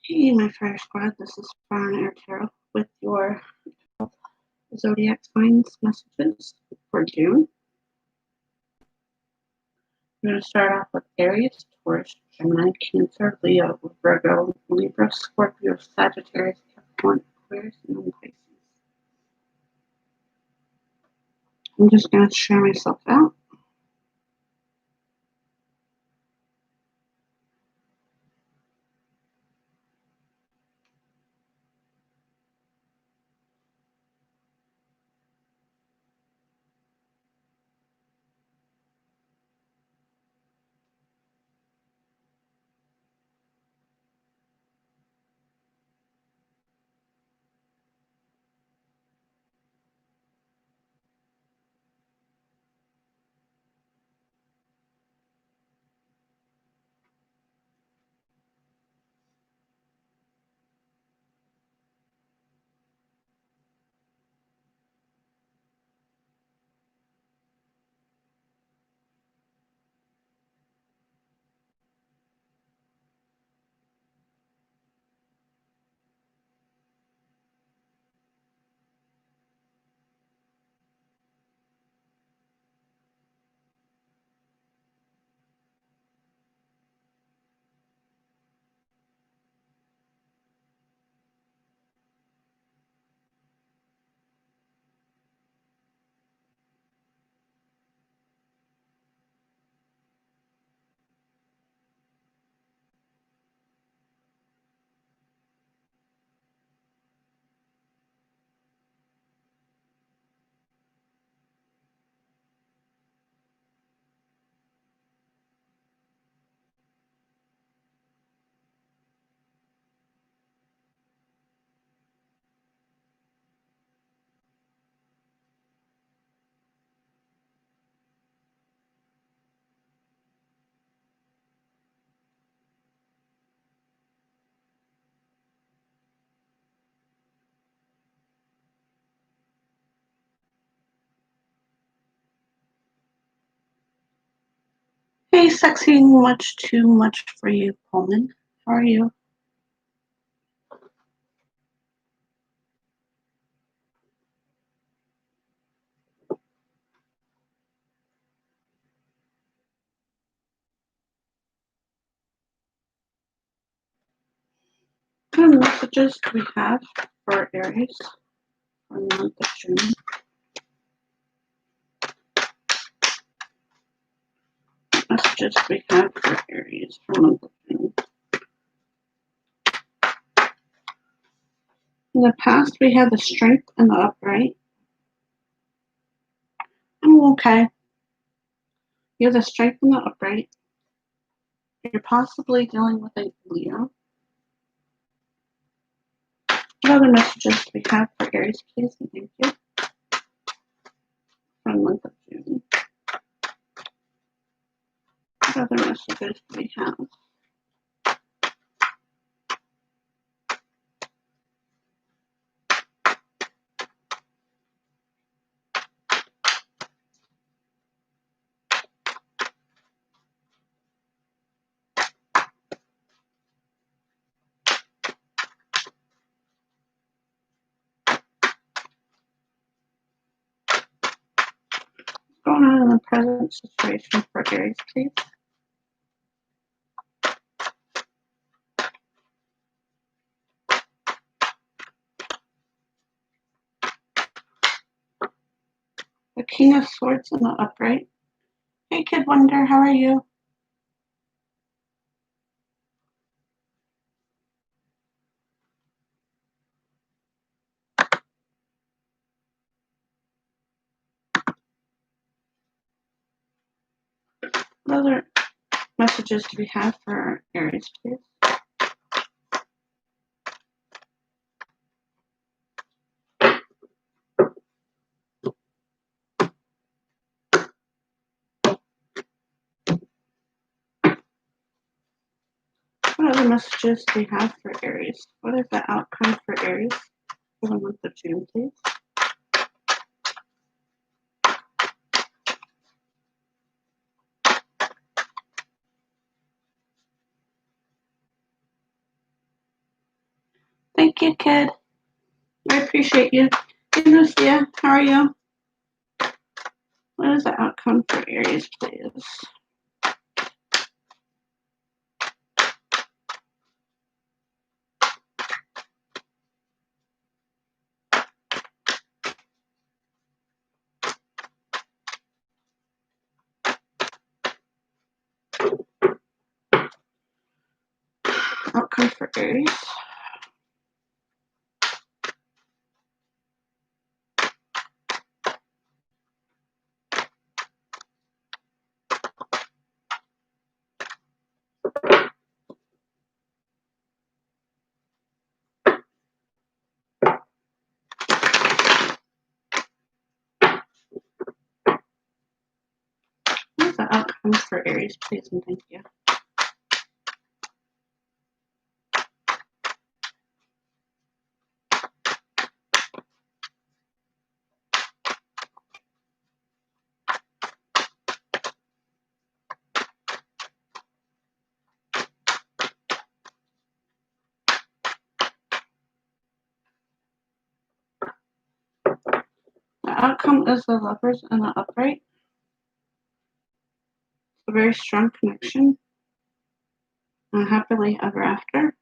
Hey, my fire squad, this is Fire and Air Tarot with your Zodiac signs messages for June. I'm going to start off with Aries, Taurus, Gemini, Cancer, Leo, Virgo, Libra, Scorpio, Sagittarius, Capricorn, Aquarius, and Pisces. I'm just going to share myself out. Hey, sexy, much too much for you, Pullman. How are you? What messages do we have for Aries for the month of June? Messages we have for Aries for the month of June. In the past, we had the strength and the upright. Okay. You have the strength and the upright. You're possibly dealing with a Leo. What other messages do we have for Aries, please? And thank you. For the month of June. What other messages do we have? What's going on in the present situation for Aries, please? The King of Swords and the upright. Hey, Kid Wonder, how are you? What other messages do we have for Aries, please? What other messages do we have for Aries? What is the outcome for Aries for the month of June, please? you, kid. I appreciate you. Hey, Lucia, how are you? What is the outcome for Aries, please? Outcome for Aries. What is the outcome for Aries, please, and thank you. The outcome is the Lovers and the Upright. It's a very strong connection. And happily ever after.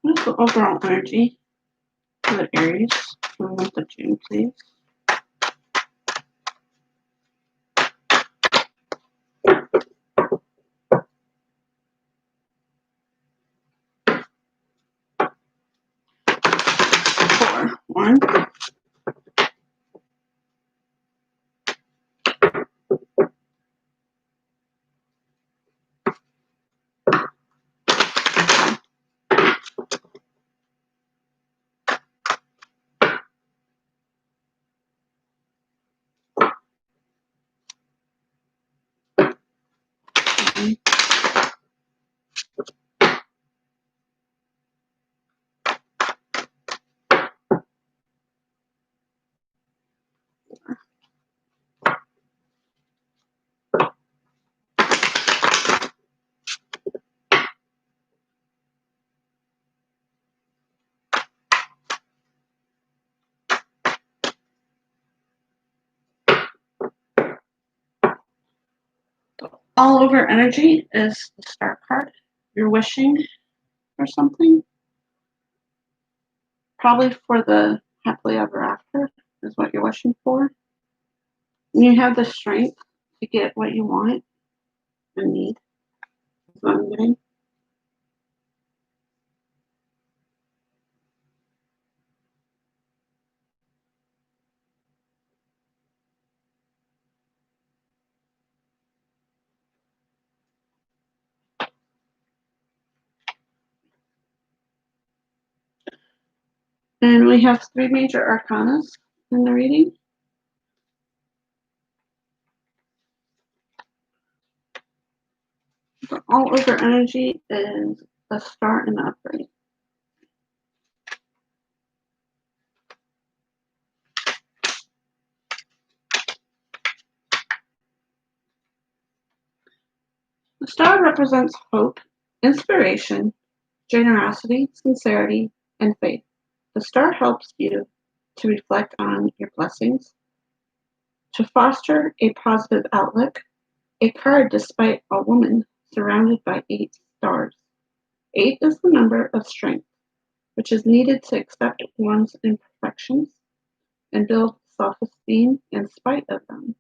What is the overall energy for the Aries for the month of June, please? One. All over energy is the Star card. You're wishing for something. Probably for the happily ever after is what you're wishing for. And you have the strength to get what you want and need. Is what I'm getting. And we have 3 major arcanas in the reading. The all over energy is the Star and the Upright. The Star represents hope, inspiration, generosity, sincerity, and faith. The Star helps you to reflect on your blessings, to foster a positive outlook. A card despite a woman surrounded by 8 stars. 8 is the number of strength, which is needed to accept one's imperfections and build self-esteem in spite of them.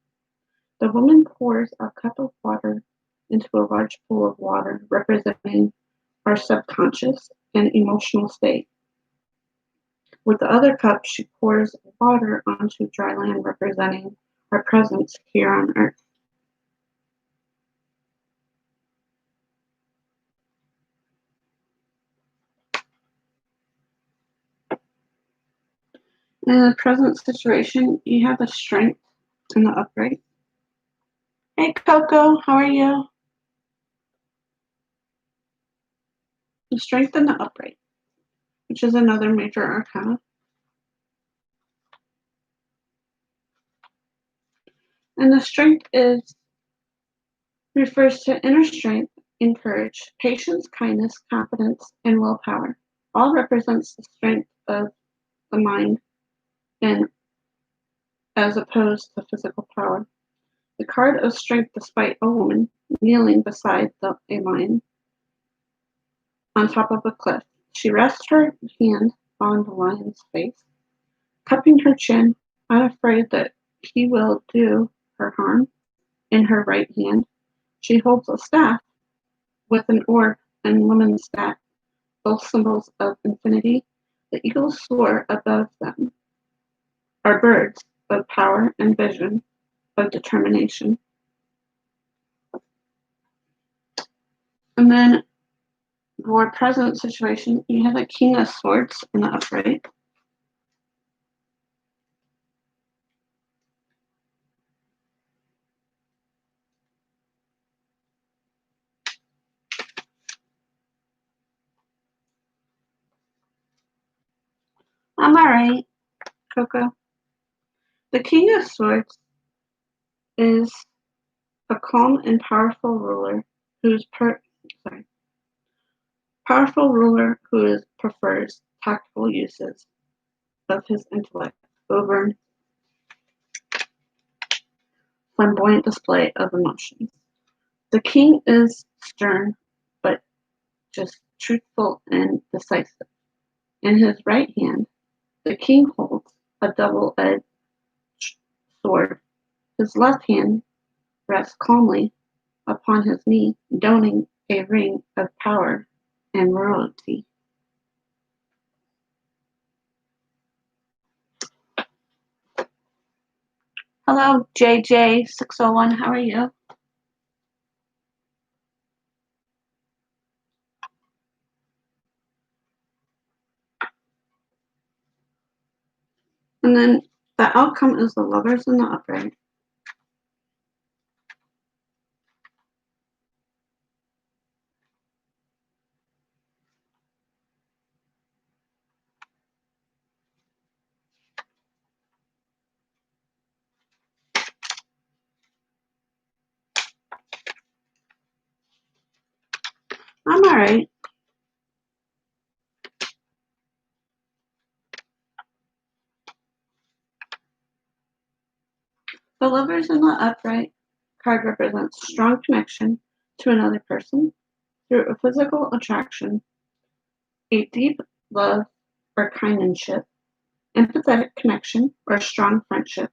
The woman pours a cup of water into a large pool of water, representing our subconscious and emotional state. With the other cup, she pours water onto dry land, representing our presence here on Earth. In the present situation, you have the strength and the upright. Hey, Coco, how are you? The strength and the upright, which is another major arcana. And the strength refers to inner strength and courage, patience, kindness, confidence, and willpower. All represents the strength of the mind and as opposed to physical power. The card of strength despite a woman kneeling beside a lion on top of a cliff. She rests her hand on the lion's face, cupping her chin, unafraid that he will do her harm. In her right hand, she holds a staff with an orb and woman's staff, both symbols of infinity. The eagles soar above them are birds of power and vision, of determination. And then for present situation, you have a King of Swords in the upright. I'm alright, Coco. The King of Swords is a calm and powerful ruler who prefers tactful uses of his intellect over flamboyant display of emotions. The king is stern, but just truthful and decisive. In his right hand, the king holds a double-edged sword. His left hand rests calmly upon his knee, donning a ring of power and royalty. Hello, JJ601. How are you? And then the outcome is the Lovers in the upright. I'm alright. The Lovers in the upright card represents strong connection to another person through a physical attraction, a deep love or companionship, empathetic connection, or strong friendship.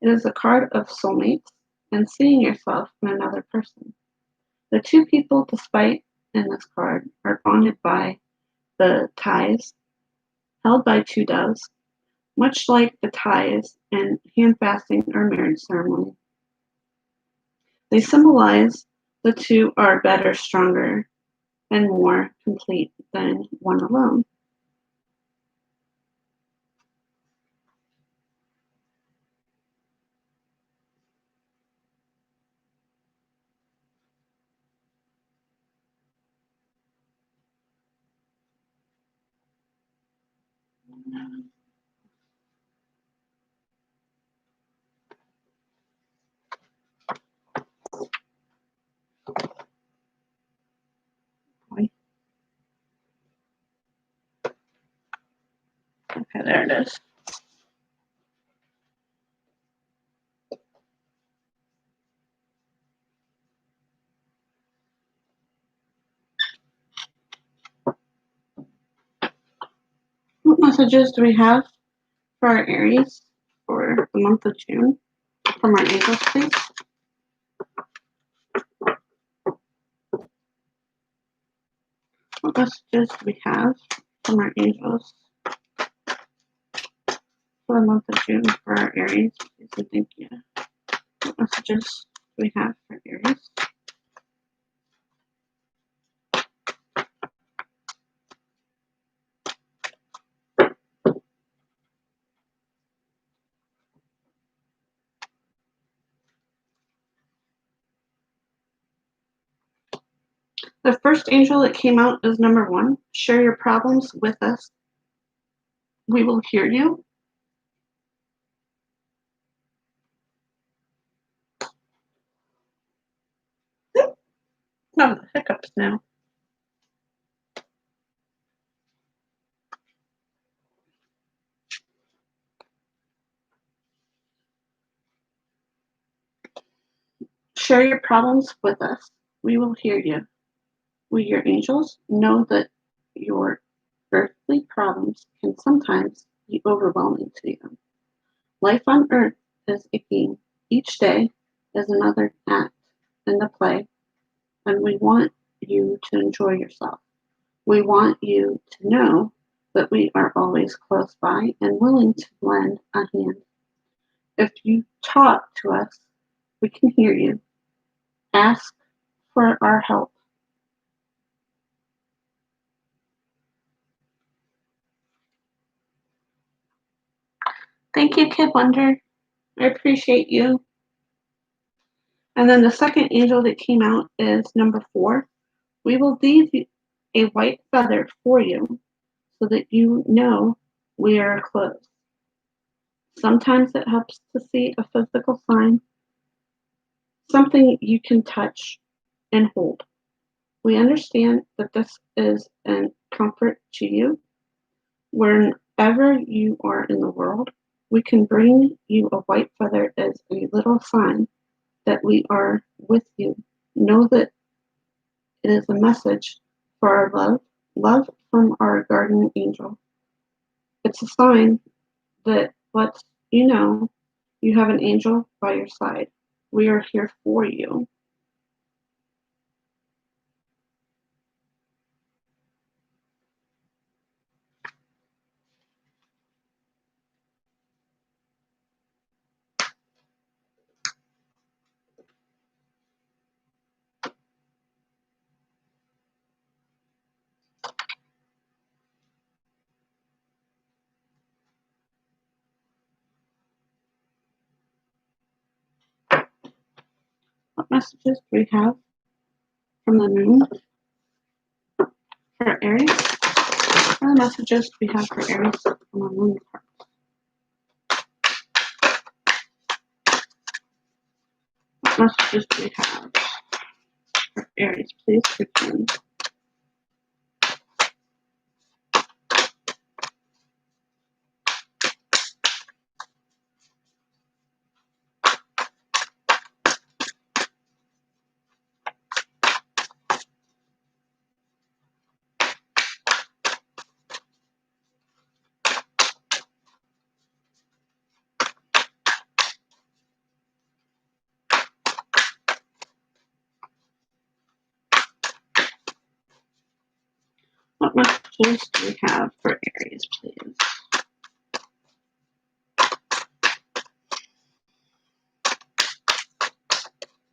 It is a card of soulmates and seeing yourself in another person. The two people, despite in this card, are bonded by the ties held by two doves, much like the ties in handfasting or marriage ceremony. They symbolize the two are better, stronger, and more complete than one alone. Okay, there it is. What messages do we have for our Aries for the month of June from our angels, please? What messages do we have from our angels for the month of June for our Aries? Please and thank you. What messages do we have for Aries? The first angel that came out is number 1. Share your problems with us. We will hear you. Oh, the hiccups now. Share your problems with us. We will hear you. We, your angels, know that your earthly problems can sometimes be overwhelming to you. Life on earth is a game. Each day is another act in the play, and we want you to enjoy yourself. We want you to know that we are always close by and willing to lend a hand. If you talk to us, we can hear you. Ask for our help. Thank you, Kid Wonder. I appreciate you. And then the second angel that came out is number 4. We will leave a white feather for you so that you know we are close. Sometimes it helps to see a physical sign, something you can touch and hold. We understand that this is a comfort to you. Wherever you are in the world, we can bring you a white feather as a little sign that we are with you. Know that it is a message for our love from our guardian angel. It's a sign that lets you know you have an angel by your side. We are here for you. What messages do we have from the moon for Aries? What messages do we have for Aries from the moon card? What messages do we have for Aries? Please begin. What messages do we have for Aries, please?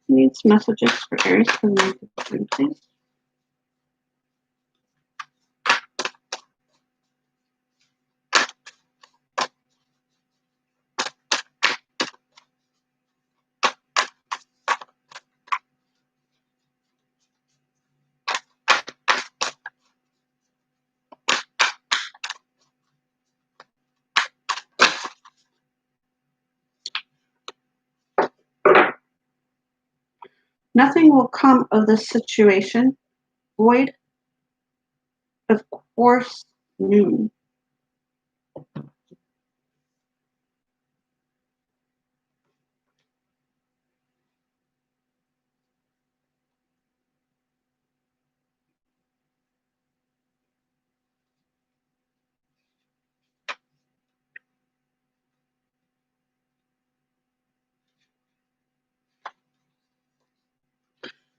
Needs messages for Aries for the month of June, please. Nothing will come of this situation void of course noon.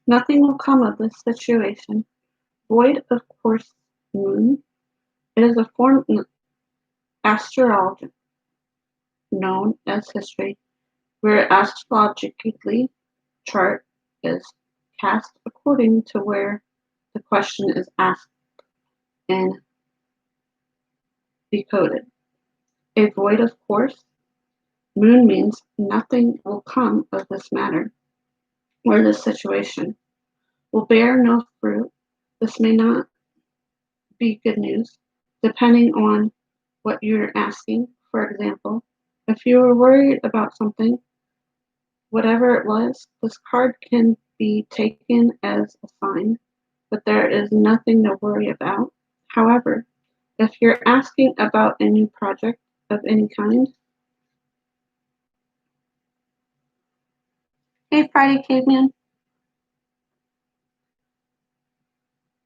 Nothing will come of this situation void of course moon. It is a form in astrology known as history, where astrologically chart is cast according to where the question is asked and decoded. A void of course moon means nothing will come of this matter, or this situation will bear no fruit. This may not be good news, depending on what you're asking. For example, if you were worried about something, whatever it was, this card can be taken as a sign that there is nothing to worry about. However, if you're asking about a new project of any kind, hey Friday Caveman,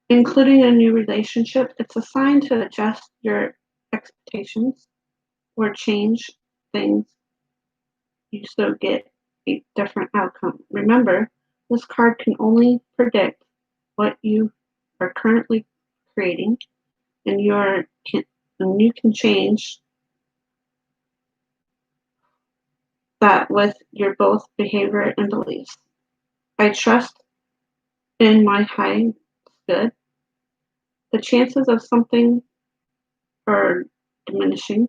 including a new relationship, it's a sign to adjust your expectations or change things you so get a different outcome. Remember, this card can only predict what you are currently creating, and you can change that with your both behavior and beliefs. I trust in my highest good. The chances of something are diminishing.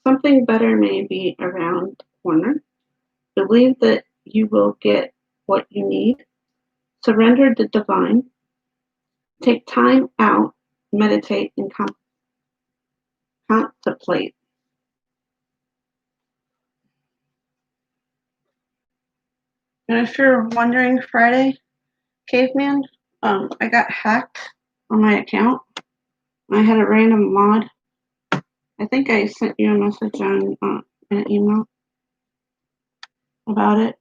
Something better may be around the corner. Believe that you will get what you need. Surrender the divine. Take time out, meditate, and contemplate. And if you're wondering, Friday, Caveman, I got hacked on my account. I had a random mod. I think I sent you a message on an email about it.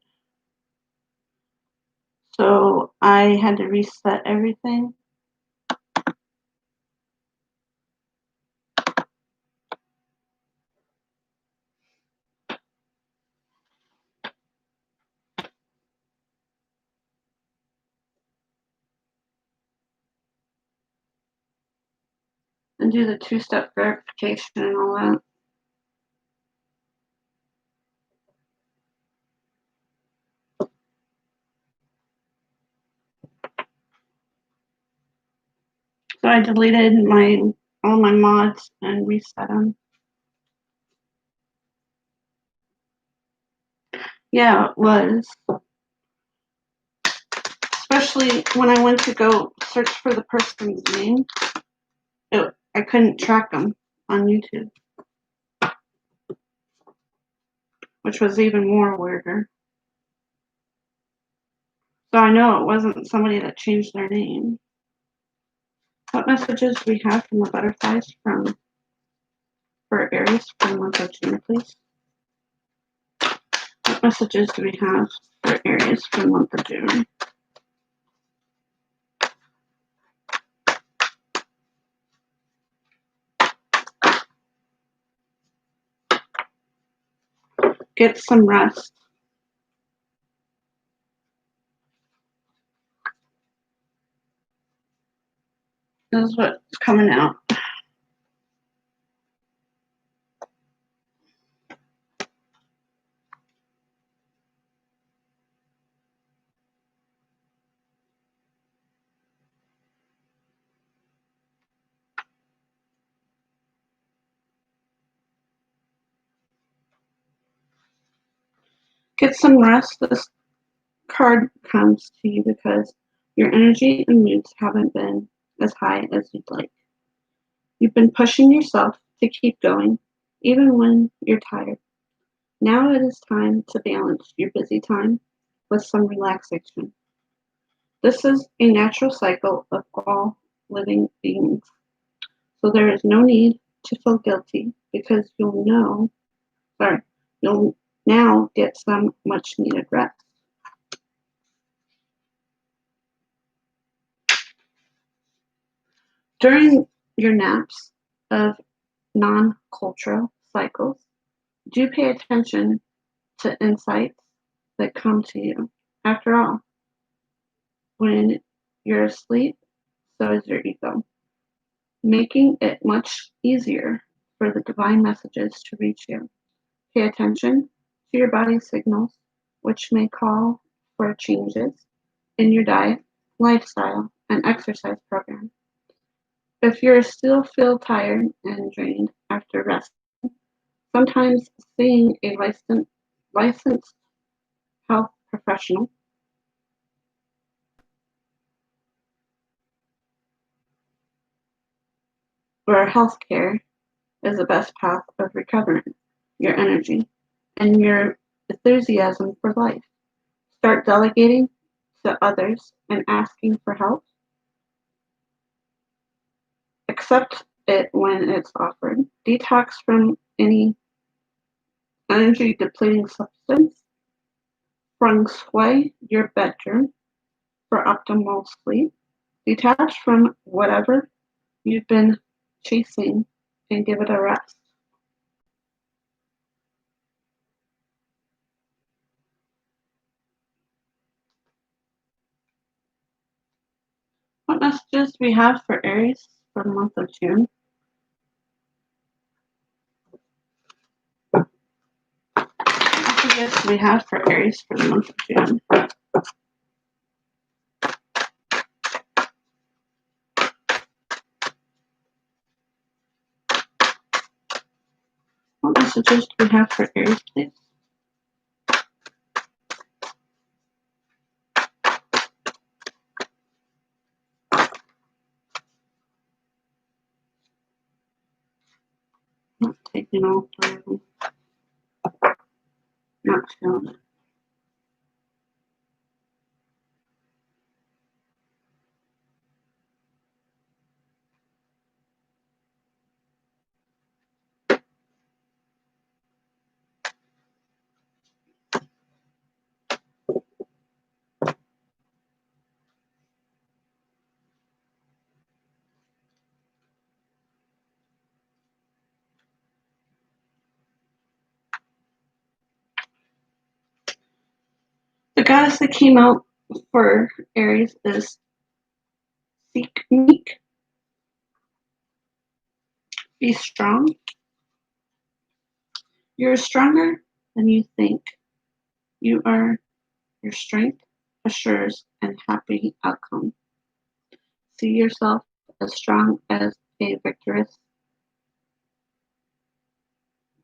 So I had to reset everything. And do the two-step verification and all that. So I deleted all my mods and reset them. Yeah, it was. Especially when I went to go search for the person's name, I couldn't track them on YouTube, which was even more weirder. So I know it wasn't somebody that changed their name. What messages do we have from the butterflies for Aries for the month of June, please? What messages do we have for Aries for the month of June? Get some rest. This is what's coming out. Get some rest. This card comes to you because your energy and moods haven't been as high as you'd like. You've been pushing yourself to keep going, even when you're tired. Now it is time to balance your busy time with some relaxation. This is a natural cycle of all living beings, so there is no need to feel guilty because you'll now get some much needed rest. During your naps of non-cultural cycles, do pay attention to insights that come to you. After all, when you're asleep, so is your ego, making it much easier for the divine messages to reach you. Pay attention to your body's signals, which may call for changes in your diet, lifestyle, and exercise program. If you still feel tired and drained after rest, sometimes seeing a licensed health professional or healthcare is the best path of recovering your energy and your enthusiasm for life. Start delegating to others and asking for help. Accept it when it's offered. Detox from any energy depleting substance. Feng shui your bedroom for optimal sleep. Detach from whatever you've been chasing and give it a rest. What messages we have for Aries for the month of June? What messages we have for Aries for the month of June? What messages do we have for Aries, please? Not taking all three of them. Not feeling it. The goddess that came out for Aries is Seek Meek. Be strong. You're stronger than you think. You are. Your strength assures a happy outcome. See yourself as strong as a victorious.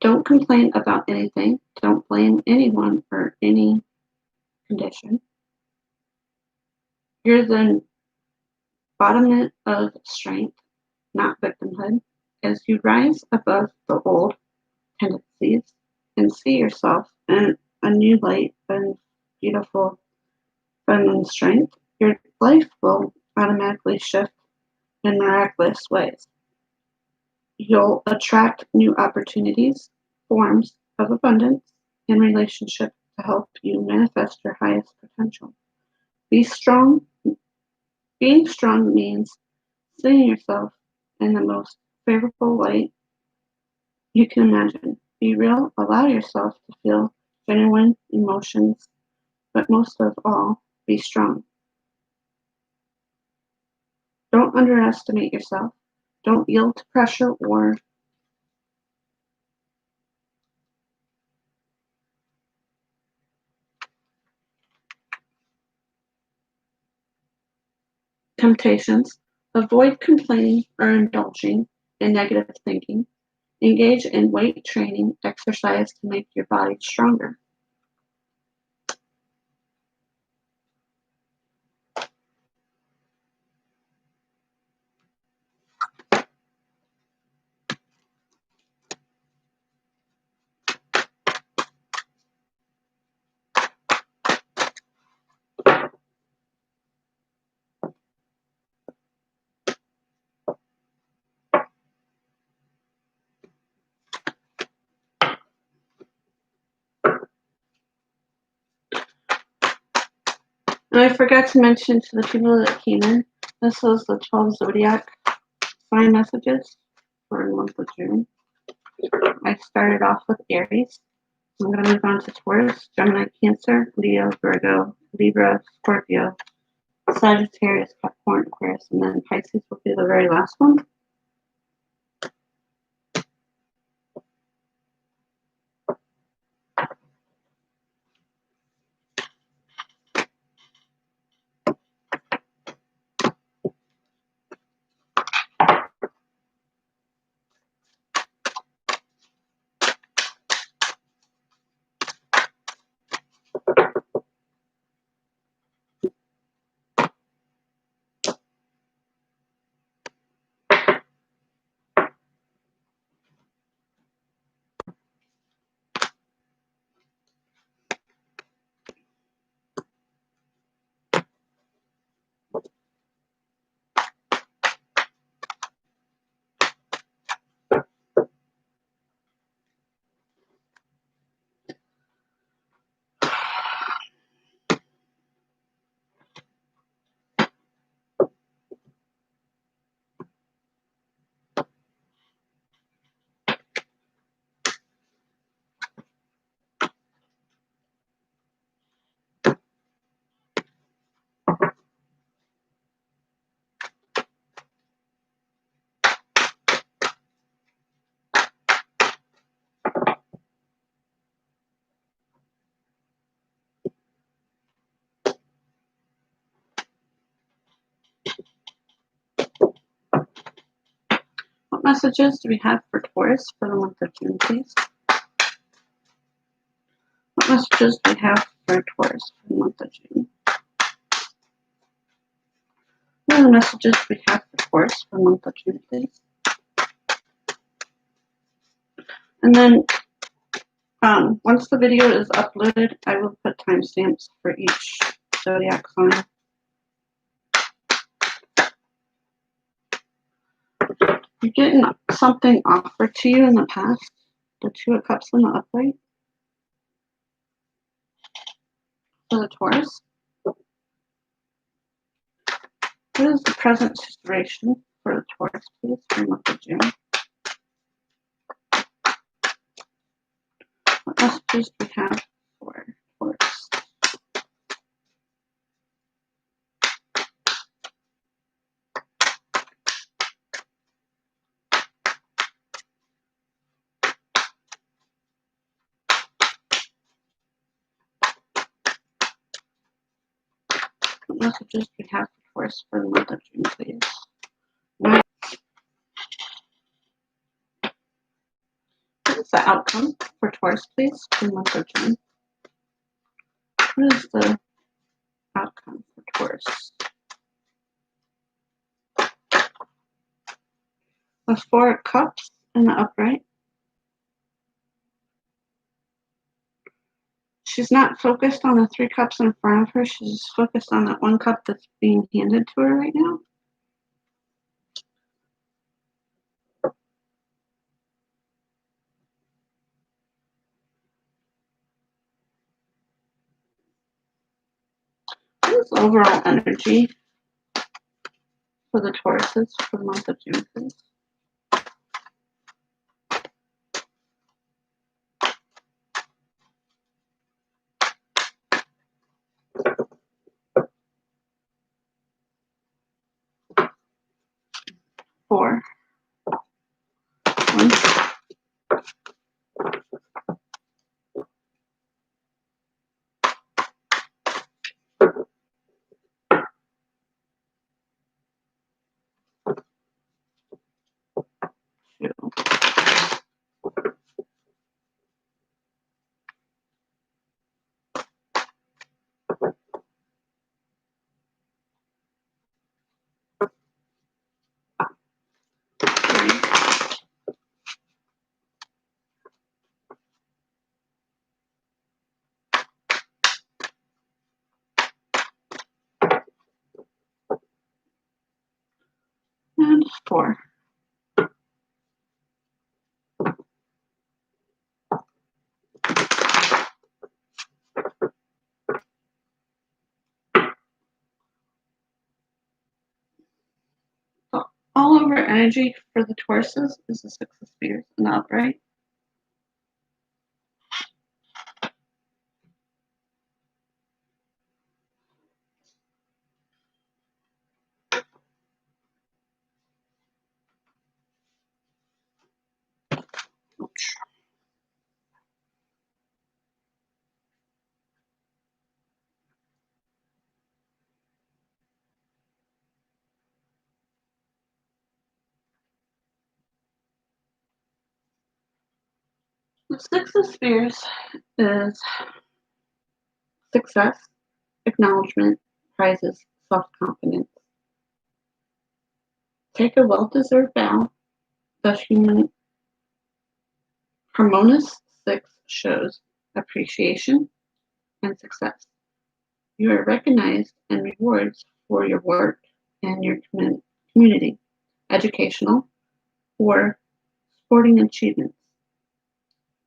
Don't complain about anything. Don't blame anyone for any condition. You're the embodiment of strength, not victimhood. As you rise above the old tendencies and see yourself in a new light and beautiful feminine strength, your life will automatically shift in miraculous ways. You'll attract new opportunities, forms of abundance, and relationships to help you manifest your highest potential. Be strong. Being strong means seeing yourself in the most favorable light you can imagine. Be real. Allow yourself to feel genuine emotions, but most of all, be strong. Don't underestimate yourself. Don't yield to pressure or temptations. Avoid complaining or indulging in negative thinking. Engage in weight training exercise to make your body stronger. And I forgot to mention to the people that came in, this was the 12 Zodiac sign messages for the month of June. I started off with Aries. I'm going to move on to Taurus, Gemini, Cancer, Leo, Virgo, Libra, Scorpio, Sagittarius, Capricorn, Aquarius, and then Pisces will be the very last one. messages do we have for Taurus for the month of June, please? What messages do we have for Taurus for the month of June? What are the messages we have for Taurus for the month of June, please? And then once the video is uploaded, I will put timestamps for each zodiac sign. You're getting something offered to you in the past. The Two of Cups in the upright. For the Taurus. What is the present situation for the Taurus, please, for the month of June? What messages do we have for Taurus? What messages do we have for Taurus for the month of June, please? What is the outcome for Taurus, please, for the month of June? What is the outcome for Taurus? The Four of Cups in the upright. She's not focused on the three cups in front of her. She's just focused on that one cup that's being handed to her right now. What is overall energy for the Tauruses for the month of June, please? Four. One. Two. Three. And four. So all over energy for the Tauruses is the Six of Spears in the upright. The Six of Spears is success, acknowledgement, prizes, self-confidence. Take a well-deserved bow. The harmonious Six shows appreciation and success. You are recognized and rewards for your work and your community, educational, or sporting achievements.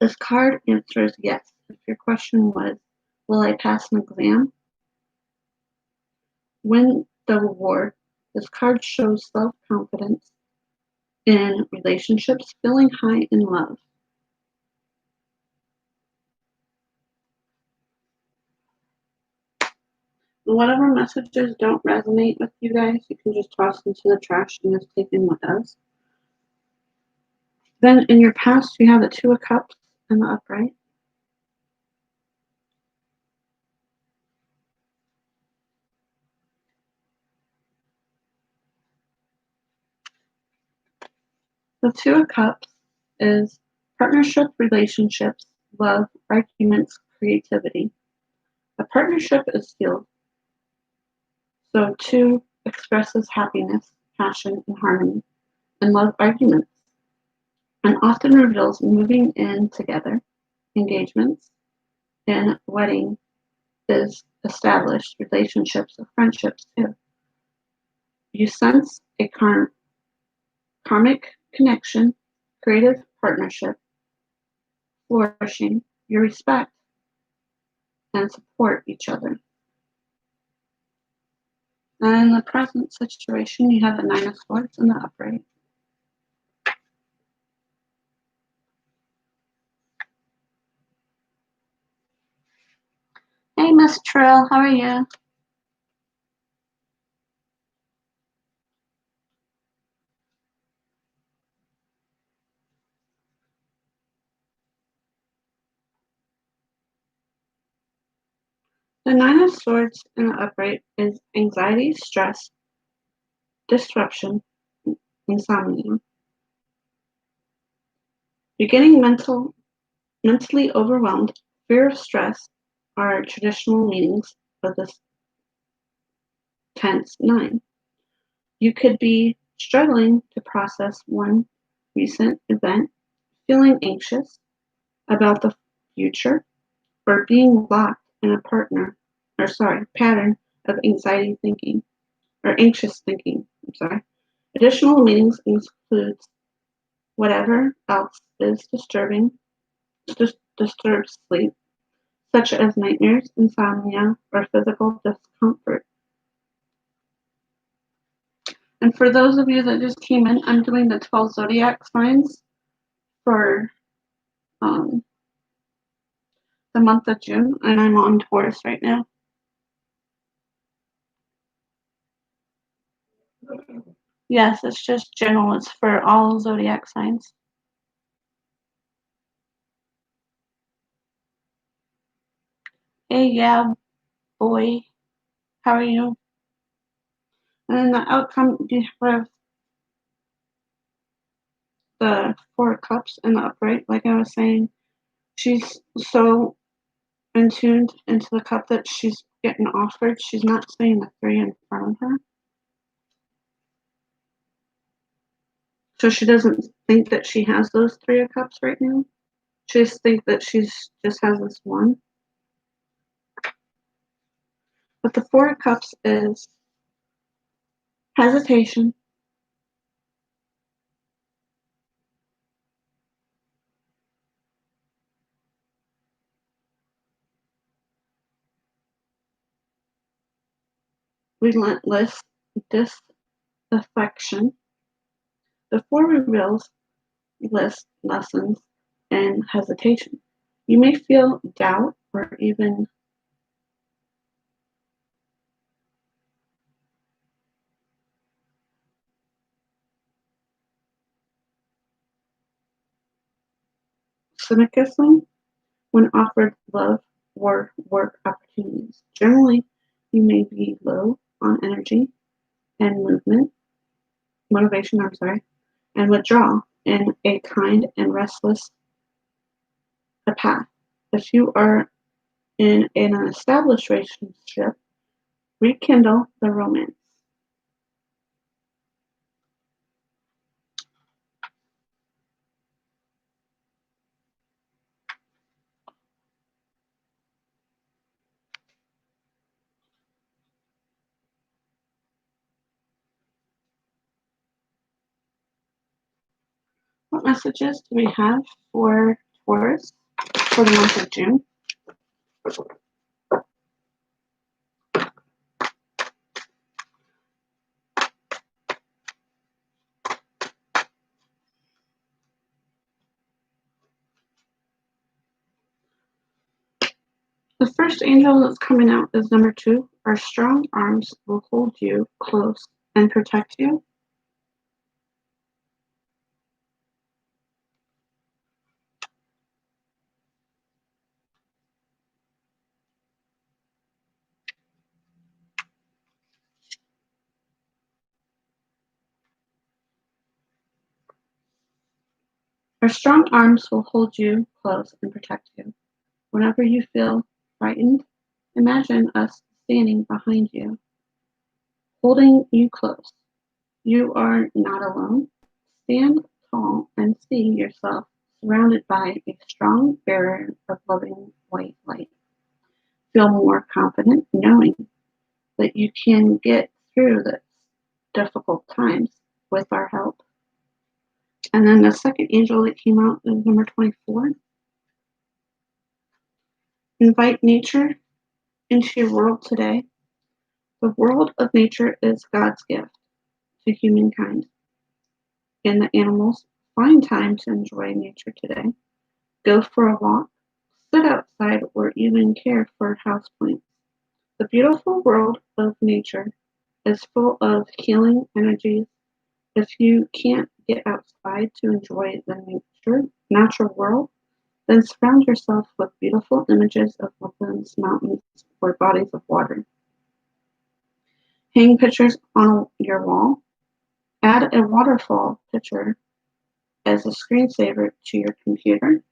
This card answers yes. If your question was, will I pass an exam? Win the reward. This card shows self-confidence in relationships, feeling high in love. Whatever messages don't resonate with you guys, you can just toss into the trash and just take in what does. Then in your past, you have the Two of Cups in the upright. The Two of Cups is partnership, relationships, love, arguments, creativity. A partnership is sealed, so two expresses happiness, passion, and harmony, and love arguments, and often reveals moving in together. Engagements and wedding is established, relationships of friendships too. You sense a karmic connection, creative partnership, flourishing. You respect and support each other. And in the present situation, you have the Nine of Swords in the upright. Hey, Miss Trill, how are you? The Nine of Swords in the upright is anxiety, stress, disruption, insomnia. You're getting mentally overwhelmed, fear of stress are traditional meanings of this tense nine. You could be struggling to process one recent event, feeling anxious about the future, or being locked in a pattern of anxiety thinking or anxious thinking. Additional meanings includes whatever else is disturbs sleep, such as nightmares, insomnia, or physical discomfort. And for those of you that just came in, I'm doing the 12 zodiac signs for the month of June, and I'm on Taurus right now. Yes, it's just general. It's for all zodiac signs. Hey, yeah, boy. How are you? And then the outcome, you have the Four of Cups in the upright. Like I was saying, she's so in tuned into the cup that she's getting offered. She's not seeing the three in front of her. So she doesn't think that she has those Three of Cups right now. She just thinks that she's just has this one. But the Four of Cups is hesitation, relentless disaffection. The Four reveals lessons and hesitation. You may feel doubt or even cynicism when offered love or work opportunities. Generally, you may be low on energy and motivation, and withdraw in a kind and restless path. If you are in an established relationship, rekindle the romance. What messages do we have for Taurus for the month of June? The first angel that's coming out is number 2. Our strong arms will hold you close and protect you. Our strong arms will hold you close and protect you. Whenever you feel frightened, imagine us standing behind you, holding you close. You are not alone. Stand tall and see yourself surrounded by a strong barrier of loving white light. Feel more confident knowing that you can get through this difficult times with our help. And then the second angel that came out is number 24. Invite nature into your world today. The world of nature is God's gift to humankind. And the animals, find time to enjoy nature today. Go for a walk, sit outside, or even care for houseplants. The beautiful world of nature is full of healing energies. If you can't get outside to enjoy the natural world, then surround yourself with beautiful images of woodlands, mountains, or bodies of water. Hang pictures on your wall. Add a waterfall picture as a screensaver to your computer.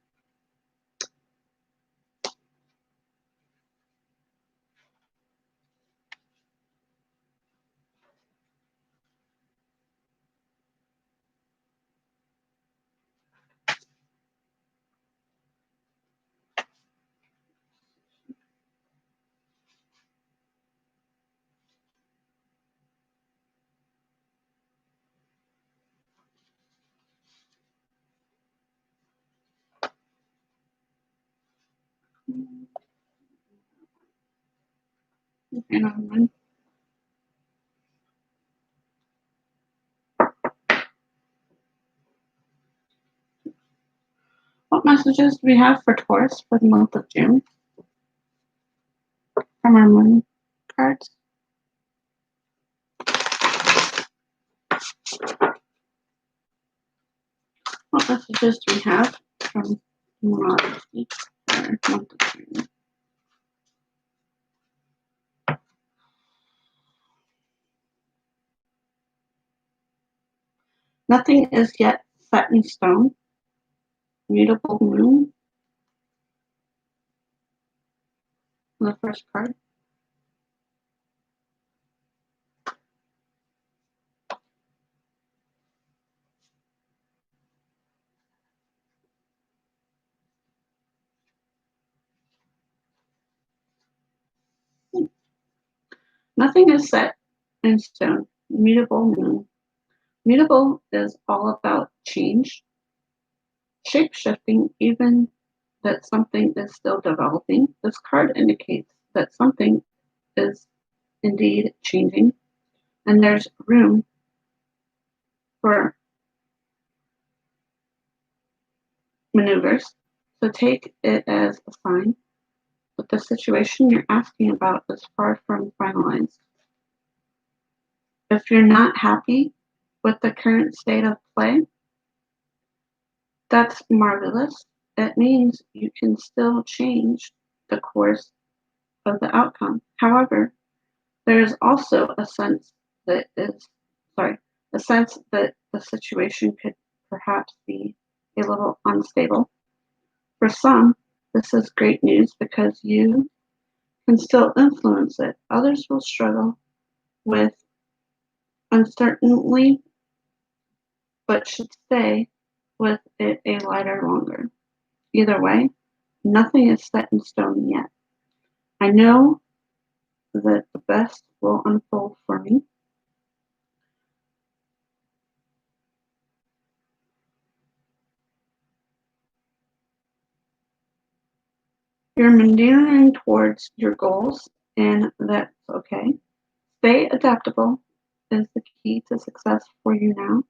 Okay, never mind. What messages do we have for Taurus for the month of June from our moon cards? What messages do we have from numerology for the month of June? Nothing is yet set in stone. Mutable moon, the first card. Nothing is set in stone. Mutable moon. Mutable is all about change, shape-shifting, even that something is still developing. This card indicates that something is indeed changing, and there's room for maneuvers. So take it as a sign that the situation you're asking about is far from finalized. If you're not happy with the current state of play, that's marvelous. It means you can still change the course of the outcome. However, there is also a sense that the situation could perhaps be a little unstable. For some, this is great news because you can still influence it. Others will struggle with uncertainty, but should stay with it a lighter longer. Either way, nothing is set in stone yet. I know that the best will unfold for me. You're maneuvering towards your goals, and that's okay. Stay adaptable is the key to success for you now.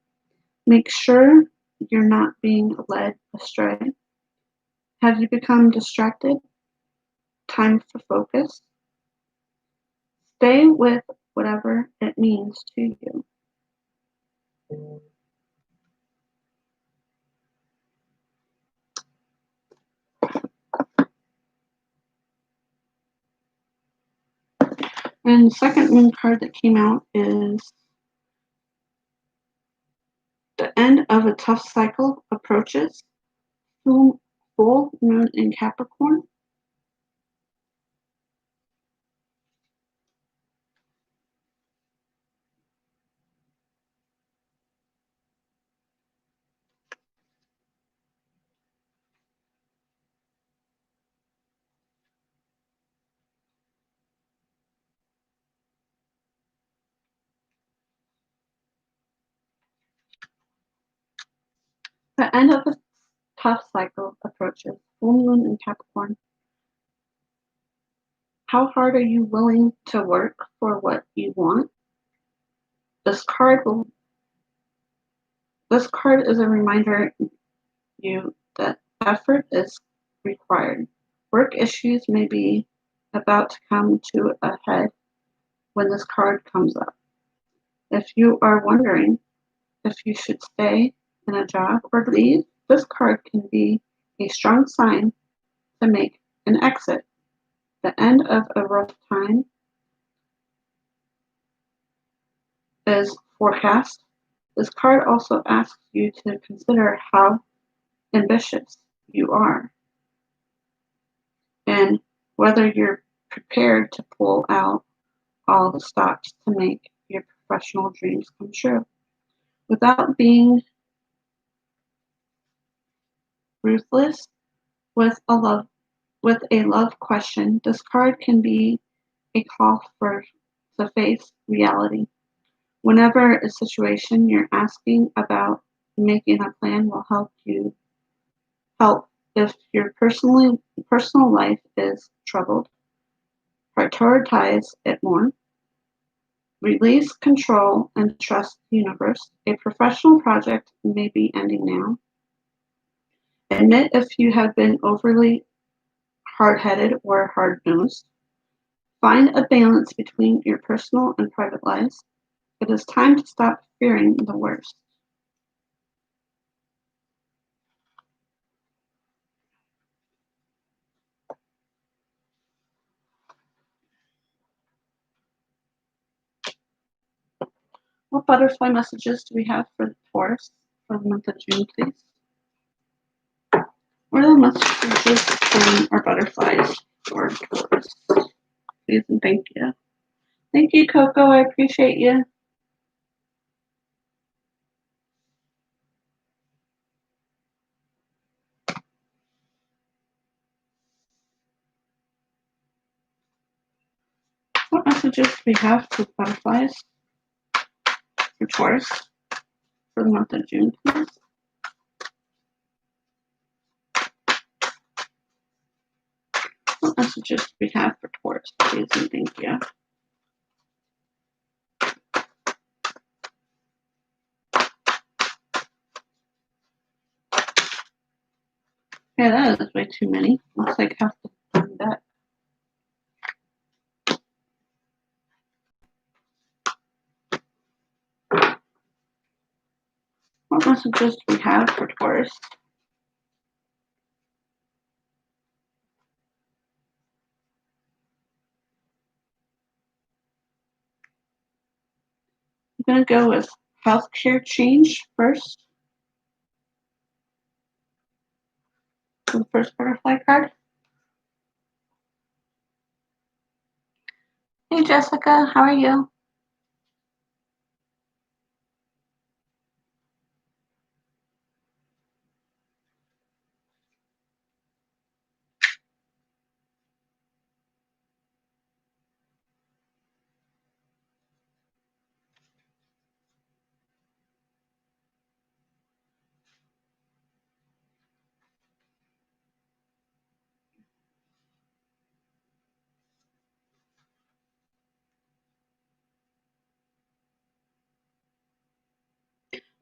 Make sure you're not being led astray. Have you become distracted? Time for focus. Stay with whatever it means to you. And the second moon card that came out is the end of a tough cycle approaches. full moon in Capricorn. The end of the tough cycle approaches. Full moon in Capricorn. How hard are you willing to work for what you want? This card is a reminder you that effort is required. Work issues may be about to come to a head when this card comes up. If you are wondering if you should stay in a job or leave, this card can be a strong sign to make an exit. The end of a rough time is forecast. This card also asks you to consider how ambitious you are and whether you're prepared to pull out all the stops to make your professional dreams come true. Without being ruthless with a love question, this card can be a call to face reality. Whenever a situation you're asking about making a plan will help if your personal life is troubled. Prioritize it more. Release control and trust the universe. A professional project may be ending now. Admit if you have been overly hard-headed or hard-nosed. Find a balance between your personal and private lives. It is time to stop fearing the worst. What butterfly messages do we have for the Taurus for the month of June, please? What are the messages from our butterflies for Taurus? Please and thank you. Thank you, Coco. I appreciate you. What messages do we have for butterflies for Taurus for the month of June, please? What messages do we have for Taurus, please and thank you. Yeah, that is way too many. Looks like half the deck. What messages do we have for Taurus? I'm going to go with healthcare change first. For the first butterfly card. Hey Jessica, how are you?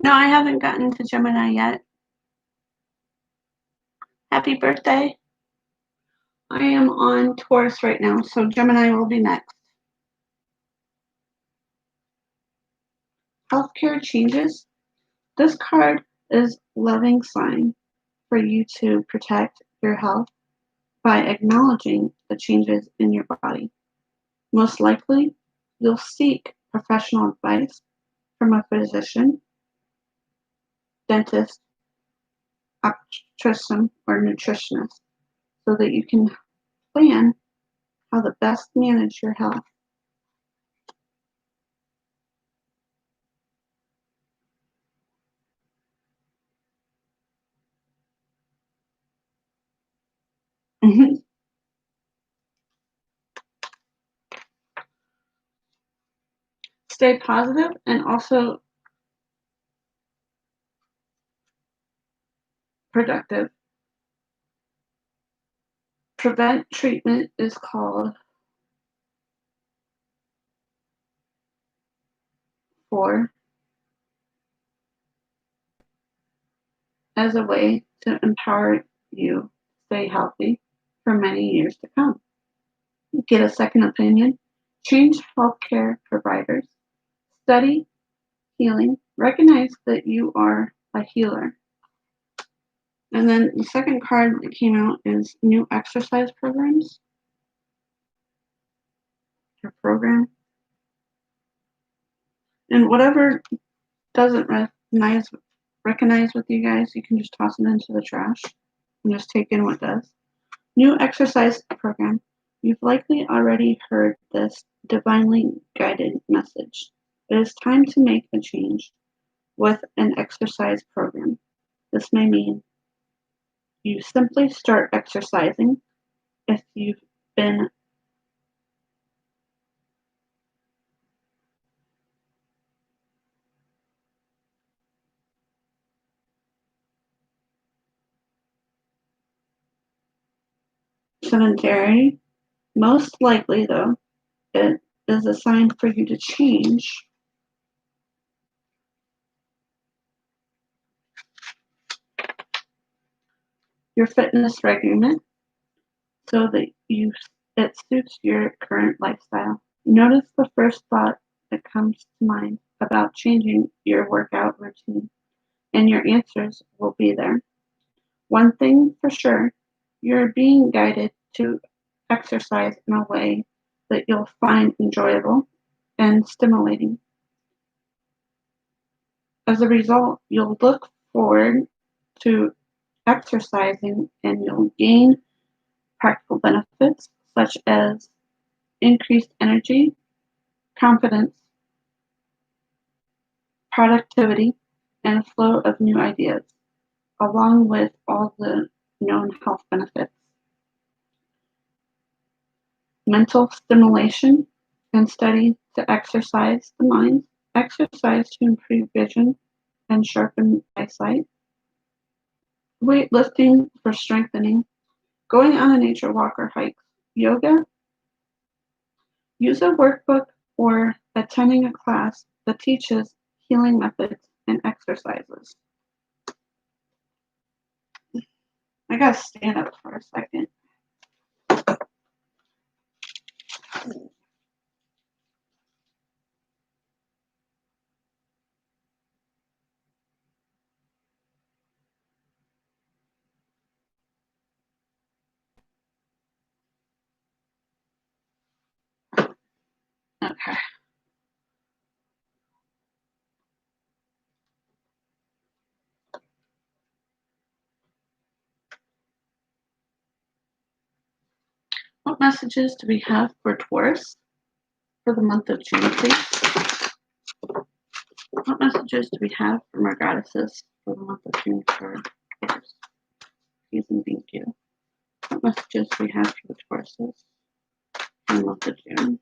No, I haven't gotten to Gemini yet. Happy birthday. I am on Taurus right now, so Gemini will be next. Healthcare changes. This card is loving sign for you to protect your health by acknowledging the changes in your body. Most likely, you'll seek professional advice from a physician, dentist, nutrition or nutritionist so that you can plan how to best manage your health. Stay positive and also productive. Prevent treatment is called for as a way to empower you to stay healthy for many years to come. Get a second opinion, change healthcare providers, study healing, recognize that you are a healer. And then the second card that came out is new exercise programs. Your program. And whatever doesn't recognize with you guys, you can just toss it into the trash and just take in what does. New exercise program. You've likely already heard this divinely guided message. It is time to make a change with an exercise program. This may mean you simply start exercising if you've been sedentary. Most likely, though, it is a sign for you to change your fitness regimen so that it suits your current lifestyle. Notice the first thought that comes to mind about changing your workout routine, and your answers will be there. One thing for sure, you're being guided to exercise in a way that you'll find enjoyable and stimulating. As a result, you'll look forward to exercising and you'll gain practical benefits such as increased energy, confidence, productivity, and a flow of new ideas, along with all the known health benefits. Mental stimulation and study to exercise the mind, exercise to improve vision and sharpen eyesight, weightlifting for strengthening, going on a nature walk or hike, yoga, use a workbook or attending a class that teaches healing methods and exercises. I gotta stand up for a second. Okay. What messages do we have for Taurus for the month of June, please? What messages do we have from our goddesses for the month of June for Taurus? Please and thank you. What messages do we have for the Tauruses for the month of June?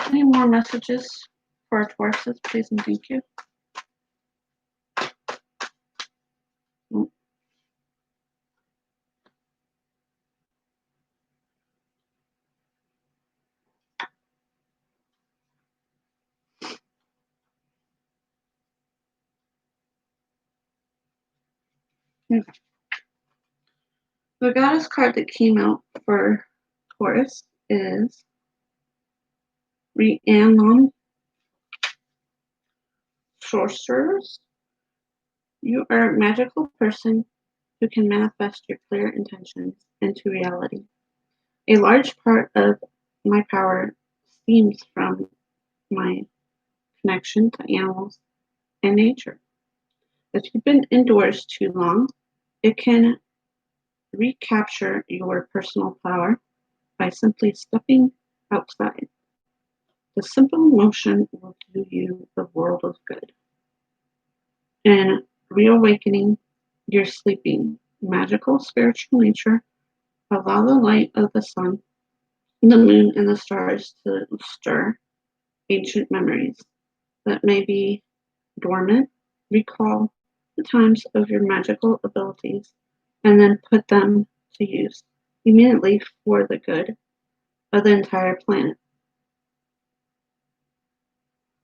Any more messages for our Tauruses, please and thank you. The goddess card that came out for Taurus is Rhiannon. Sorcerers, you are a magical person who can manifest your clear intentions into reality. A large part of my power stems from my connection to animals and nature. If you've been indoors too long, it can recapture your personal power by simply stepping outside. The simple motion will do you the world of good. And reawakening your sleeping, magical spiritual nature, allow the light of the sun, the moon, and the stars to stir ancient memories that may be dormant. Recall the times of your magical abilities and then put them to use immediately for the good of the entire planet.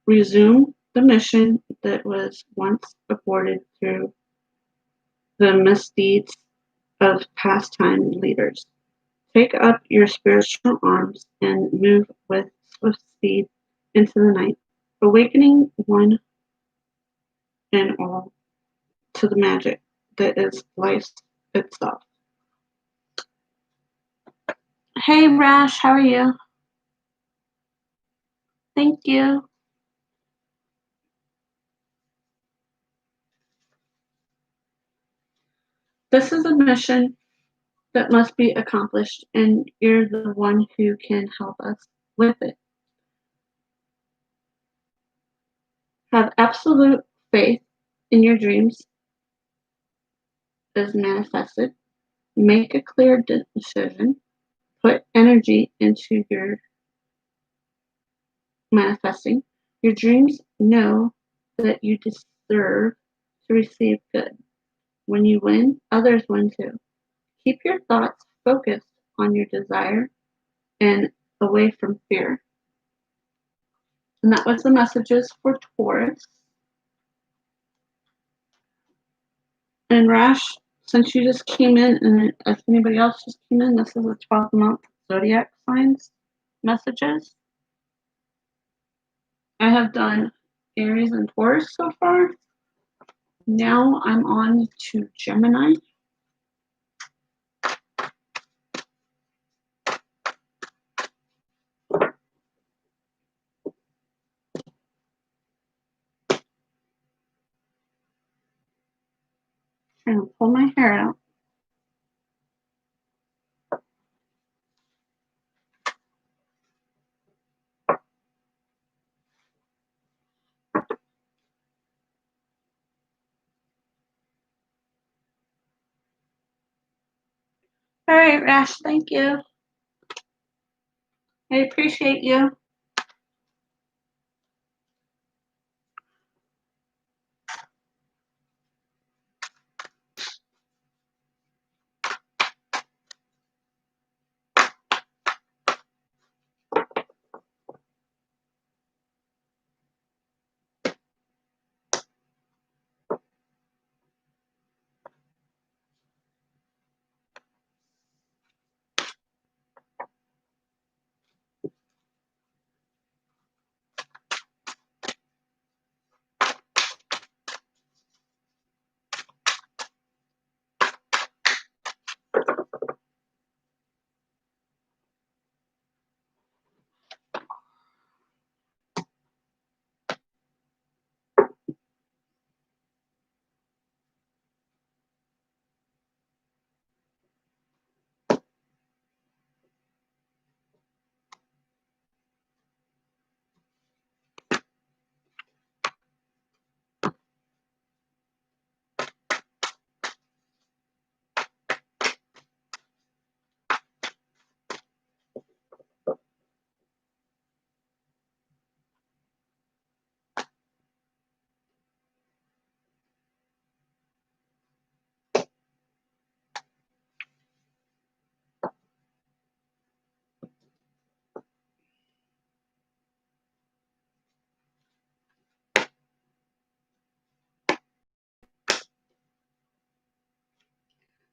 Resume the mission that was once aborted through the misdeeds of past time leaders. Take up your spiritual arms and move with swift speed into the night, awakening one and all to the magic that is life itself. Hey Rash, how are you? Thank you. This is a mission that must be accomplished, and you're the one who can help us with it. Have absolute faith in your dreams as manifested. Make a clear decision. Put energy into your manifesting. Your dreams know that you deserve to receive good. When you win, others win too. Keep your thoughts focused on your desire and away from fear. And that was the messages for Taurus. And Rash, since you just came in, and if anybody else just came in, this is a 12-month Zodiac signs messages. I have done Aries and Taurus so far. Now I'm on to Gemini. I'm going to pull my hair out. All right, Rash, thank you. I appreciate you.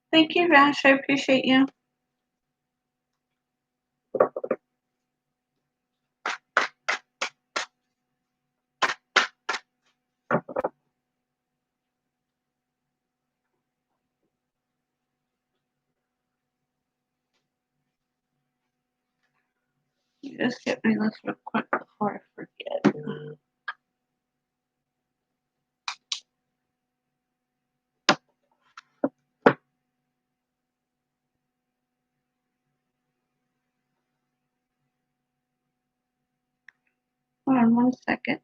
Thank you, Rash. I appreciate you. just get my list real quick before I forget. Hold on 1 second.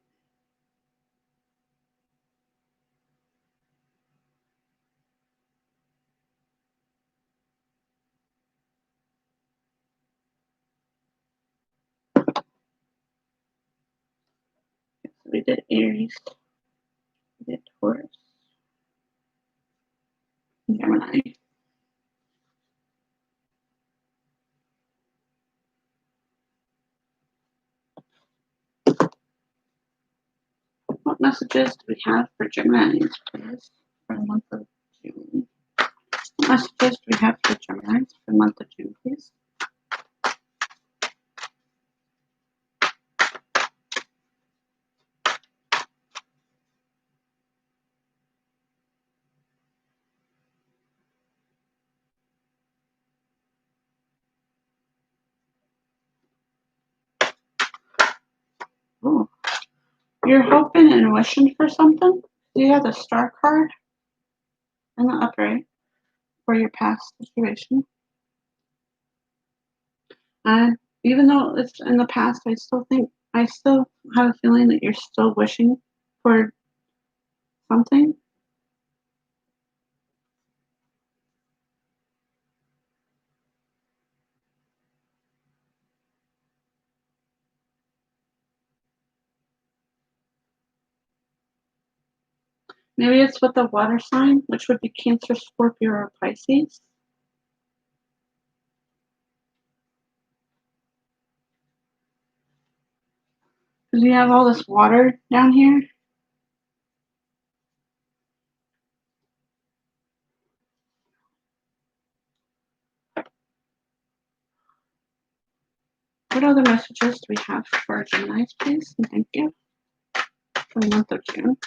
So we did Aries, we did Taurus, Gemini. What messages do we have for Geminis, please, for the month of June? What messages do we have for Geminis for the month of June, please? Ooh. You're hoping and wishing for something? You have the Star card in the upright for your past situation. And even though it's in the past, I still have a feeling that you're still wishing for something. Maybe it's with the water sign, which would be Cancer, Scorpio, or Pisces. Because you have all this water down here. What other messages do we have for our Geminis, please? And thank you. For the month of June.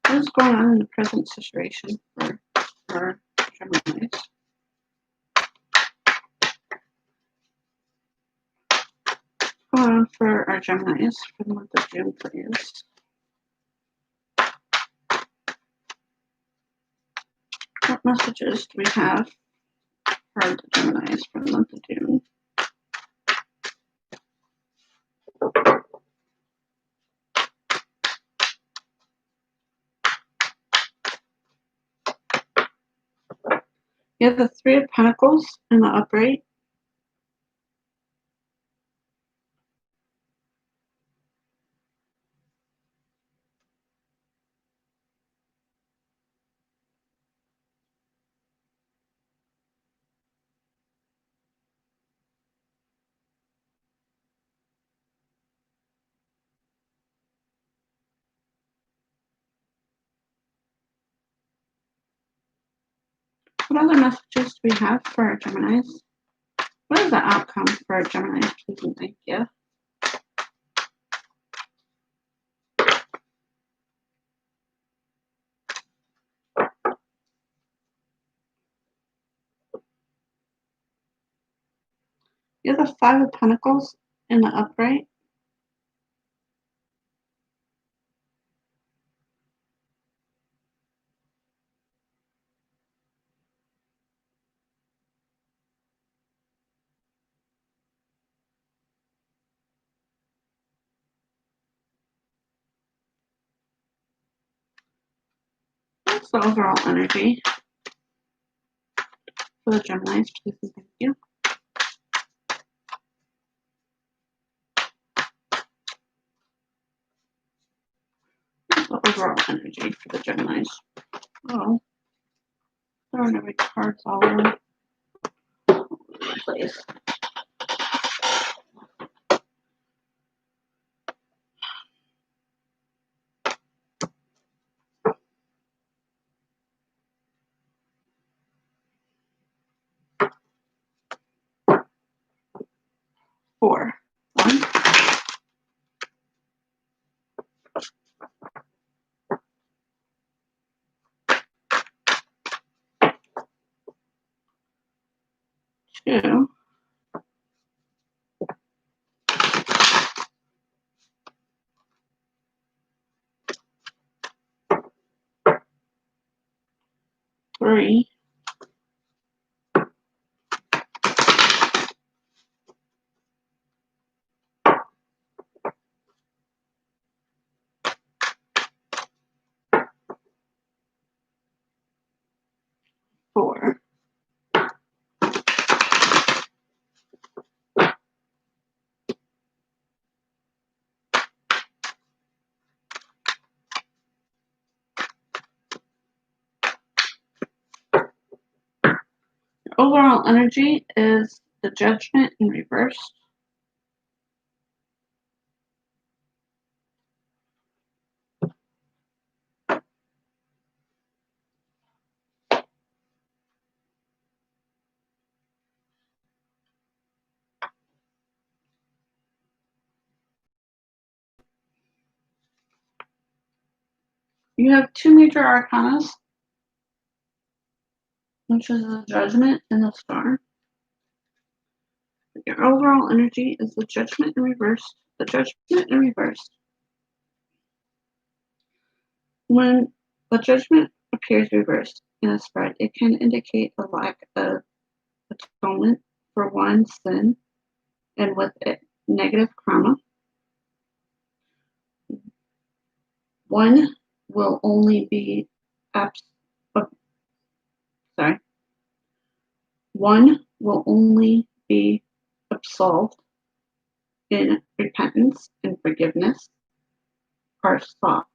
What is going on in the present situation for our Geminis? What's going on for our Geminis for the month of June, please? What messages do we have for the Geminis for the month of June? You have the Three of Pentacles in the upright. What other messages do we have for our Geminis? What is the outcome for our Geminis, please and thank you? You have the Five of Pentacles in the upright. What's the overall energy for the Geminis, please and thank you? What's the overall energy for the Geminis? Oh, throwing every cards all over the place. Four. One. Two. 3, 4. Overall energy is the Judgment in reverse. You have 2 major arcanas, which is the Judgment and the Star. Your overall energy is the Judgment in reverse. The Judgment in reverse. When the Judgment appears reversed in a spread, it can indicate a lack of atonement for one's sin, and with it, negative karma. One will only be One will only be absolved in repentance and forgiveness are sought.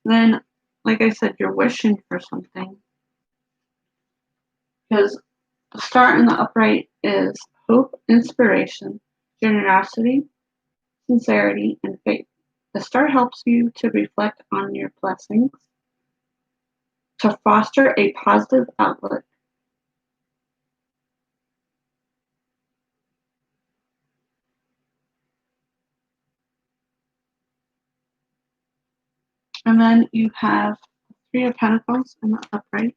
Then, like I said, you're wishing for something. Because the star in the upright is hope, inspiration, generosity, sincerity, and faith. The star helps you to reflect on your blessings, to foster a positive outlook. And then you have 3 of Pentacles in the upright.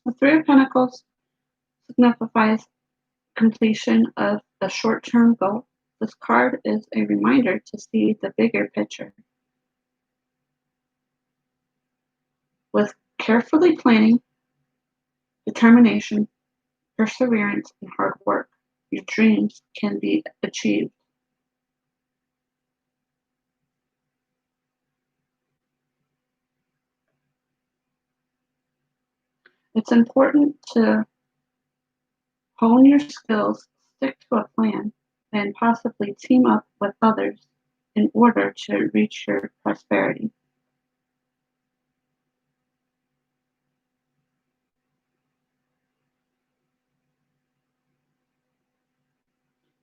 The 3 of Pentacles signifies completion of a short-term goal. This card is a reminder to see the bigger picture. With carefully planning, determination, perseverance, and hard work, your dreams can be achieved. It's important to hone your skills, stick to a plan, and possibly team up with others in order to reach your prosperity.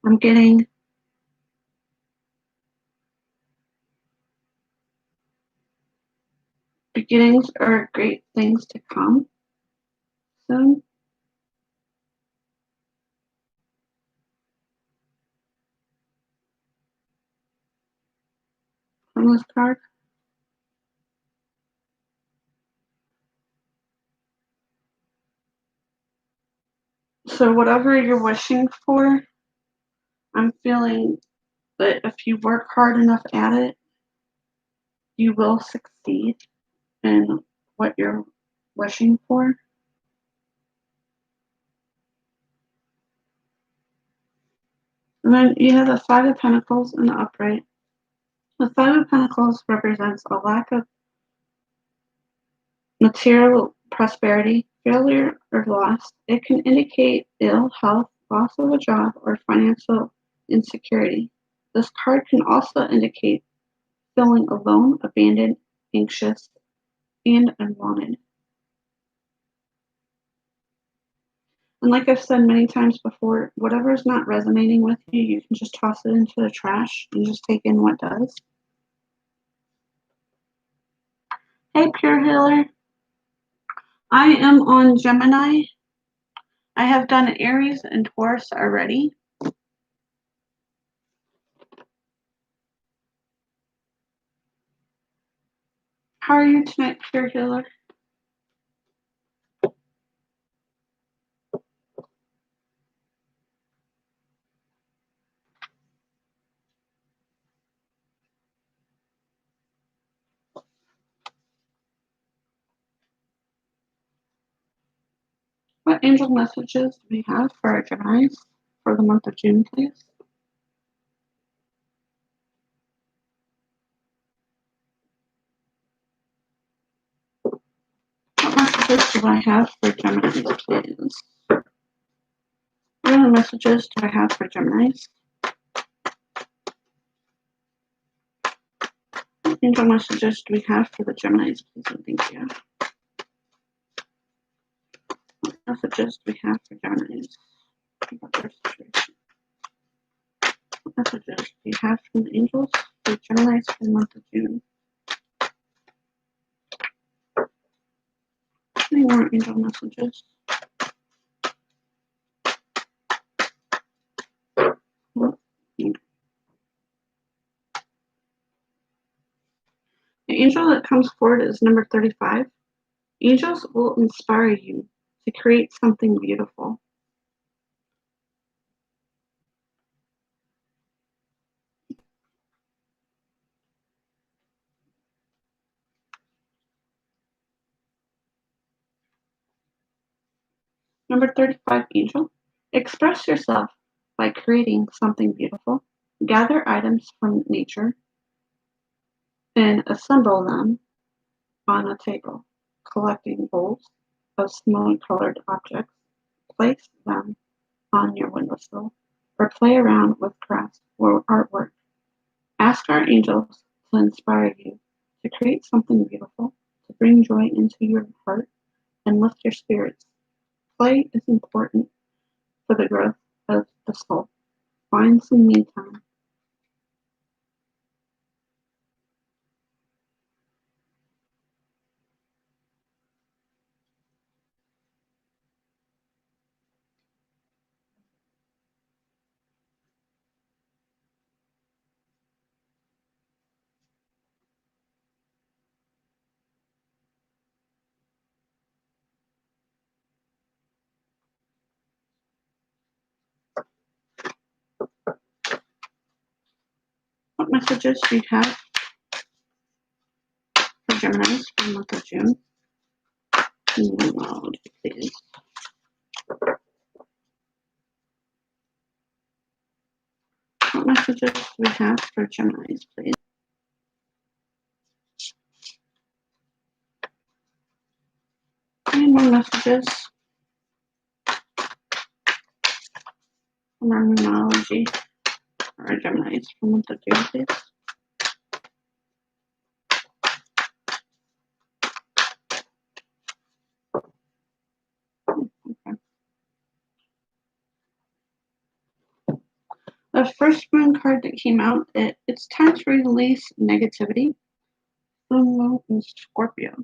I'm getting beginnings are great things to come soon. From this card. So whatever you're wishing for, I'm feeling that if you work hard enough at it, you will succeed in what you're wishing for. And then you have the 5 of Pentacles in the upright. The 5 of Pentacles represents a lack of material prosperity, failure, or loss. It can indicate ill health, loss of a job, or financial insecurity. This card can also indicate feeling alone, abandoned, anxious, and unwanted. And like I've said many times before, whatever is not resonating with you, you can just toss it into the trash and just take in what does. Hey, Pure Healer. I am on Gemini. I have done Aries and Taurus already. How are you tonight, Pure Healer? What angel messages do we have for our Geminis for the month of June, please? What messages do I have for Geminis, please? What messages do I have for Geminis? What angel messages do we have for the Geminis, please, and thank you. What messages do we have for Geminis? About their situation? What messages do you have from the angels for Geminis for the month of June? Any more angel messages? The angel that comes forward is number 35. Angels will inspire you to create something beautiful. Number 35, angel. Express yourself by creating something beautiful. Gather items from nature and assemble them on a table. Collecting bowls of similar colored objects, place them on your windowsill, or play around with crafts or artwork. Ask our angels to inspire you to create something beautiful, to bring joy into your heart and lift your spirits. Play is important for the growth of the soul. Find some me time. What messages do you have for Gemini for the month of June? Please. What messages do we have for Gemini, please? Any more messages from our numerology for our Gemini for the month of June, please? Okay. The first moon card that came out, it's time to release negativity. Moon in Scorpio.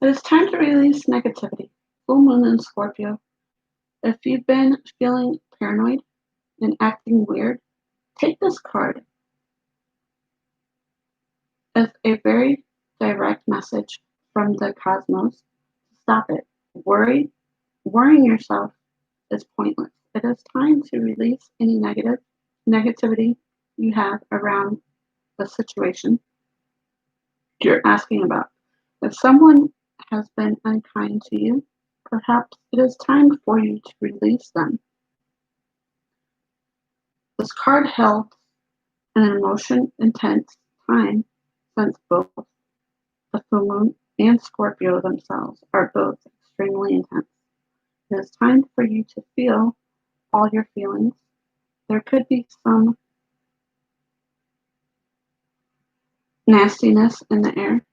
It is time to release negativity. Full moon in Scorpio. If you've been feeling paranoid and acting weird, take this card as a very direct message from the cosmos. Stop it. Worrying yourself is pointless. It is time to release any negativity you have around the situation you're asking about. If someone has been unkind to you, perhaps it is time for you to release them. This card held an intense time since both the full moon and Scorpio themselves are both extremely intense. It is time for you to feel all your feelings. There could be some nastiness in the air.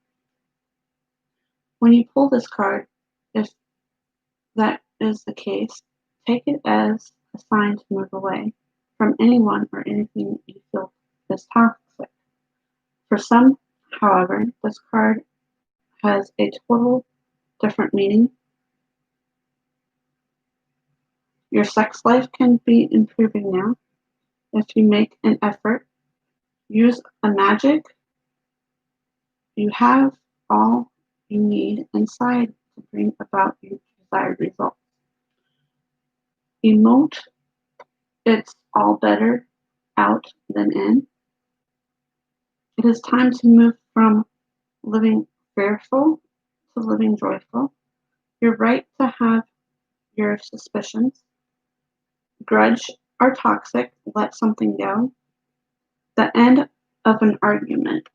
When you pull this card, if that is the case, take it as a sign to move away from anyone or anything you feel is toxic. For some, However, this card has a total different meaning. Your sex life can be improving now if you make an effort. Use a magic. You have all you need inside to bring about your desired results. Emote, it's all better out than in. It is time to move from living fearful to living joyful. You're right to have your suspicions. Grudge are toxic. Let something go. The end of an argument.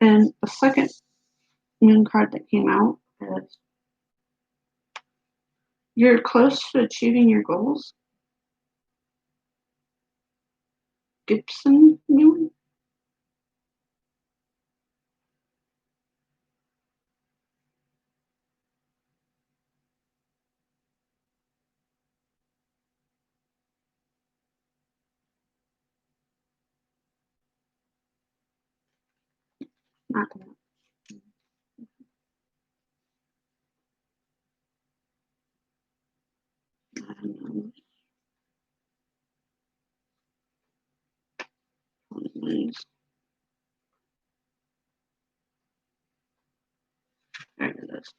And the second moon card that came out is you're close to achieving your goals. Gibson moon. Not that. I don't know. There it is.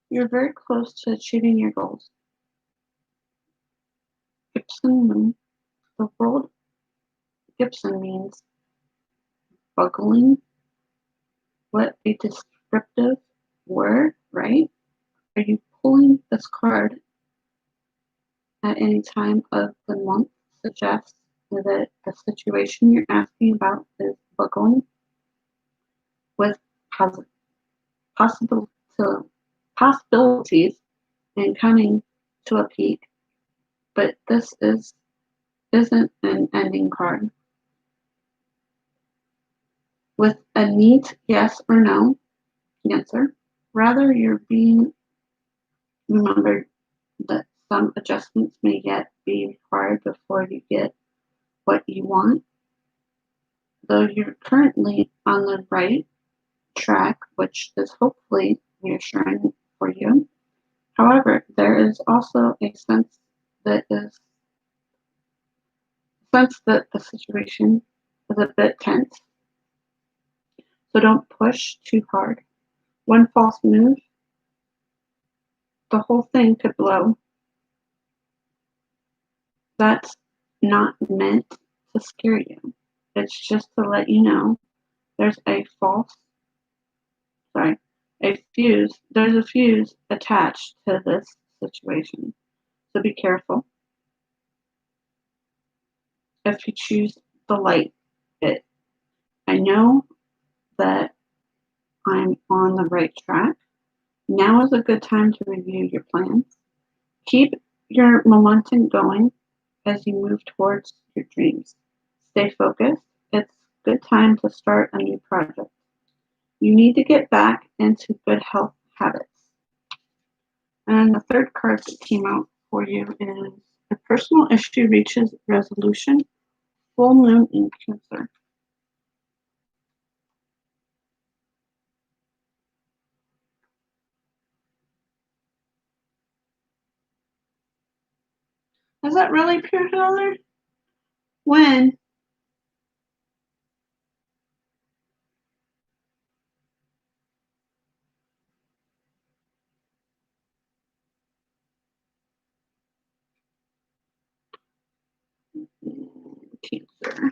You're very close to achieving your goals. Gibson moon. The word Gibson means buckling. What a descriptive word, right? Are you pulling this card at any time of the month suggests that the situation you're asking about is buckling with possible possibilities and coming to a peak, but this isn't an ending card. With a neat yes or no answer, rather you're being remembered that some adjustments may yet be required before you get what you want, though you're currently on the right track, which is hopefully reassuring for you. However, there is also a sense that the situation is a bit tense, so don't push too hard. One false move, the whole thing could blow. That's not meant to scare you. It's just to let you know there's a there's a fuse attached to this situation. So be careful if you choose the light bit. I know that I'm on the right track. Now is a good time to review your plans. Keep your momentum going as you move towards your dreams. Stay focused. It's a good time to start a new project. You need to get back into good health habits. And the third card that came out for you is a personal issue reaches resolution, full moon in Cancer. Is that really pure color? When? Cancer.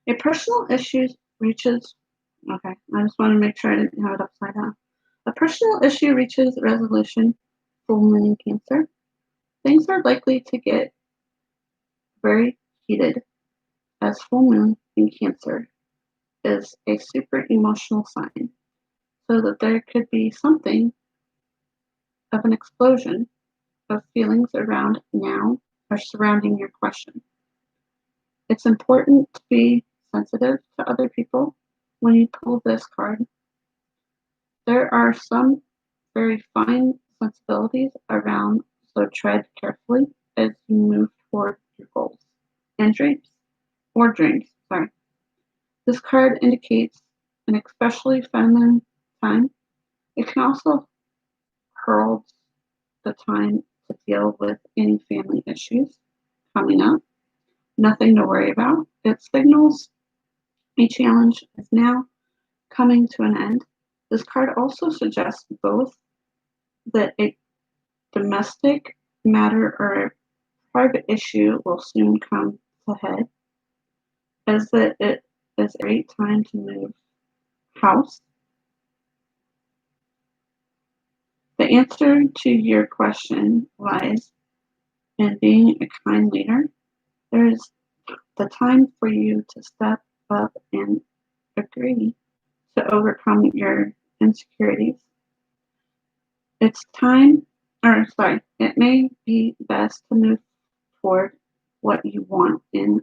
A personal issue reaches, okay, I just want to make sure I didn't have it upside down. A personal issue reaches resolution, full moon in Cancer. Things are likely to get very heated as full moon in Cancer is a super emotional sign, so that there could be something of an explosion of feelings around now or surrounding your question. It's important to be sensitive to other people when you pull this card. There are some very fine sensibilities around, so tread carefully as you move toward your goals and dreams. or dreams. Sorry. This card indicates an especially feminine time. It can also herald the time to deal with any family issues coming up. Nothing to worry about. It signals a challenge is now coming to an end. This card also suggests both that a domestic matter or a private issue will soon come to head, as that it is a great time to move house. The answer to your question lies in being a kind leader. There's the time for you to step up and agree to overcome your insecurities. It may be best to move toward what you want in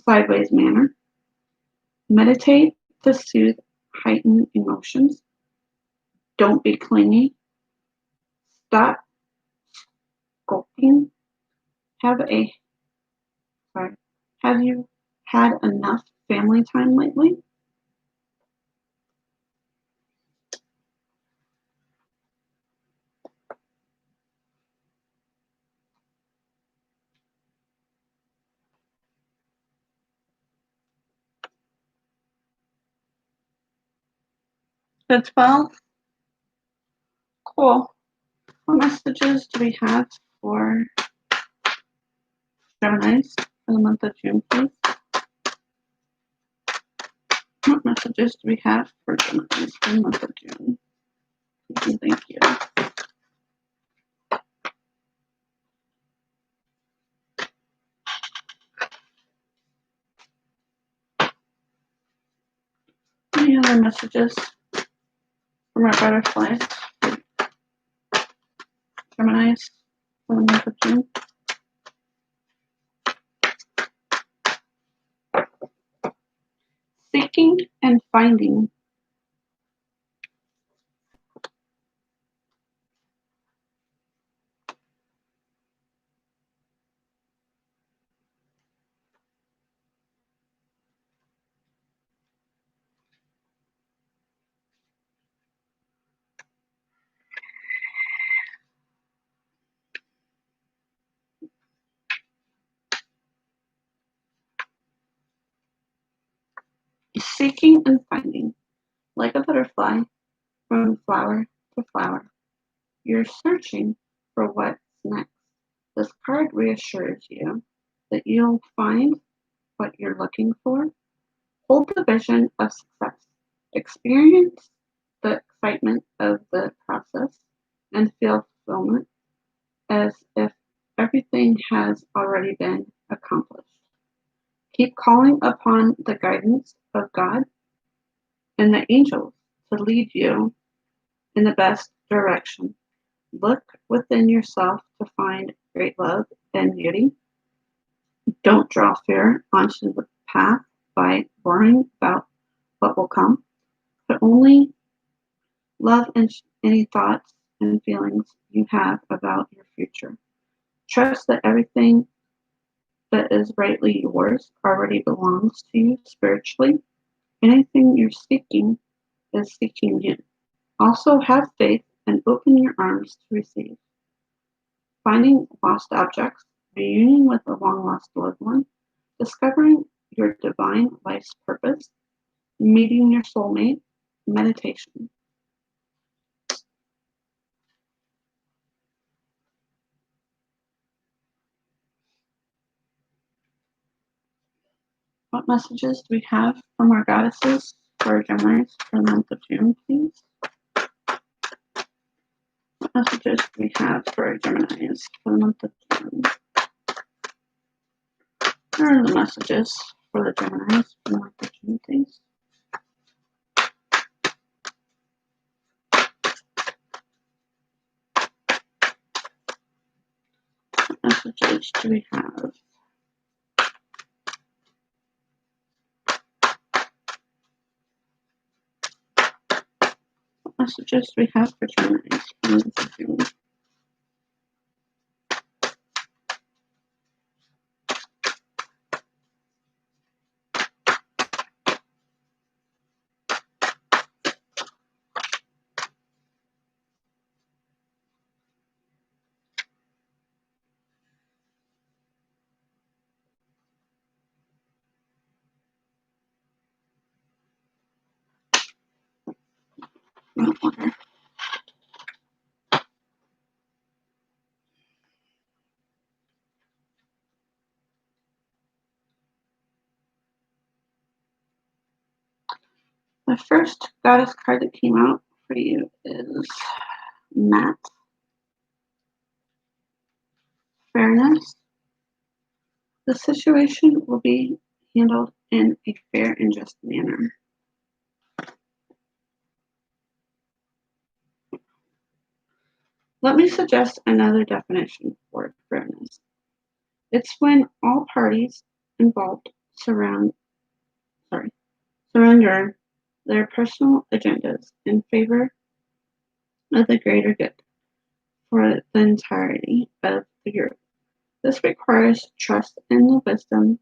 sideways manner. Meditate to soothe heightened emotions. Don't be clingy. Stop skulking. Have you had enough family time lately? The 12. Cool. What messages do we have for Geminis for the month of June, please? What messages do we have for Geminis for the month of June? Thank you. Any other messages from our butterflies? Geminis for the month of June. Seeking and finding. Seeking and finding. Like a butterfly, from flower to flower, you're searching for what's next. This card reassures you that you'll find what you're looking for. Hold the vision of success. Experience the excitement of the process and feel fulfillment as if everything has already been accomplished. Keep calling upon the guidance of God and the angels to lead you in the best direction. Look within yourself to find great love and beauty. Don't draw fear onto the path by worrying about what will come, but only love and any thoughts and feelings you have about your future. Trust that everything that is rightly yours already belongs to you spiritually. Anything you're seeking is seeking you. Also have faith and open your arms to receive. Finding lost objects, reunion with a long-lost loved one, discovering your divine life's purpose, meeting your soulmate, meditation. What messages do we have from our goddesses for Geminis for the month of June, please? What messages do we have for our Geminis for the month of June? Here are the messages for the Geminis for the month of June, please. What messages do we have? What messages do we have for Geminis for the month of June? water. The first goddess card that came out for you is Matt. Fairness. The situation will be handled in a fair and just manner. Let me suggest another definition for fairness. It's when all parties involved surrender their personal agendas in favor of the greater good for the entirety of the group. This requires trust in the wisdom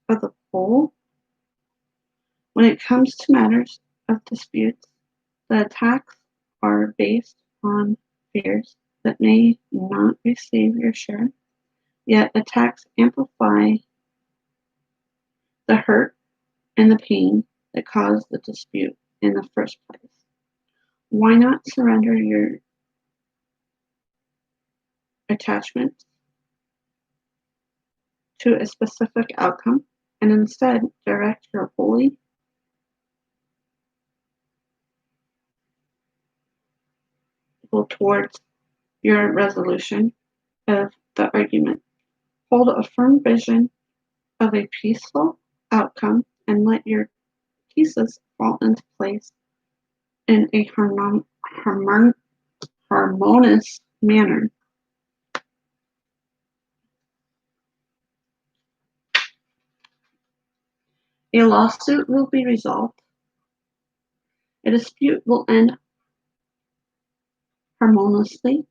of the whole. When it comes to matters of disputes, the attacks are based on fears that may not receive your share, yet attacks amplify the hurt and the pain that caused the dispute in the first place. Why not surrender your attachment to a specific outcome and instead direct your holy towards your resolution of the argument? Hold a firm vision of a peaceful outcome and let your pieces fall into place in a harmonious manner. A lawsuit will be resolved. A dispute will end harmoniously.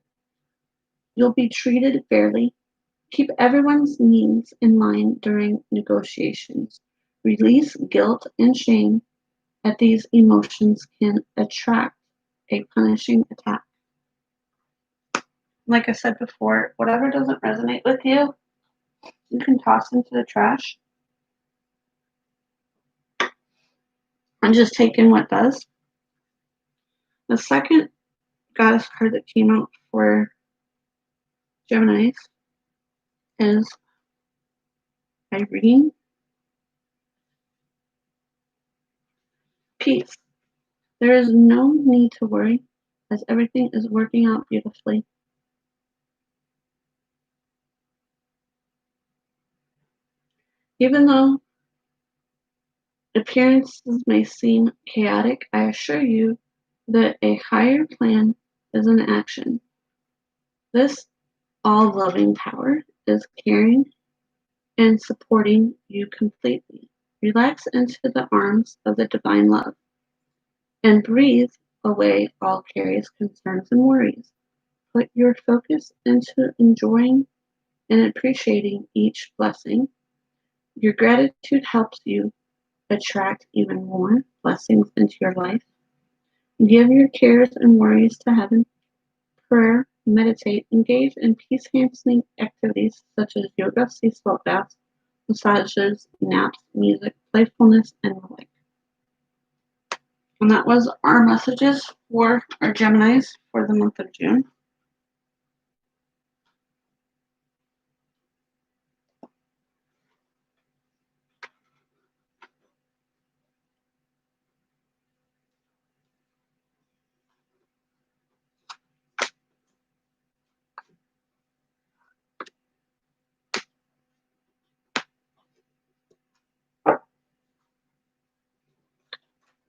You'll be treated fairly. Keep everyone's needs in line during negotiations. Release guilt and shame, as these emotions can attract a punishing attack. Like I said before, whatever doesn't resonate with you, you can toss into the trash and just take in what does. The second goddess card that came out for Geminis is Irene. Peace. There is no need to worry, as everything is working out beautifully. Even though appearances may seem chaotic, I assure you that a higher plan is in action. This all-loving power is caring and supporting you completely. Relax into the arms of the divine love and breathe away all cares, concerns, and worries. Put your focus into enjoying and appreciating each blessing. Your gratitude helps you attract even more blessings into your life. Give your cares and worries to heaven. Prayer, meditate, engage in peace-enhancing activities such as yoga, sea salt baths, massages, naps, music, playfulness, and the like. And that was our messages for our Geminis for the month of June.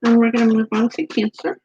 And we're going to move on to Cancer.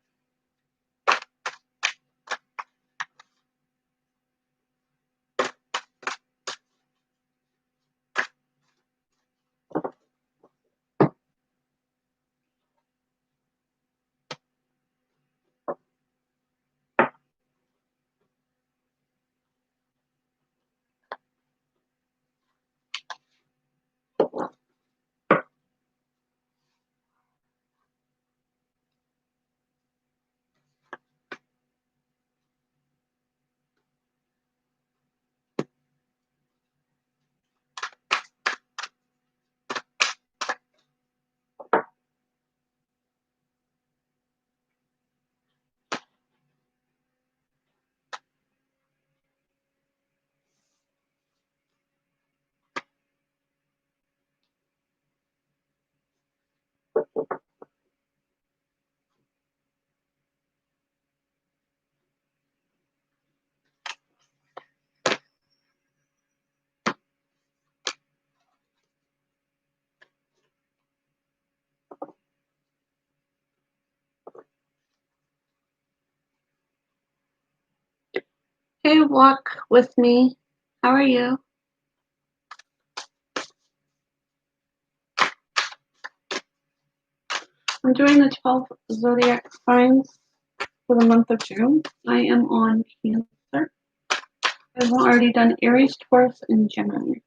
walk with me. How are you? I'm doing the 12 Zodiac signs for the month of June. I am on Cancer. I've already done Aries, Taurus, and Gemini.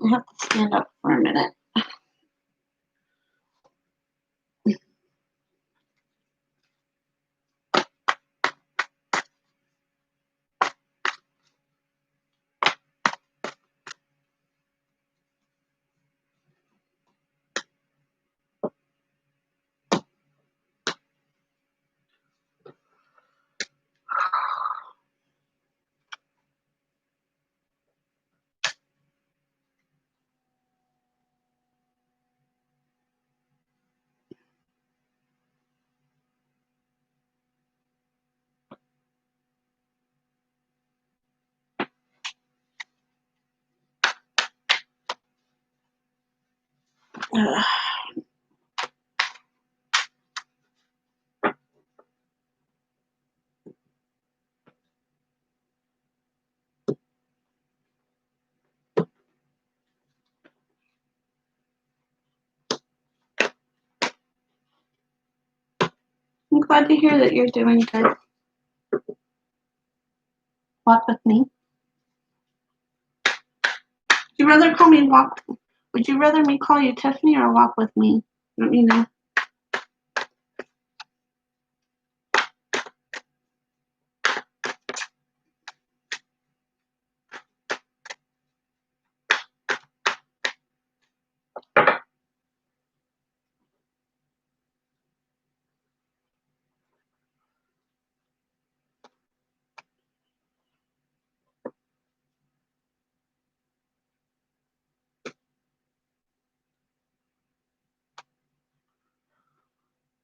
I have to stand up for a minute. I'm glad to hear that you're doing good. Walk with me. Would you rather call me walk? Would you rather me call you Tiffany or walk with me? Let me know.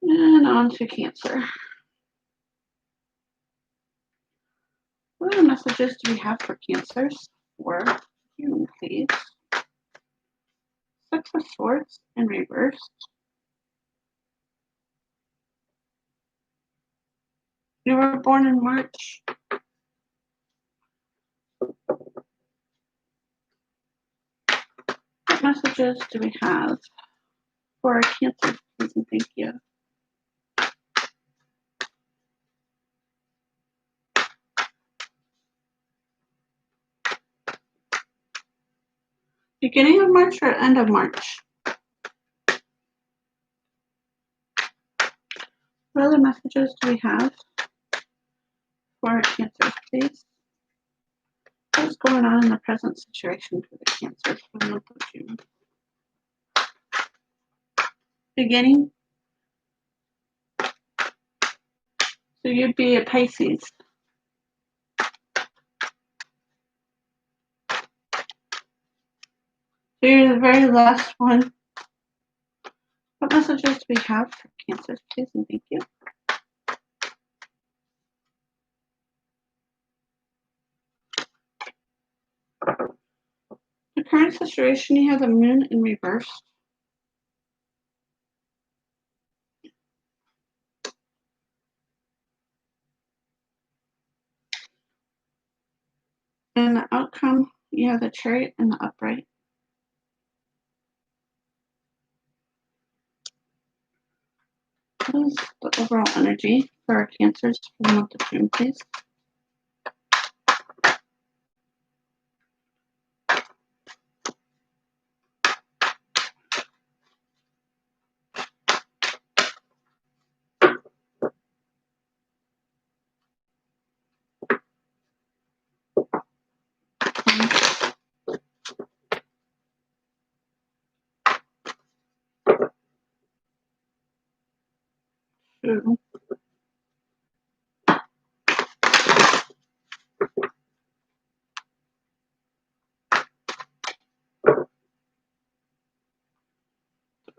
And on to Cancer. What other messages do we have for Cancers for June, please? Six of Swords in reverse. You were born in March. What messages do we have for our Cancer, please and thank you? Beginning of March or end of March? What other messages do we have for our Cancers, please? What's going on in the present situation for the Cancers for the month of June? Beginning. So you'd be a Pisces. So you're the very last one. What messages do we have for Cancers, please and thank you? The current situation, you have the moon in reverse. And the outcome, you have the Chariot and the upright. What is the overall energy for our Cancers for the month of June, please? Two.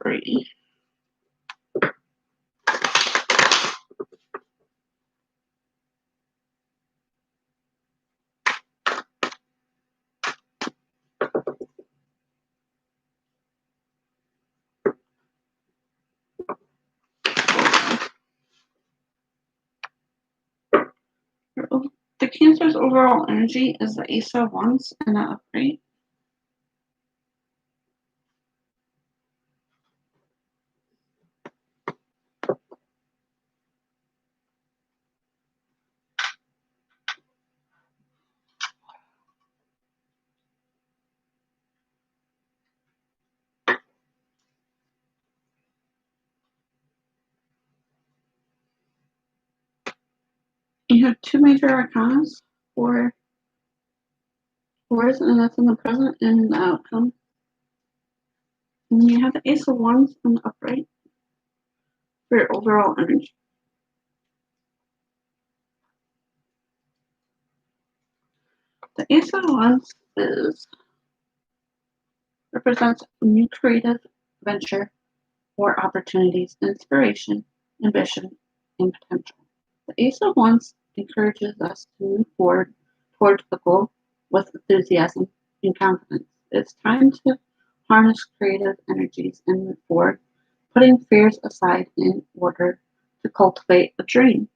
Three. The Cancer's overall energy is the Ace of Wands and the upright. You have two major arcanas, fours, and that's in the present and in the outcome. And you have the Ace of Wands in the upright for your overall energy. The Ace of Wands represents a new creative venture or opportunities, inspiration, ambition, and potential. The Ace of Wands encourages us to move forward towards the goal with enthusiasm and confidence. It's time to harness creative energies and move forward, putting fears aside in order to cultivate a dream.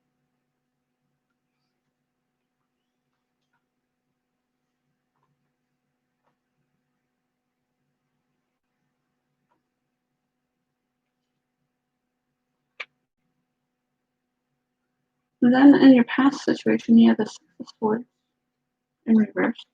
And then in your past situation, you have the Six of Swords in reverse.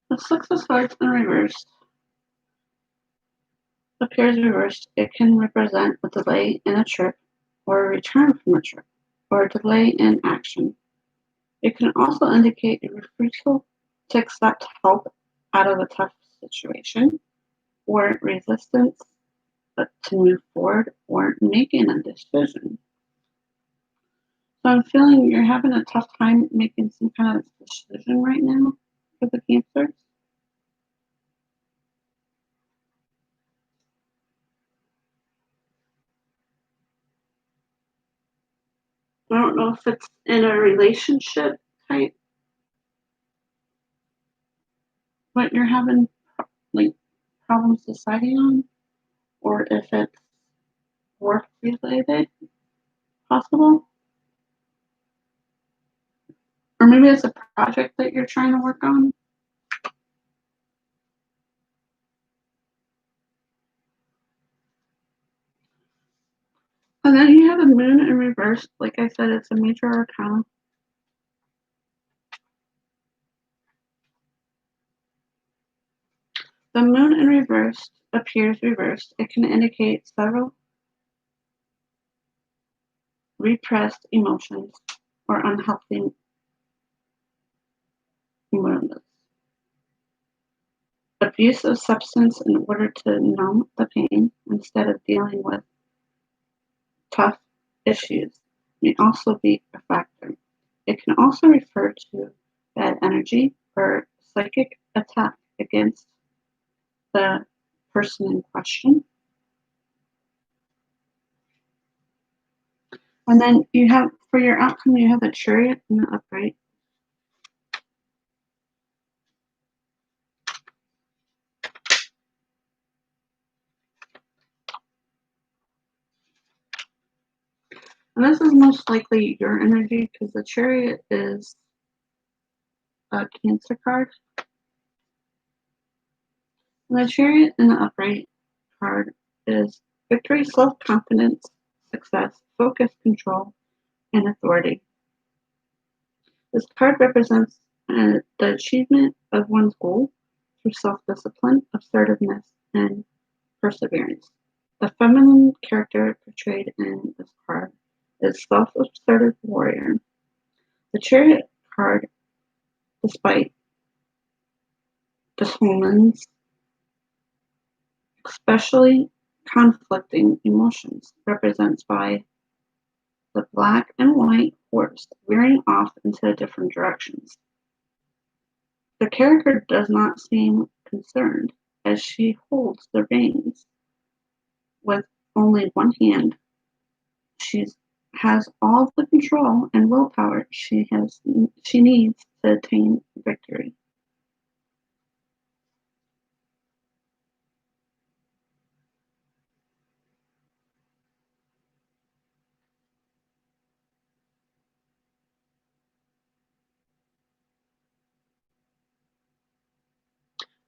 The Six of Swords in reverse appears reversed. It can represent a delay in a trip or a return from a trip or a delay in action. It can also indicate a refusal to accept help out of a tough situation or resistance to move forward or making a decision. So I'm feeling you're having a tough time making some kind of decision right now for the Cancers. I don't know if it's in a relationship type, what you're having like problems deciding on, or if it's work related, possible, or maybe it's a project that you're trying to work on. And then you have the moon in reverse. Like I said, it's a major arcana. The moon in reverse appears reversed. It can indicate several repressed emotions or unhealthy emotions. Abuse of substance in order to numb the pain instead of dealing with tough issues may also be a factor. It can also refer to bad energy or psychic attack against the person in question. And then you have, for your outcome, you have the Chariot and the upright. And this is most likely your energy because the Chariot is a Cancer card. And the Chariot and the upright card is victory, self-confidence, success, focus, control, and authority. This card represents the achievement of one's goal through self-discipline, assertiveness, and perseverance. The feminine character portrayed in this card is self-assertive warrior. The Chariot card, despite this woman's especially conflicting emotions, represents by the black and white horse veering off into different directions. The character does not seem concerned as she holds the reins with only one hand. She has all the control and willpower she needs to attain victory.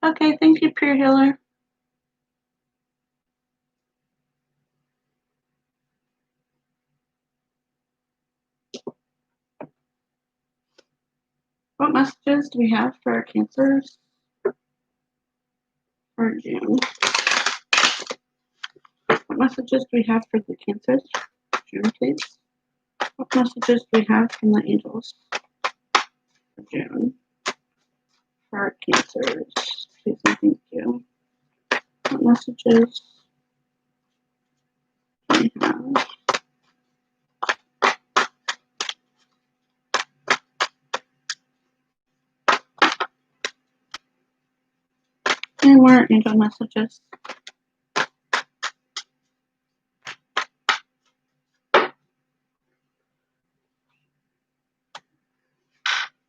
Okay, thank you, Pure Healer. What messages do we have for our Cancers for June? What messages do we have for the Cancers for June, please? What messages do we have from the angels for June for our Cancers? Please and thank you. What messages do we have? And more angel messages.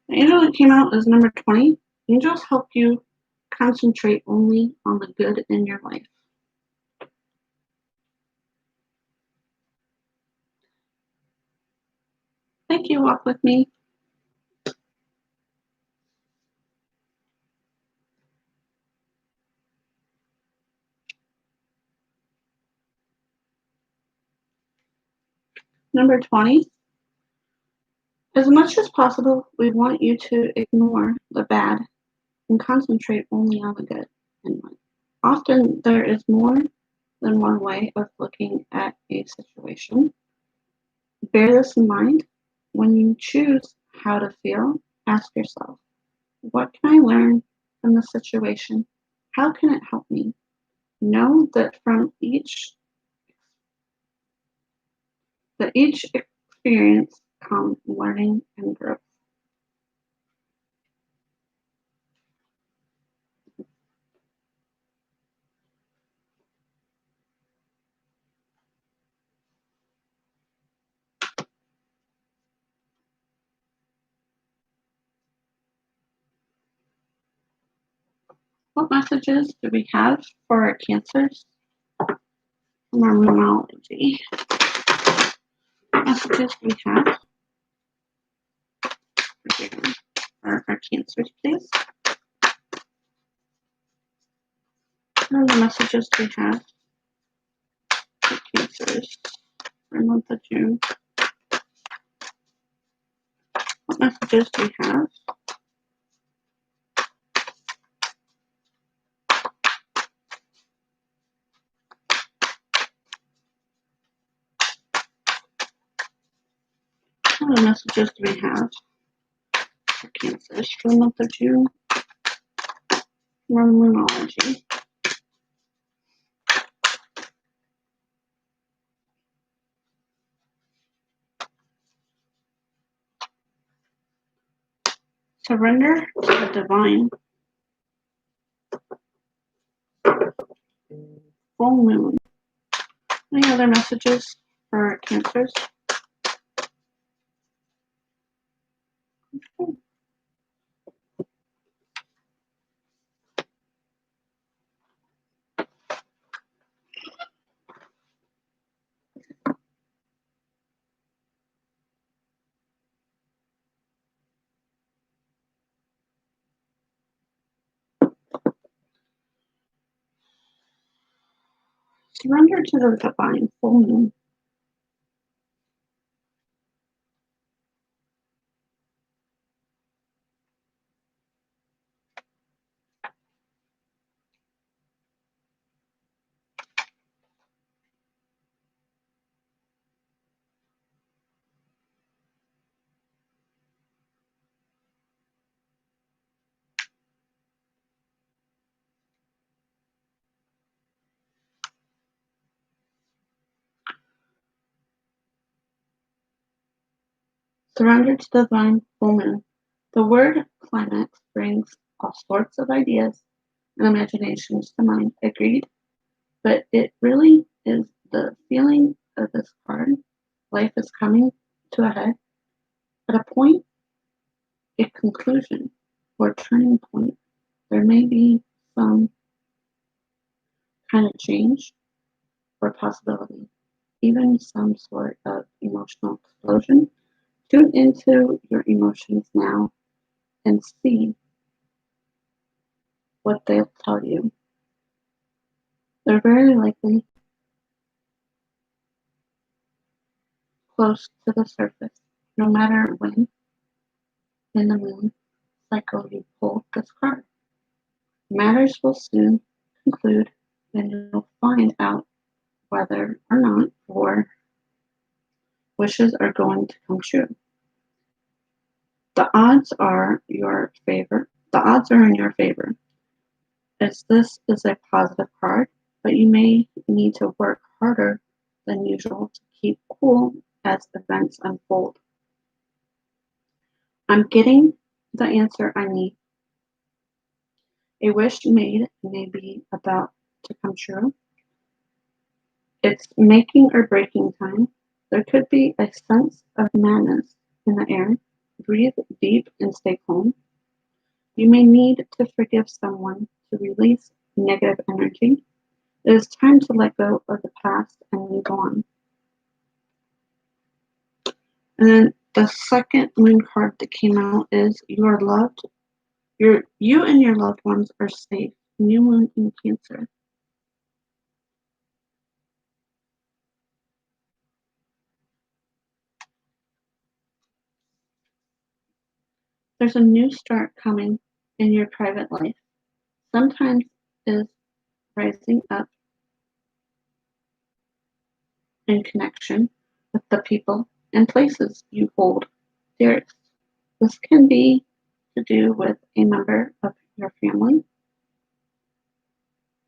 The angel that came out is number 20. Angels help you concentrate only on the good in your life. Thank you, walk with me. Number 20. As much as possible, we want you to ignore the bad and concentrate only on the good in life. Often there is more than one way of looking at a situation. Bear this in mind. When you choose how to feel, ask yourself, what can I learn from the situation? How can it help me? Know that from each experience comes learning and growth. What messages do we have for our Cancers from our numerology? What messages do we have for our Cancers, please? What are the messages do we have for Cancers for the month of June? What messages do we have? What other messages do we have for Cancers for the month of June from numerology? Surrender to the divine. Full moon. Any other messages for Cancers? Okay. Surrender to the divine. Full moon. Surrender to the divine. Full moon. The word climax brings all sorts of ideas and imaginations to mind. Agreed? But it really is the feeling of this card. Life is coming to a head at a point, a conclusion, or a turning point. There may be some kind of change or possibility, even some sort of emotional explosion. Tune into your emotions now and see what they'll tell you. They're very likely close to the surface, no matter when in the moon cycle you pull this card. Matters will soon conclude, and you'll find out whether or not your wishes are going to come true. The odds are in your favor, as this is a positive card, but you may need to work harder than usual to keep cool as events unfold. I'm getting the answer I need. A wish made may be about to come true. It's making or breaking time. There could be a sense of madness in the air. Breathe deep and stay calm. You may need to forgive someone to release negative energy. It is time to let go of the past and move on. And then the second moon card that came out is you are loved. You and your loved ones are safe. New moon in Cancer. There's a new start coming in your private life. Sometimes is rising up in connection with the people and places you hold dearest. This can be to do with a member of your family,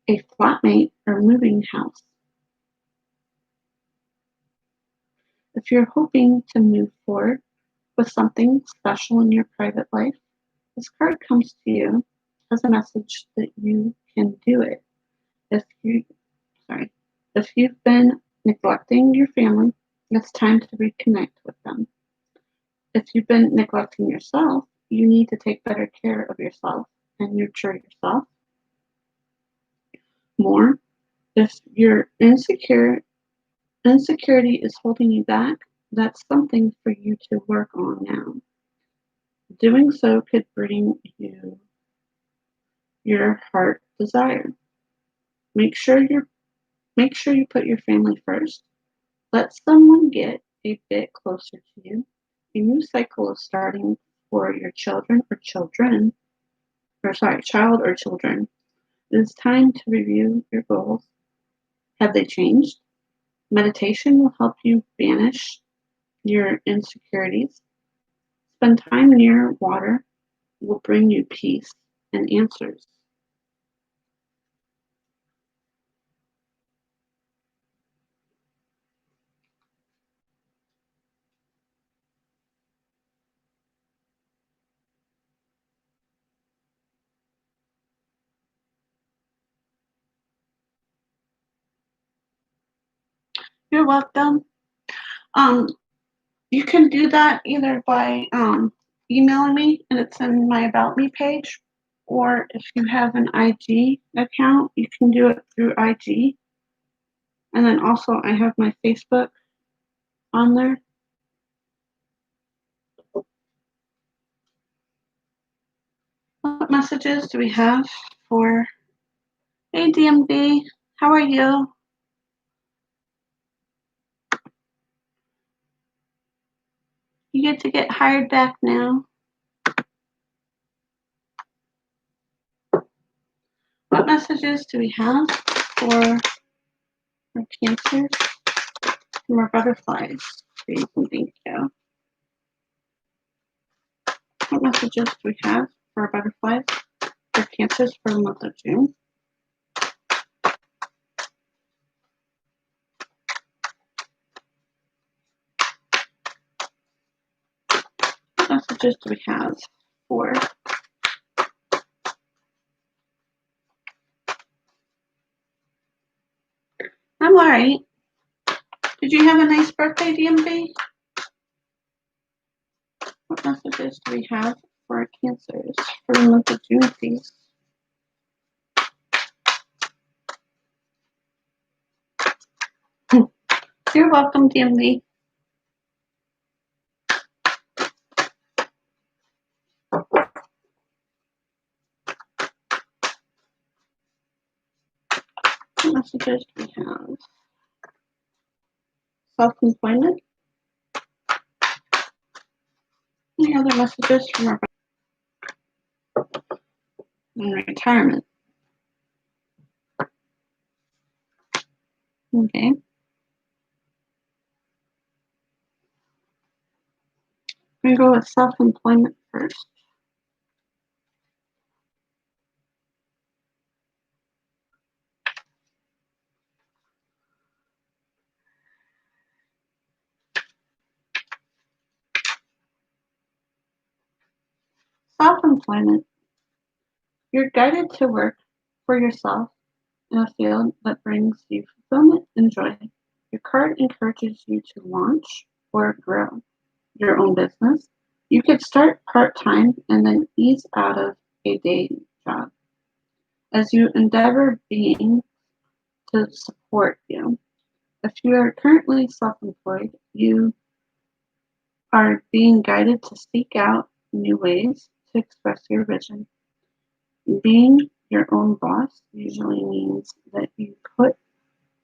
a flatmate, or moving house. If you're hoping to move forward with something special in your private life, this card comes to you as a message that you can do it. If you've been neglecting your family, it's time to reconnect with them. If you've been neglecting yourself, you need to take better care of yourself and nurture yourself more. If your insecurity is holding you back, that's something for you to work on now. Doing so could bring you your heart desire. Make sure you put your family first. Let someone get a bit closer to you. A new cycle is starting for your child or children. It is time to review your goals. Have they changed? Meditation will help you banish your insecurities. Spend time near water will bring you peace and answers. You're welcome. Um, you can do that either by emailing me, and it's in my About Me page, or if you have an IG account, you can do it through IG. And then also I have my Facebook on there. What messages do we have for, hey DMV, how are you? You get to get hired back now. What messages do we have for Cancers? From our butterflies. Please and thank you. What messages do we have for our butterflies for Cancers for the month of June? What messages do we have for I'm alright. Did you have a nice birthday, DMV? What messages do we have for our Cancers for the month of June, please? You're welcome, DMV. messages we have? Self-employment. Any other messages from our and retirement? Okay. I'm going to go with self-employment first. Self-employment. You're guided to work for yourself in a field that brings you fulfillment and joy. Your card encourages you to launch or grow your own business. You could start part-time and then ease out of a day job as you endeavor being to support you. If you are currently self-employed, you are being guided to seek out new ways to express your vision. Being your own boss usually means that you put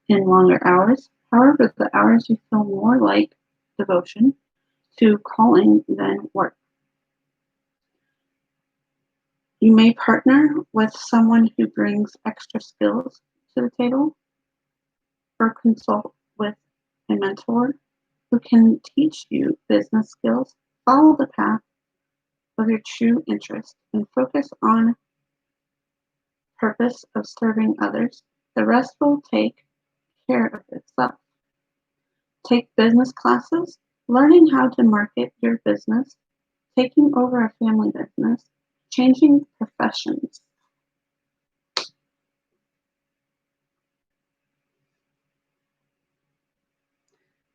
in longer hours. However, the hours you feel more like devotion to calling than work. You may partner with someone who brings extra skills to the table or consult with a mentor who can teach you business skills. Follow the path of your true interest and focus on purpose of serving others. The rest will take care of itself. Take business classes, learning how to market your business, taking over a family business, changing professions.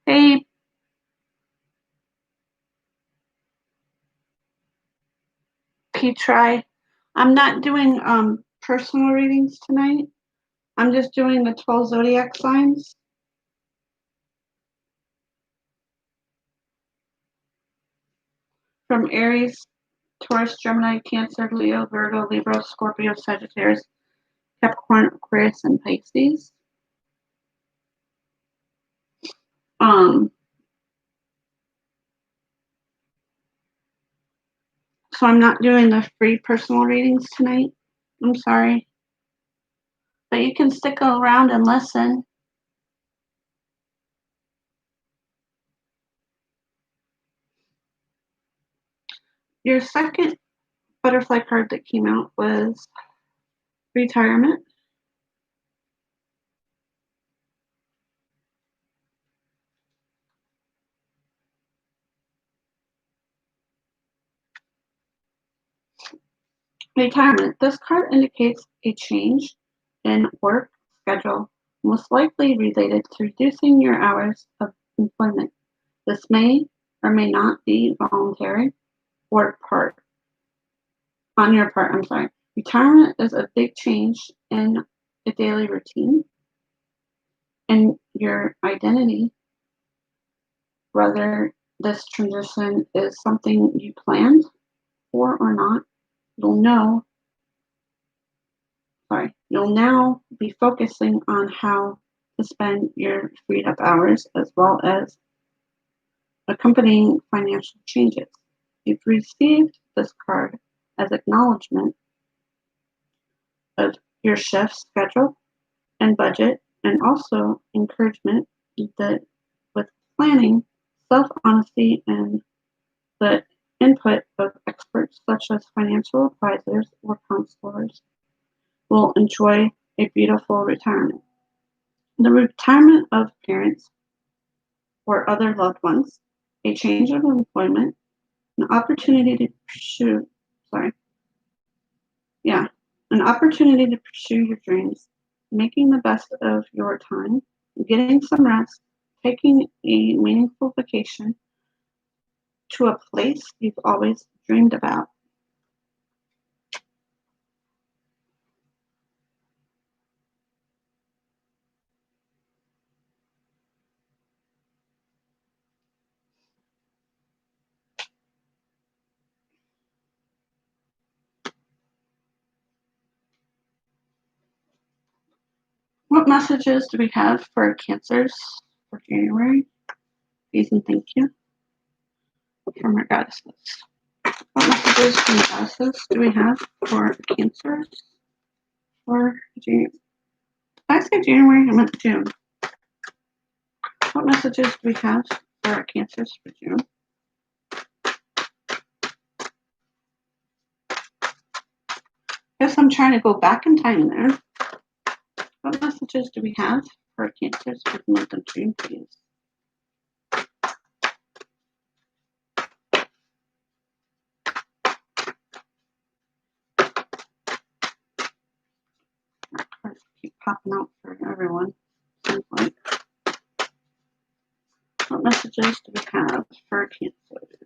Hey, Petri, I'm not doing personal readings tonight. I'm just doing the 12 zodiac signs. From Aries, Taurus, Gemini, Cancer, Leo, Virgo, Libra, Scorpio, Sagittarius, Capricorn, Aquarius, and Pisces. So I'm not doing the free personal readings tonight. I'm sorry. But you can stick around and listen. Your second butterfly card that came out was retirement. Retirement. This card indicates a change in work schedule, most likely related to reducing your hours of employment. This may or may not be voluntary or on your part. Retirement is a big change in a daily routine and your identity. Whether this transition is something you planned for or not, you'll now be focusing on how to spend your freed up hours as well as accompanying financial changes. You've received this card as acknowledgement of your shift schedule and budget, and also encouragement that with planning, self-honesty, and the input of experts such as financial advisors or counselors will enjoy a beautiful retirement. The retirement of parents or other loved ones, a change of employment, an opportunity to pursue, an opportunity to pursue your dreams, making the best of your time, getting some rest, taking a meaningful vacation to a place you've always dreamed about. What messages do we have for Cancers for January? Please and thank you from our goddesses. What messages from goddesses do we have for Cancers for January? Did I say January? I meant June. What messages do we have for our Cancers for June? Guess I'm trying to go back in time there. What messages do we have for our Cancers for the month of June, please? Cards keep popping out for everyone. Seems like. What messages do we have for Cancers?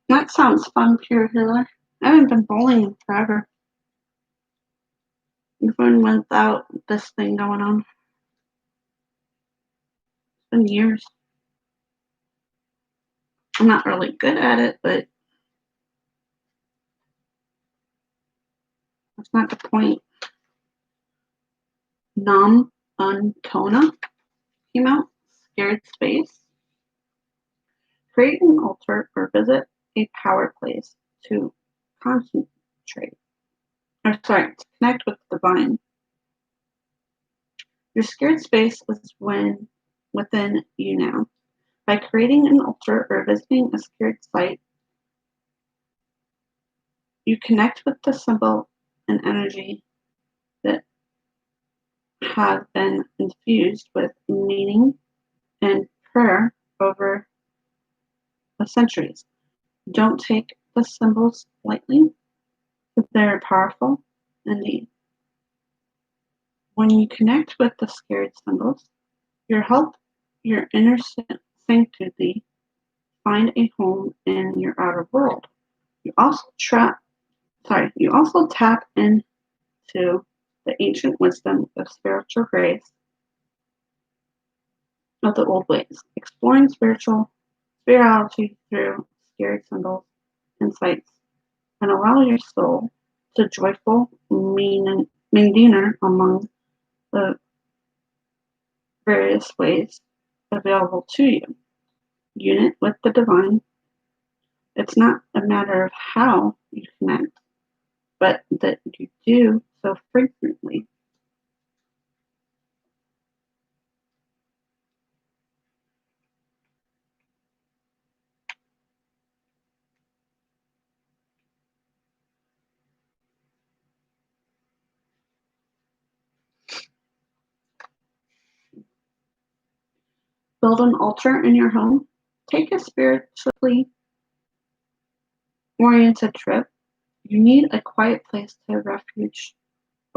That sounds fun, Pure Healer. I haven't been bowling in forever. Even without this thing going on. It's been years. I'm not really good at it, but that's not the point. Nam Untona came out. Scared Space. Create an altar or visit a power place to concentrate. To connect with the divine. Your scared space is within you now. By creating an altar or visiting a scared site, you connect with the symbol and energy that have been infused with meaning and prayer over the centuries. Don't take the symbols lightly, but they're powerful indeed. When you connect with the scared symbols, you help your inner sanctity find a home in your outer world. You also tap into the ancient wisdom of spiritual grace of the old ways, exploring spirituality through scared symbols and sights, and allow your soul to joyful meander among the various ways available to you. Unite with the divine. It's not a matter of how you connect, but that you do so frequently. Build an altar in your home. Take a spiritually oriented trip. You need a quiet place to refuge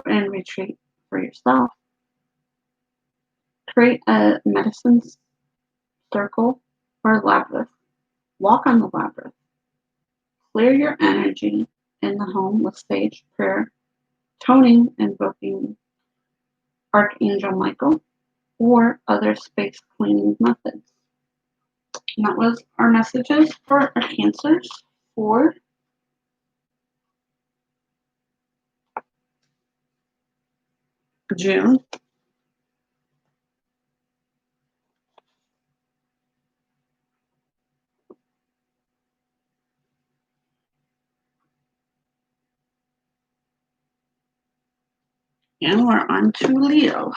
and retreat for yourself. Create a medicine circle or labyrinth. Walk on the labyrinth. Clear your energy in the home with sage prayer, toning, invoking Archangel Michael, or other space cleaning methods. And that was our messages for our Cancers for June. And we're on to Leo.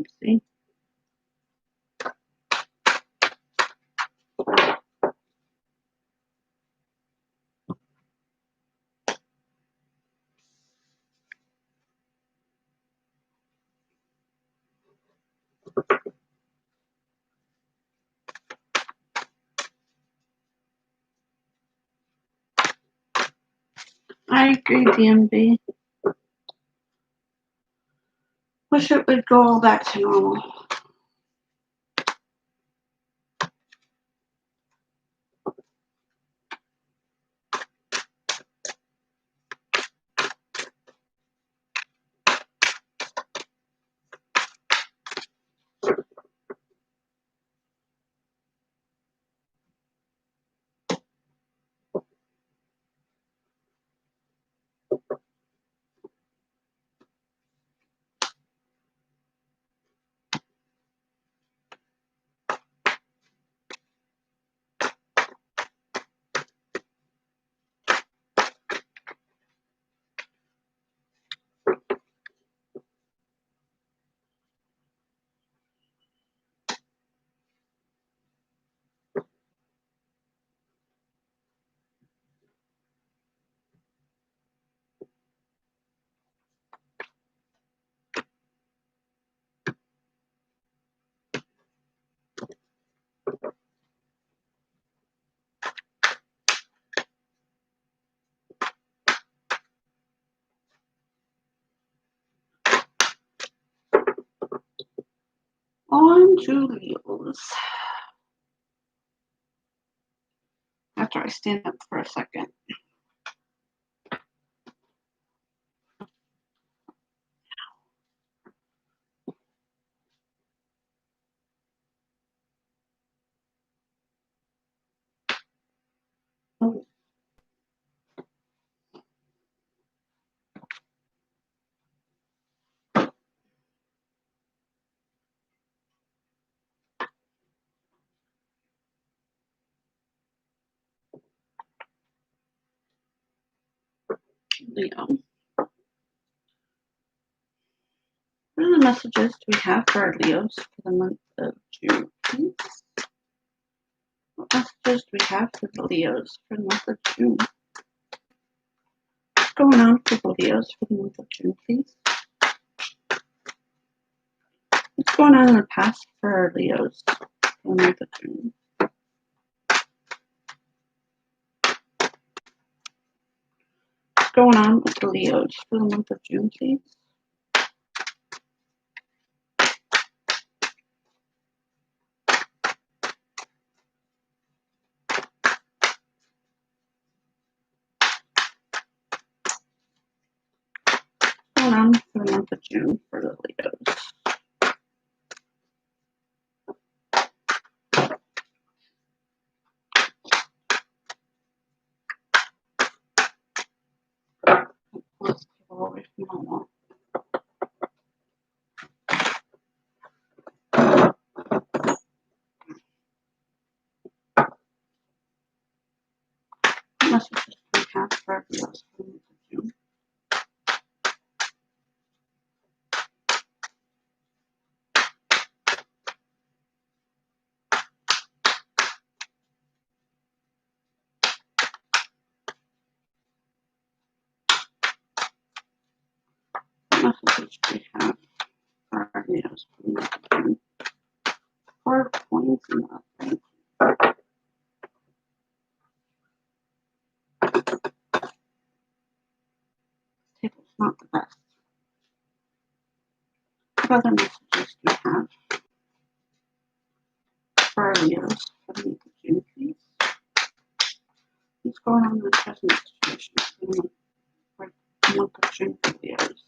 Let's see. I agree, DMV. Wish it would go all back to normal. On to Leos. After I stand up for a second. Oh. Leo. What are the messages do we have for our Leos for the month of June, please? What messages do we have for the Leos for the month of June? What's going on for the Leos for the month of June, please? What's going on in the past for our Leos for the month of June? What's going on with the Leos for the month of June, please? What's going on for the month of June for the Leos? Let's go away from normal. What messages do we have for our Leos for the month of June? What messages do we have for our Leos for the month of June? 4 points and nothing. Table's not the best. What other messages do we have for our Leos for the month of June, please? What's going on in the present situation for the month of June for Leos?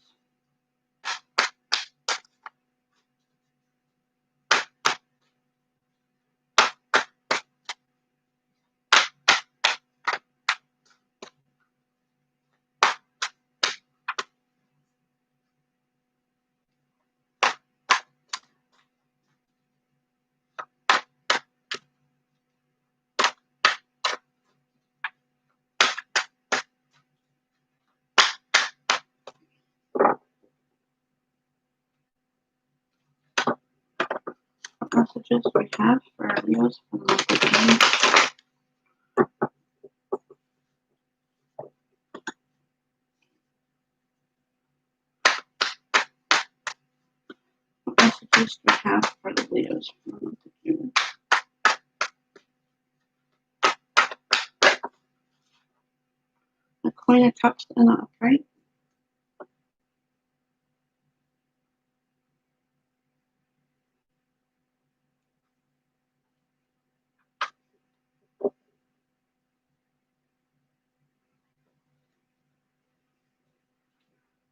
messages we have for our Leos for the month of June. What messages we have for the Leos for the month of June. The Queen of Cups in the upright.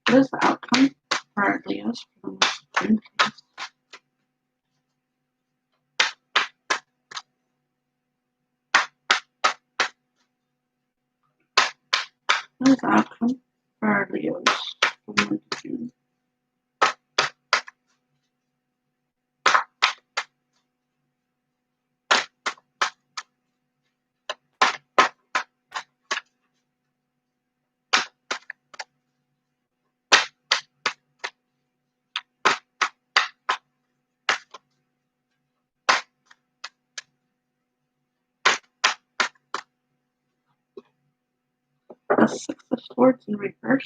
What is the outcome for our Leos for the month of June, please? What is the outcome for our Leos for the month of June? The Six of Swords in reverse.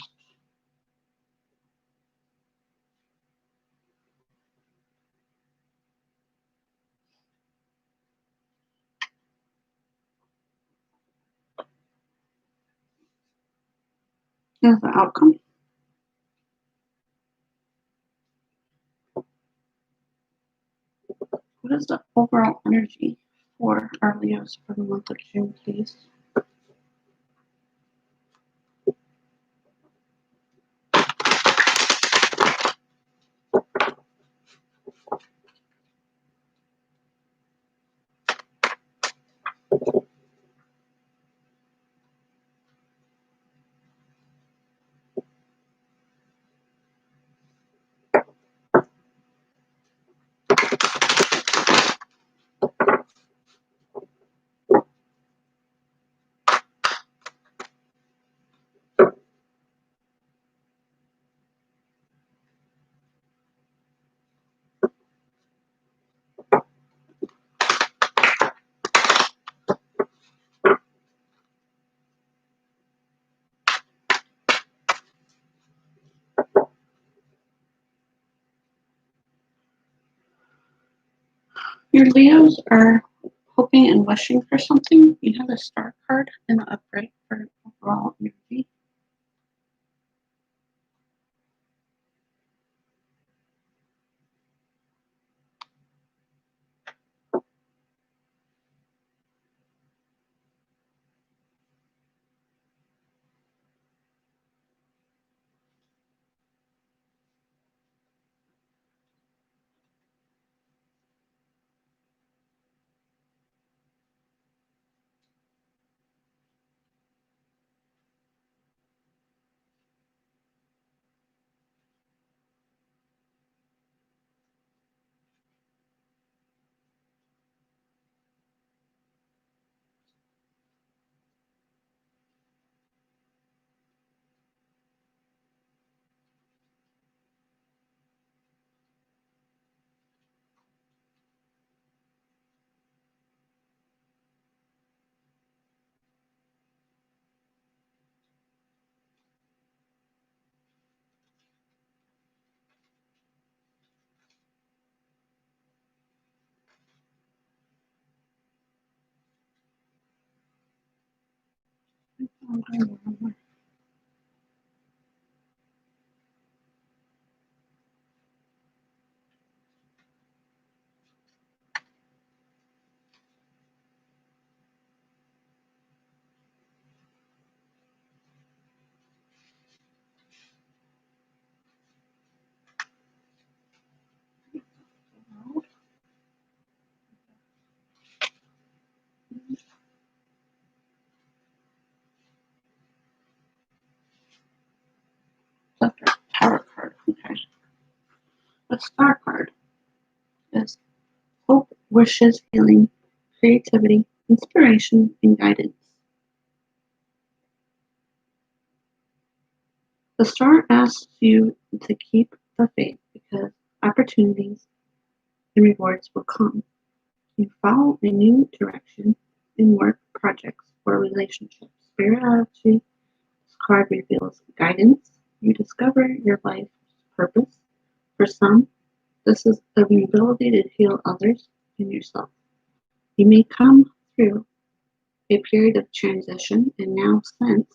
Is the outcome. What is the overall energy for our Leos for the month of June, please? Your Leos are hoping and wishing for something. You have a Star card in the upright for overall energy. The Tower card. Okay. The Star card is hope, wishes, healing, creativity, inspiration, and guidance. The Star asks you to keep the faith because opportunities and rewards will come. You follow a new direction in work, projects, or relationships. Spirituality, this card reveals guidance. You discover your life's purpose. For some, this is the ability to heal others and yourself. You may come through a period of transition and now sense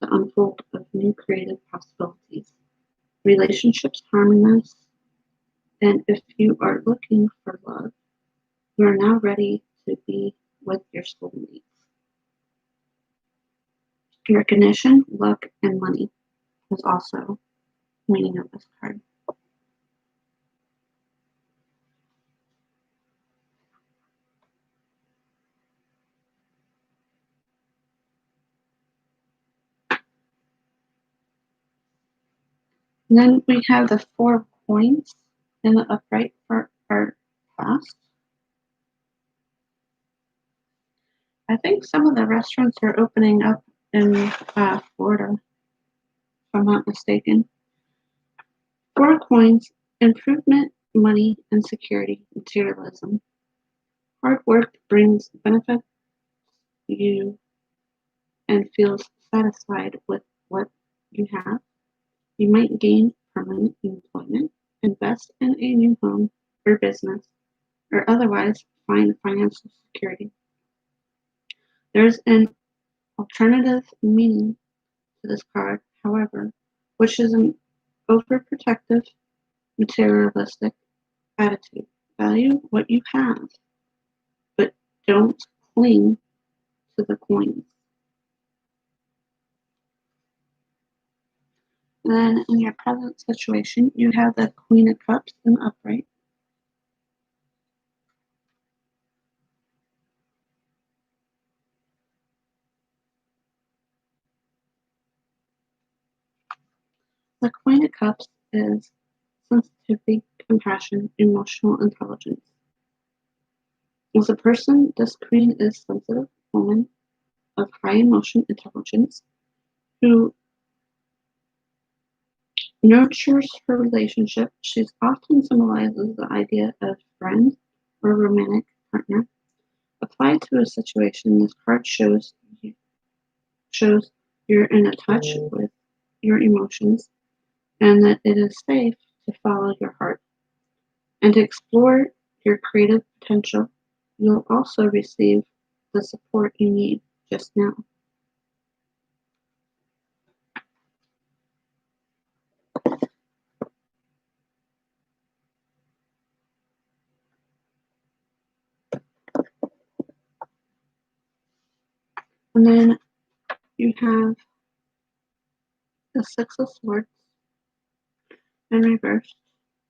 the unfold of new creative possibilities. Relationships harmonize, and if you are looking for love, you are now ready to be with your soulmates. Recognition, luck, and money is also meaning of this card. And then we have the 4 of coins in the upright for our past. I think some of the restaurants are opening up in Florida, if I'm not mistaken. 4 of coins, improvement, money, and security, materialism. Hard work brings benefit you and feels satisfied with what you have. You might gain permanent employment, invest in a new home or business, or otherwise find financial security. There's an alternative meaning to this card, however, which is an overprotective, materialistic attitude. Value what you have, but don't cling to the coins. And then in your present situation, you have the Queen of Cups in the upright. The Queen of Cups is sensitivity, compassion, emotional intelligence. As a person, this queen is a sensitive woman of high emotion intelligence who nurtures her relationship. She often symbolizes the idea of friend or romantic partner. Applied to a situation, this card shows you're in a touch with your emotions and that it is safe to follow your heart and to explore your creative potential. You'll also receive the support you need just now. And then you have the Six of Swords in reverse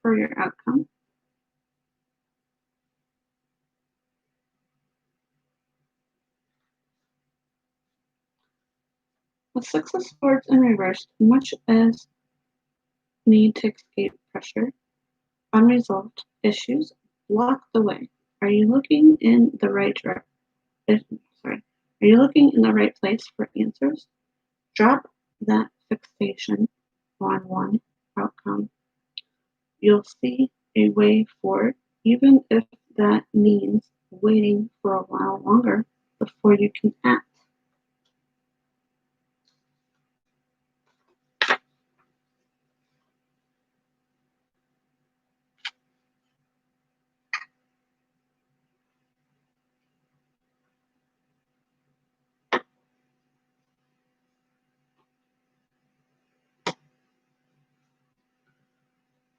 for your outcome. The Six of Swords in reverse, much as need to escape pressure, unresolved issues block the way. Are you looking in the right direction? Are you looking in the right place for answers? Drop that fixation on one outcome. You'll see a way forward, even if that means waiting for a while longer before you can act.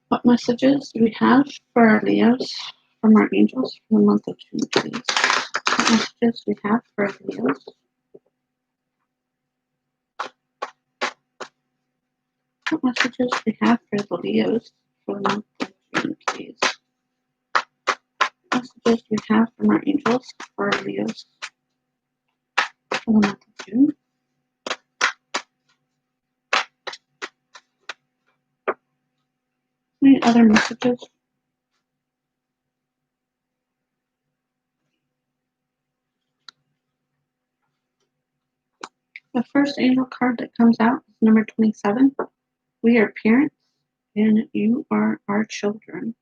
What messages do we have for our Leos from our angels for the month of June, please? What messages do we have for our Leos? What messages do we have for the Leos for the month of June, please? What messages do we have from our angels for our Leos for the month of June? Any other messages? The first angel card that comes out is number 27. We are parents and you are our children.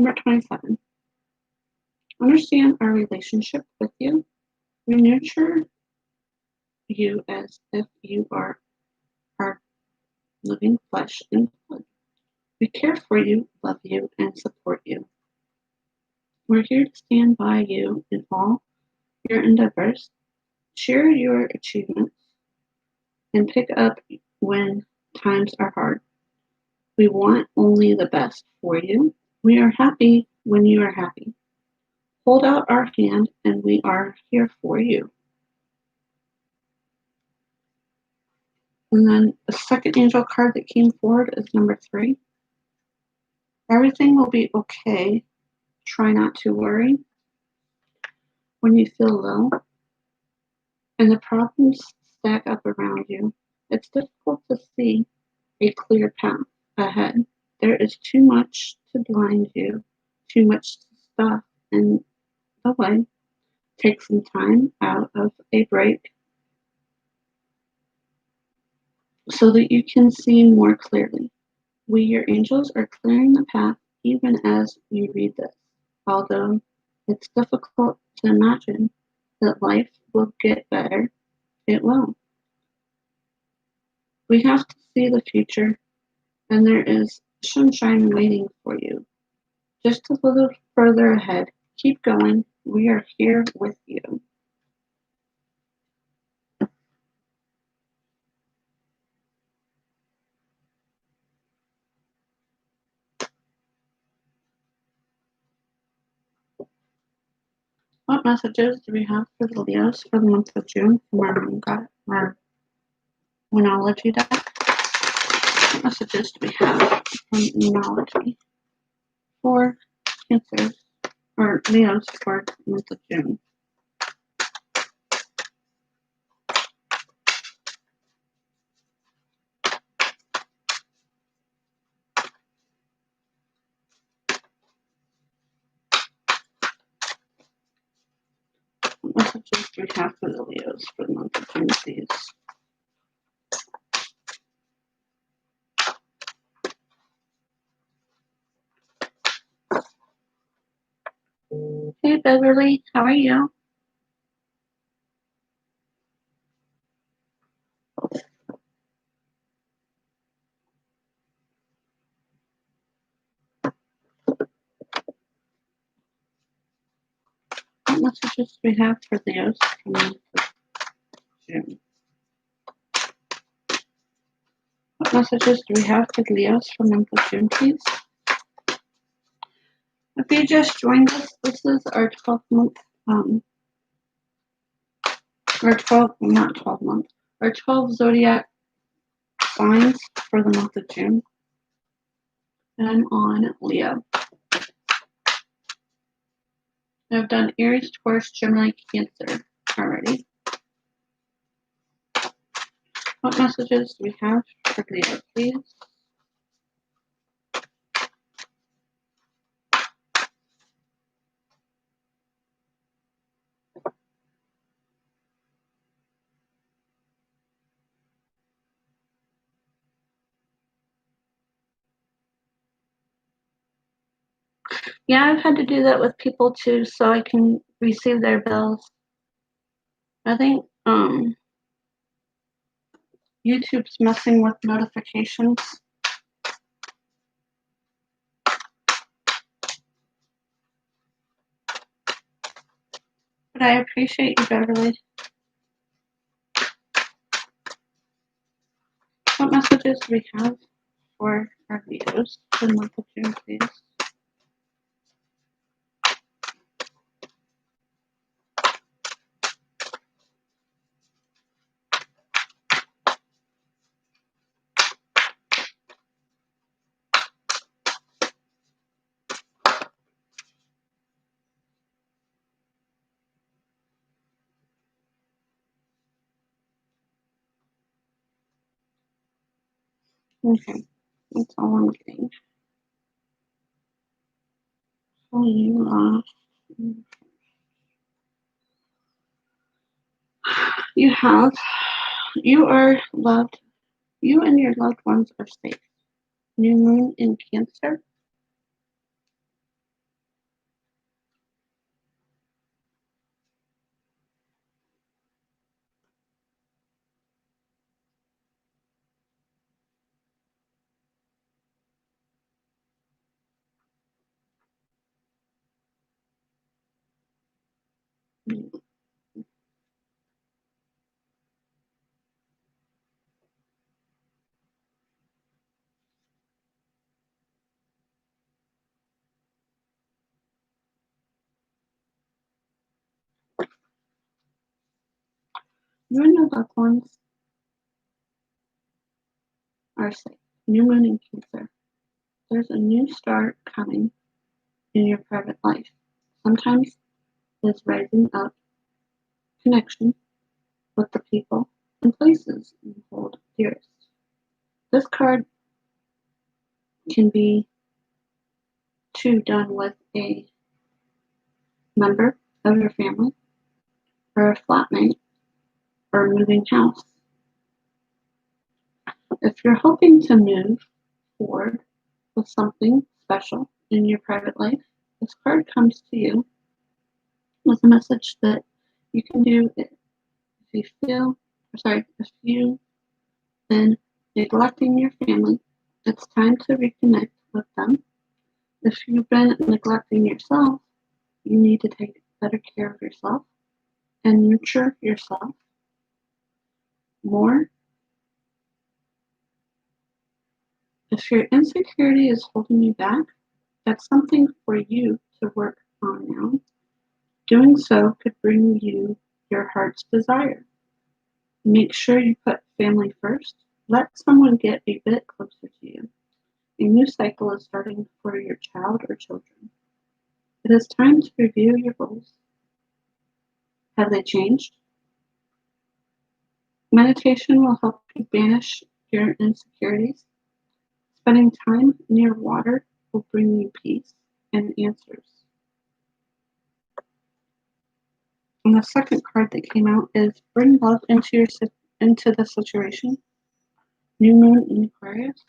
Number 27. Understand our relationship with you. We nurture you as if you are our living flesh and blood. We care for you, love you, and support you. We're here to stand by you in all your endeavors, share your achievements, and pick up when times are hard. We want only the best for you. We are happy when you are happy. Hold out our hand and we are here for you. And then the second angel card that came forward is number 3. Everything will be okay. Try not to worry. When you feel low and the problems stack up around you, it's difficult to see a clear path ahead. There is too much to blind you, too much stuff in the way. Take some time out of a break so that you can see more clearly. We, your angels, are clearing the path even as you read this. Although it's difficult to imagine that life will get better, it will. We have to see the future, and there is sunshine waiting for you. Just a little further ahead. Keep going. We are here with you. What messages do we have for the Leos for the month of June from our Moonology deck? What messages do we have from Moonology for Cancers or Leos for the month of June? What messages do we have for the Leos for the month of June, please? Hey Beverly, how are you? What messages do we have for Leos for the month of June? What messages do we have for Leos for the month of June, please? If you just joined us, this is our 12-month, our 12 Zodiac signs for the month of June. And I'm on Leo. I've done Aries, Taurus, Gemini, Cancer already. What messages do we have for Leo, please? Yeah, I've had to do that with people too, so I can receive their bills. I think YouTube's messing with notifications. But I appreciate you, Beverly. What messages do we have for our Leos for the month of June, please? Okay, that's all I'm getting. So you are loved. You and your loved ones are safe. New moon in Cancer. You and your loved ones are safe. New moon in Cancer. There's a new start coming in your private life. Sometimes it's rising up connection with the people and places you hold dearest. This card can be too done with a member of your family or a flatmate or moving house. If you're hoping to move forward with something special in your private life, this card comes to you with a message that you can do it if you've been neglecting your family, it's time to reconnect with them. If you've been neglecting yourself, you need to take better care of yourself and nurture yourself more. If your insecurity is holding you back, that's something for you to work on now. Doing so could bring you your heart's desire. Make sure you put family first. Let someone get a bit closer to you. A new cycle is starting for your child or children. It is time to review your goals. Have they changed? Meditation will help you banish your insecurities. Spending time near water will bring you peace and answers. And the second card that came out is bring love into the situation. New moon in Aquarius.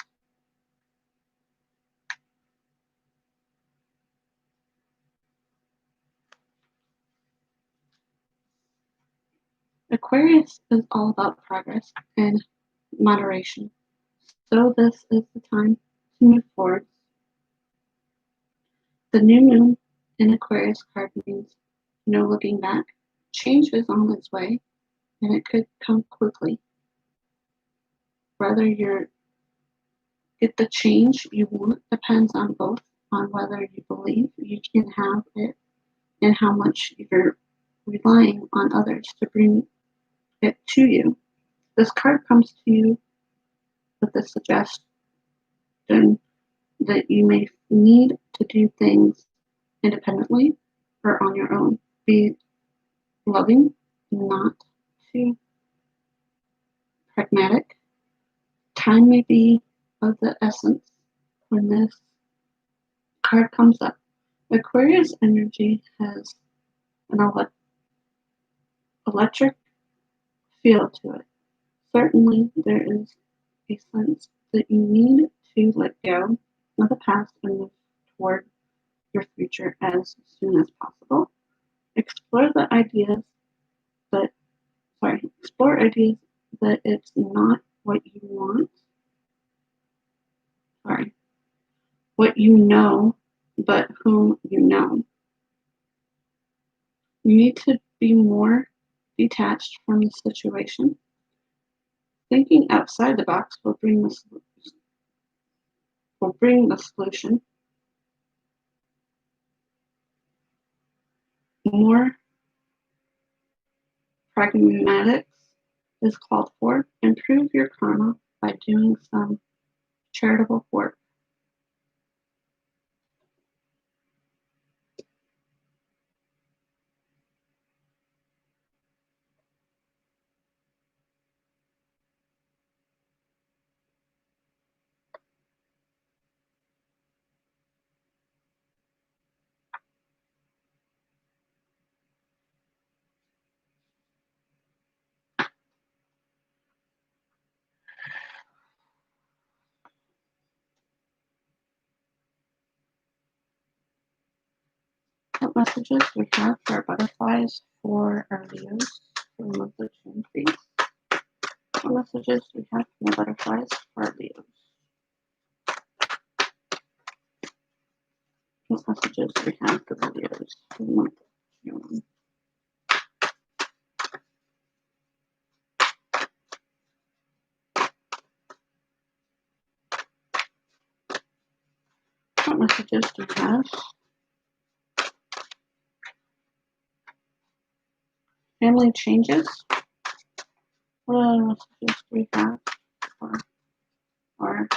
Aquarius is all about progress and moderation. So this is the time to move forward. The new moon in Aquarius card means no looking back. Change is on its way and it could come quickly. Whether you get the change you want depends on whether you believe you can have it and how much you're relying on others to bring it to you. This card comes to you with a suggestion that you may need to do things independently or on your own. Be loving, not too pragmatic. Time may be of the essence when this card comes up. Aquarius energy has an electric feel to it. Certainly, there is a sense that you need to let go of the past and move toward your future as soon as possible. Explore the ideas that explore ideas that it's not what you want. What you know, but whom you know. You need to be more detached from the situation. Thinking outside the box will bring the solution. More pragmatics is called for. Improve your karma by doing some charitable work. What messages we have for our butterflies for our Leos for the month of June, please? What messages we have for the butterflies for our Leos? What messages we have for the Leos for the month of June? messages do we have? Family changes. What other messages do we have for our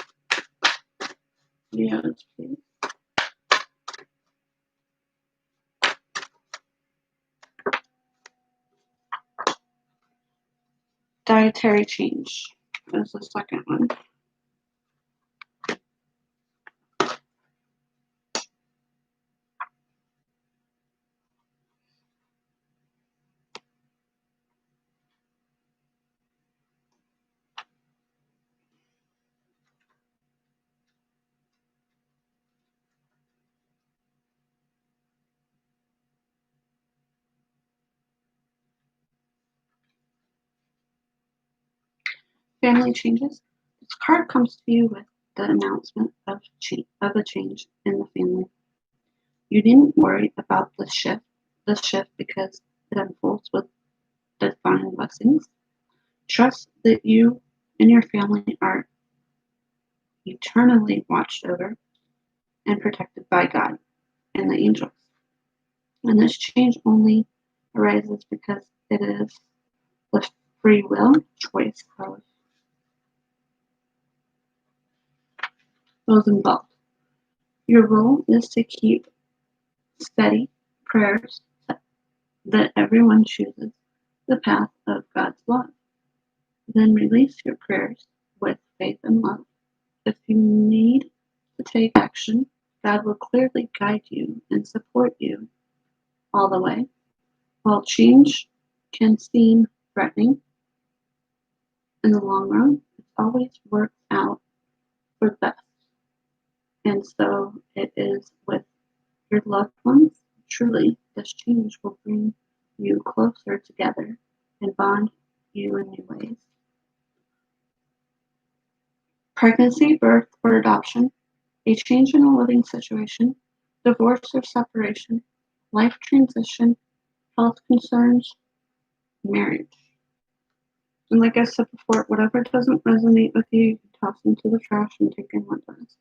Leos, please? Dietary change is the second one. Family changes. This card comes to you with the announcement of a change in the family. You needn't worry about the shift because it unfolds with divine blessings. Trust that you and your family are eternally watched over and protected by God and the angels. And this change only arises because it is the free will choice of those involved. Your role is to keep steady prayers that everyone chooses the path of God's love. Then release your prayers with faith and love. If you need to take action, God will clearly guide you and support you all the way. While change can seem threatening, in the long run, it always works out for the best. And so it is with your loved ones. Truly, this change will bring you closer together and bond you in new ways. Pregnancy, birth, or adoption, a change in a living situation, divorce or separation, life transition, health concerns, marriage. And like I said before, whatever doesn't resonate with you, you can toss into the trash and take in what does.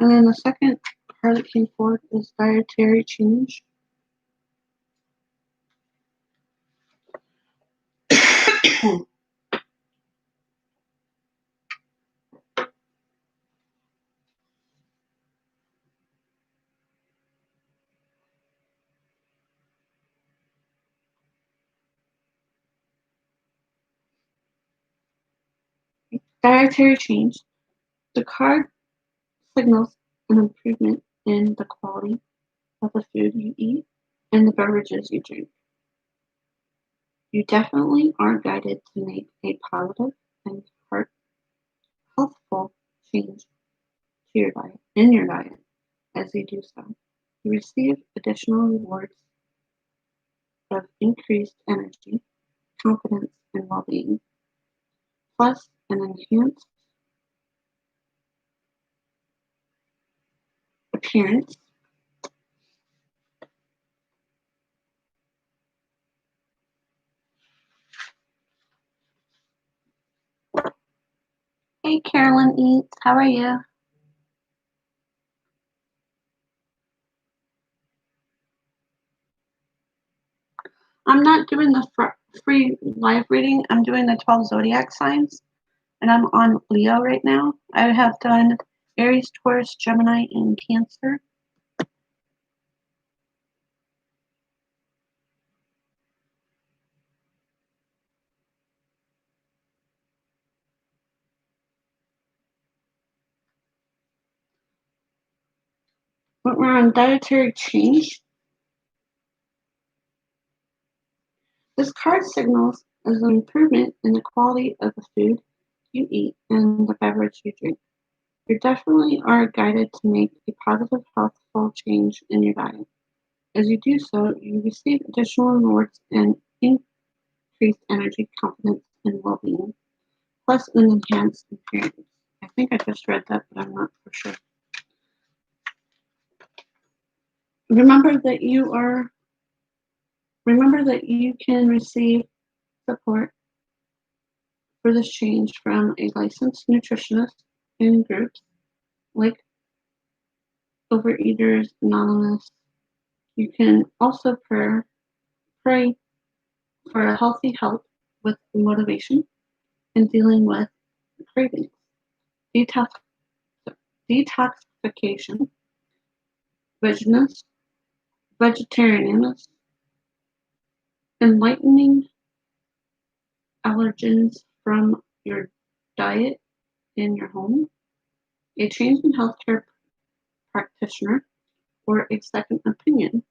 And then the second card that came forward is dietary change. Dietary change. The card signals an improvement in the quality of the food you eat and the beverages you drink. You definitely are guided to make a positive and healthful change to your diet as you do so. You receive additional rewards of increased energy, confidence, and well-being, plus an enhanced appearance. Hey, Carolyn Eats, how are you? I'm not doing the free live reading. I'm doing the 12 zodiac signs, and I'm on Leo right now. I have done Aries, Taurus, Gemini, and Cancer. But we're on dietary change. This card signals as an improvement in the quality of the food you eat and the beverage you drink. You definitely are guided to make a positive, healthful change in your diet. As you do so, you receive additional rewards and increased energy, confidence, and well-being, plus an enhanced appearance. I think I just read that, but I'm not for sure. Remember that you can receive support for this change from a licensed nutritionist in groups like Overeaters Anonymous. You can also pray for a healthy health with motivation and dealing with cravings. Detoxification, vegetarianism, enlightening allergens from your diet in your home, a change in healthcare practitioner, or a second opinion.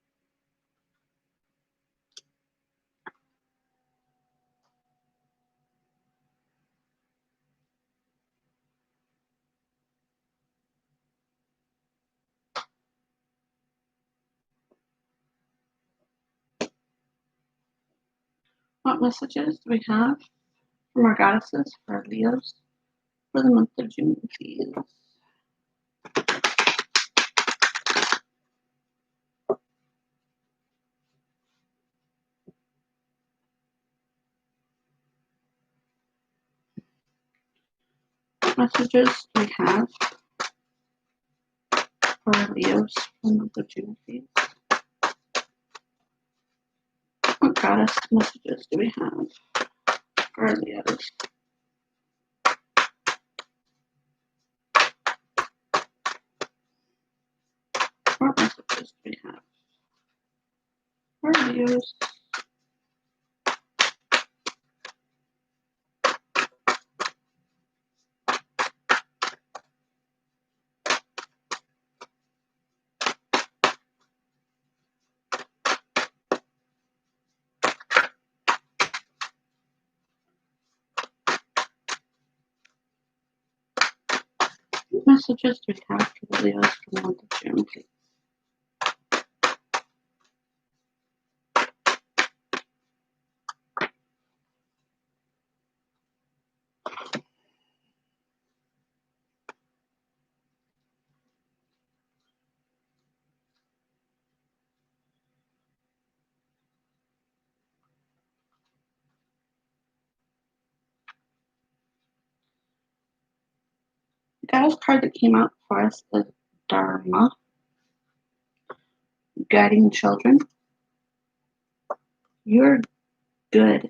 What messages do we have from our goddesses for our Leos for the month of June, please? What messages do we have for our Leos for the month of June, please? What goddess messages do we have for our Leos? What messages do we have for our Leos? What messages do we have for the Leos for the month of June, please? The goddess card that came out for us is Dharma, guiding children. You're good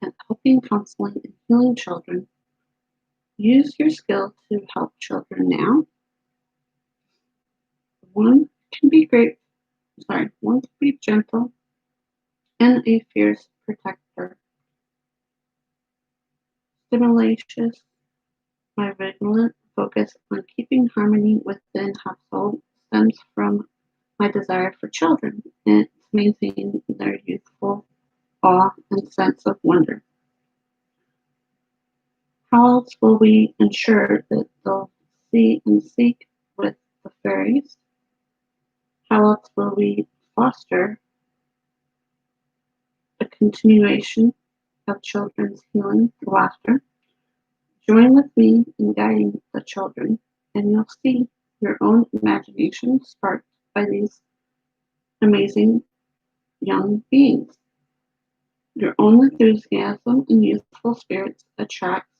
at helping, counseling, and healing children. Use your skill to help children now. One can be gentle and a fierce protector. Stimulations, my vigilant focus on keeping harmony within household stems from my desire for children and to maintain their youthful awe and sense of wonder. How else will we ensure that they'll see and seek with the fairies? How else will we foster a continuation of children's healing through laughter? Join with me in guiding the children, and you'll see your own imagination sparked by these amazing young beings. Your own enthusiasm and youthful spirits attracts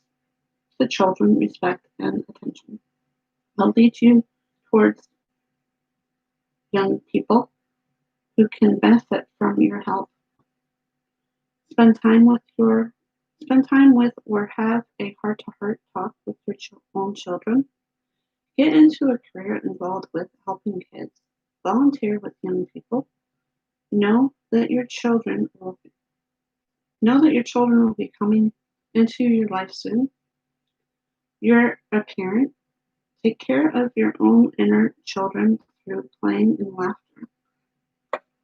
the children respect and attention. I'll lead you towards young people who can benefit from your help. Spend time with or have a heart-to-heart talk with your own children. Get into a career involved with helping kids. Volunteer with young people. Know that your children will be coming into your life soon. You're a parent. Take care of your own inner children through playing and laughter.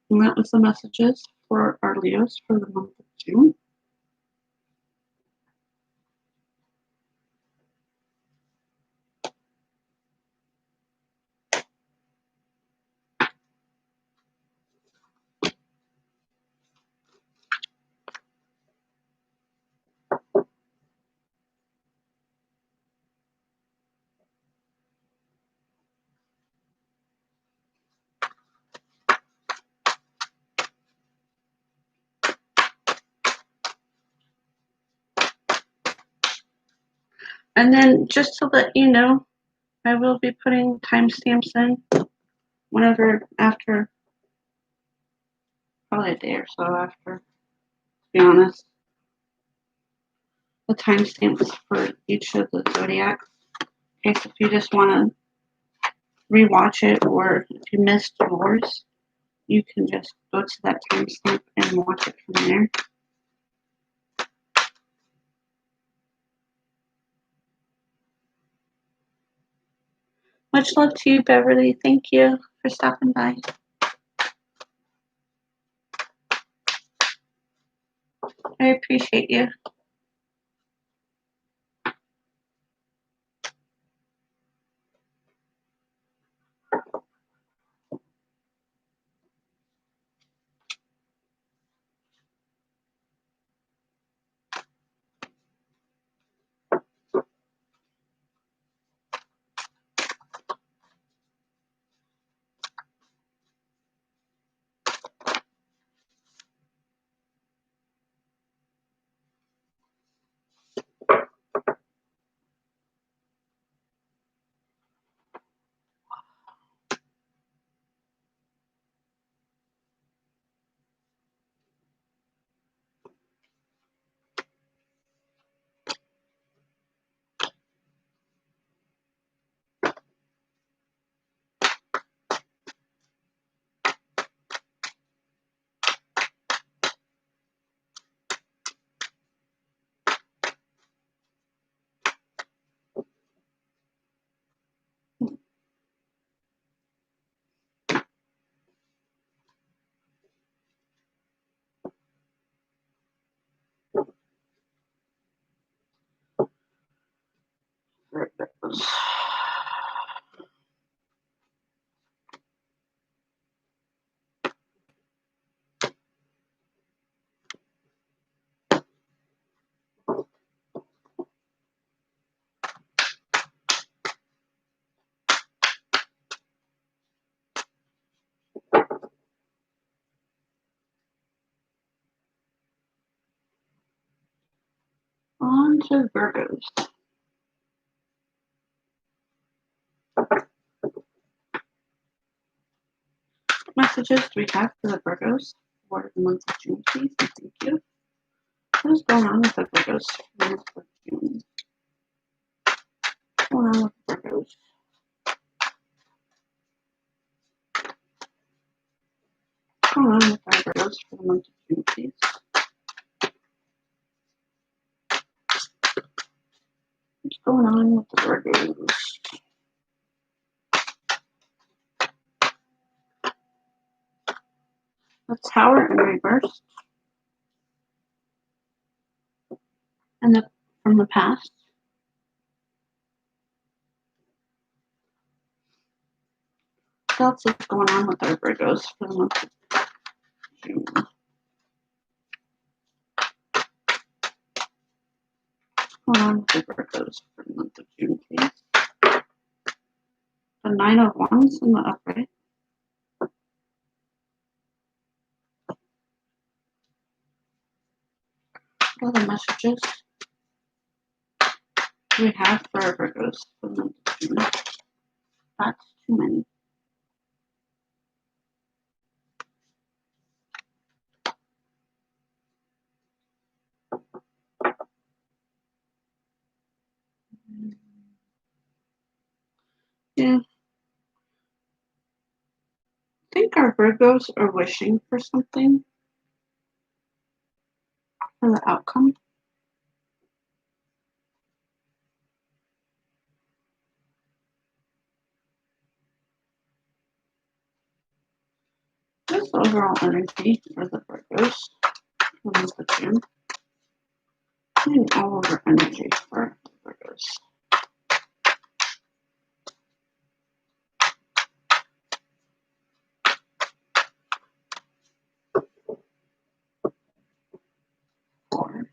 And that was the messages for our Leos for the month of June. And then just to let you know, I will be putting timestamps in whenever after, probably a day or so after, to be honest. The timestamps for each of the zodiacs. In case if you just want to rewatch it, or if you missed yours, you can just go to that timestamp and watch it from there. Much love to you, Beverly. Thank you for stopping by. I appreciate you. On to Virgos. What messages do we have for the Virgos for the month of June, please? And thank you. What is going on with the Virgos for the month of June? What's going on with the Virgos? What's going on with our Virgos for the month of June, please? What's going on with the Virgos? The Tower in reverse. And from the past. What else is going on with our Virgos for the month of June? What's going on with the Virgos for the month of June, please? The Nine of Wands in the upright. What other messages do we have for our Virgos for the month of June? That's too many. Yeah. I think our Virgos are wishing for something for the outcome. This overall energy for the Virgos for the month of June. And all over energy for the Virgos. Four.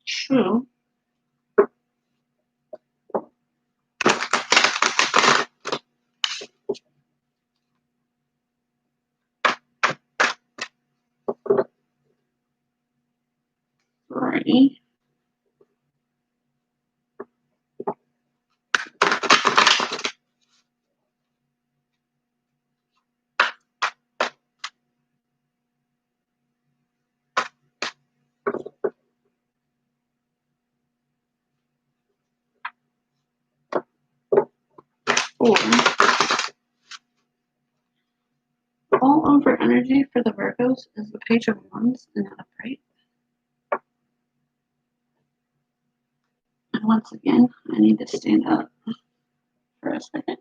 True. 3. Four. All over energy for the Virgos is the Page of Wands in the upright. And once again, I need to stand up for a second.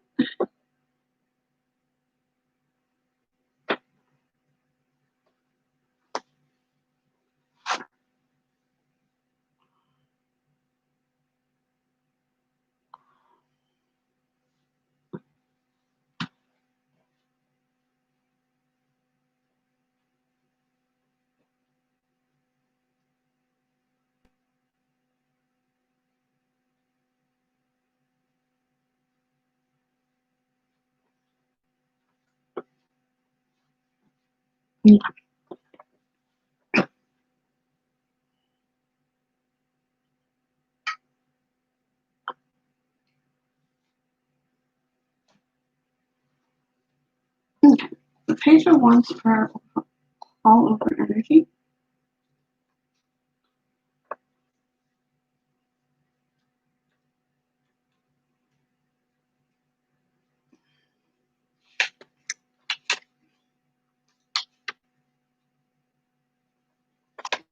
Okay. The Page of Wands for all over energy.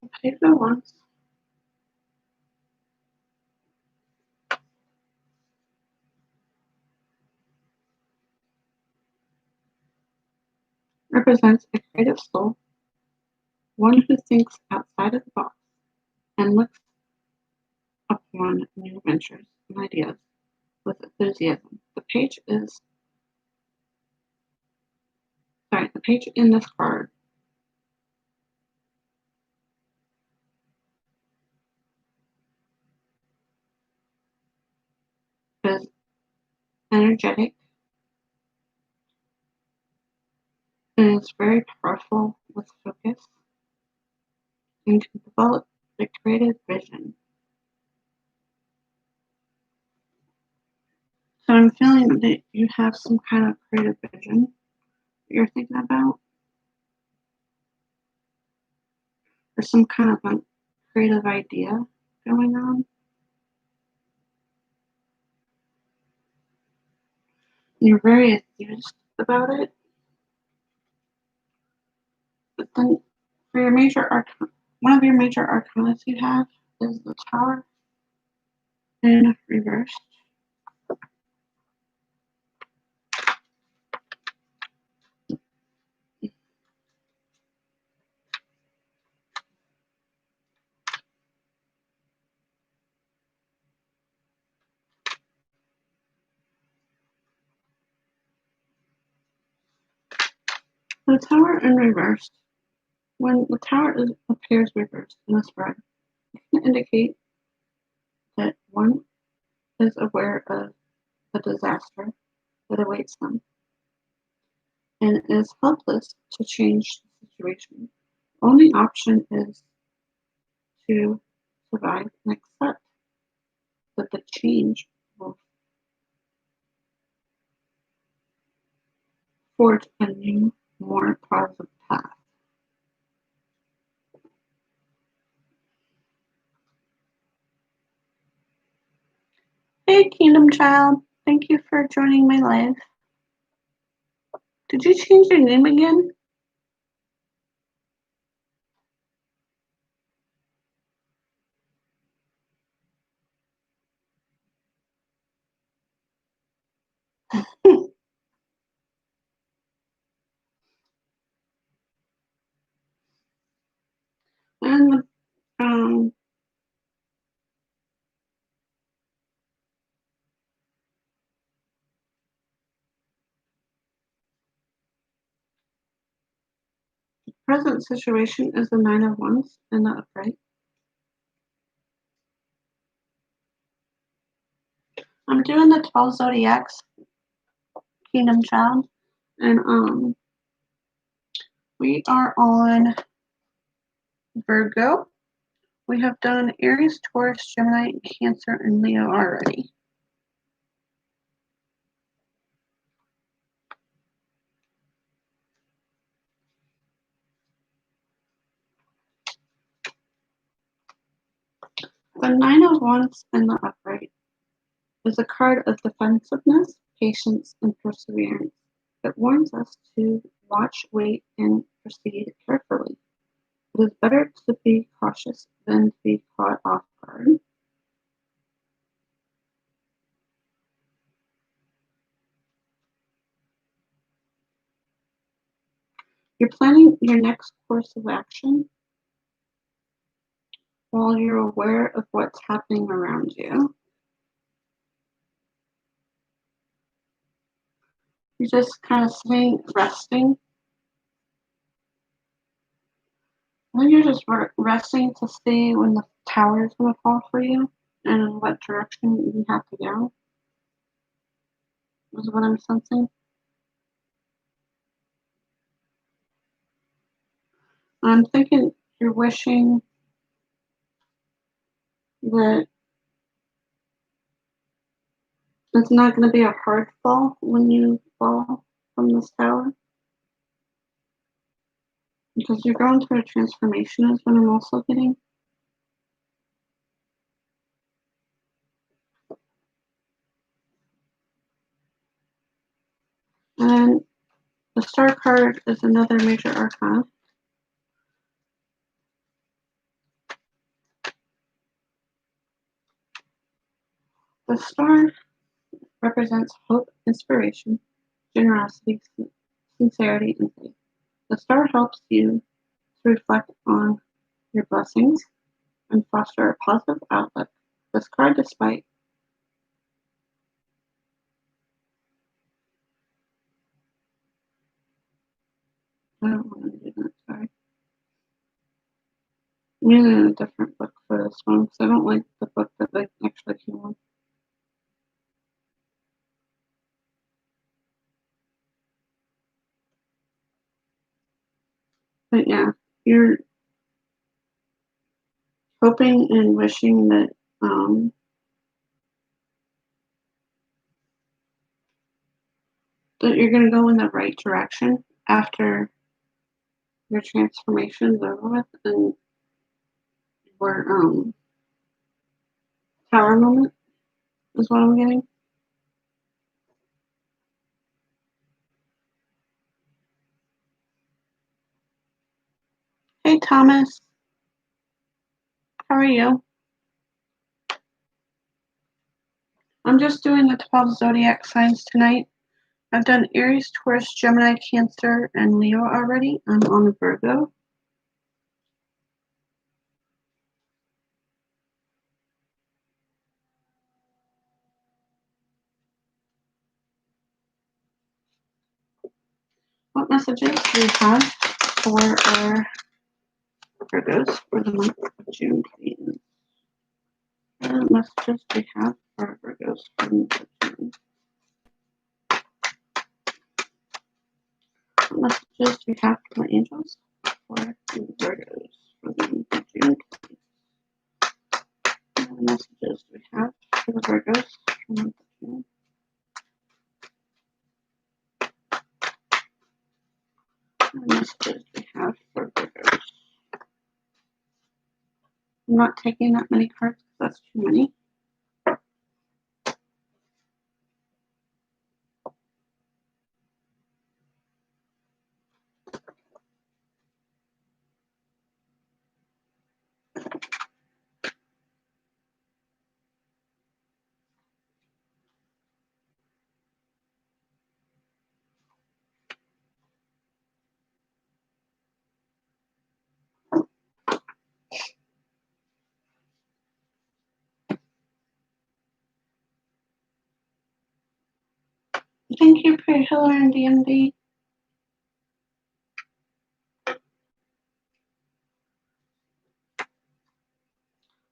The Page of Wands represents a creative soul, one who thinks outside of the box and looks upon new ventures and ideas with enthusiasm. The page in this card is energetic and is very powerful with focus and can develop a creative vision. So I'm feeling that you have some kind of creative vision that you're thinking about, or some kind of a creative idea going on. You're very enthused about it. But then for your major arcana, one of your major arcana you have is the Tower in reverse. The Tower in reverse. When the Tower appears reversed in the spread, it can indicate that one is aware of the disaster that awaits them and is helpless to change the situation. Only option is to survive and accept that the change will forge a new, more positive path. Hey, Kingdom Child. Thank you for joining my live. Did you change your name again? And the present situation is the Nine of Wands in the upright. I'm doing the 12 Zodiacs, Kingdom Child, and we are on Virgo, We have done Aries, Taurus, Gemini, Cancer, and Leo already. The Nine of Wands in the upright is a card of defensiveness, patience, and perseverance. It warns us to watch, wait, and proceed carefully. It is better to be cautious than to be caught off guard. You're planning your next course of action while you're aware of what's happening around you. You're just kind of sitting, resting. And you're just resting to see when the tower is going to fall for you and in what direction you have to go, is what I'm sensing. I'm thinking you're wishing that it's not going to be a hard fall when you fall from this tower. Because you're going through a transformation is what I'm also getting. And the Star card is another major arcana. The Star represents hope, inspiration, generosity, sincerity, and faith. The Star helps you to reflect on your blessings and foster a positive outlook. This card, despite I don't want to do that, sorry. I'm using a different book for this one because I don't like the book that they actually came on. But yeah, you're hoping and wishing that that you're going to go in the right direction after your transformation is over with and your tower moment is what I'm getting. Hey Thomas, how are you? I'm just doing the 12 zodiac signs tonight. I've done Aries, Taurus, Gemini, Cancer, and Leo already. I'm on Virgo. What messages do we have for our Virgos for the month of June, please? What messages do we have for our Virgos for the month of June? What messages do we have for the angels for the Virgos for the month of June, please? What messages do we have for the Virgos for the month of June? What messages do we have for Virgos? I'm not taking that many cards because that's too many. Thank you for your healer and DMD.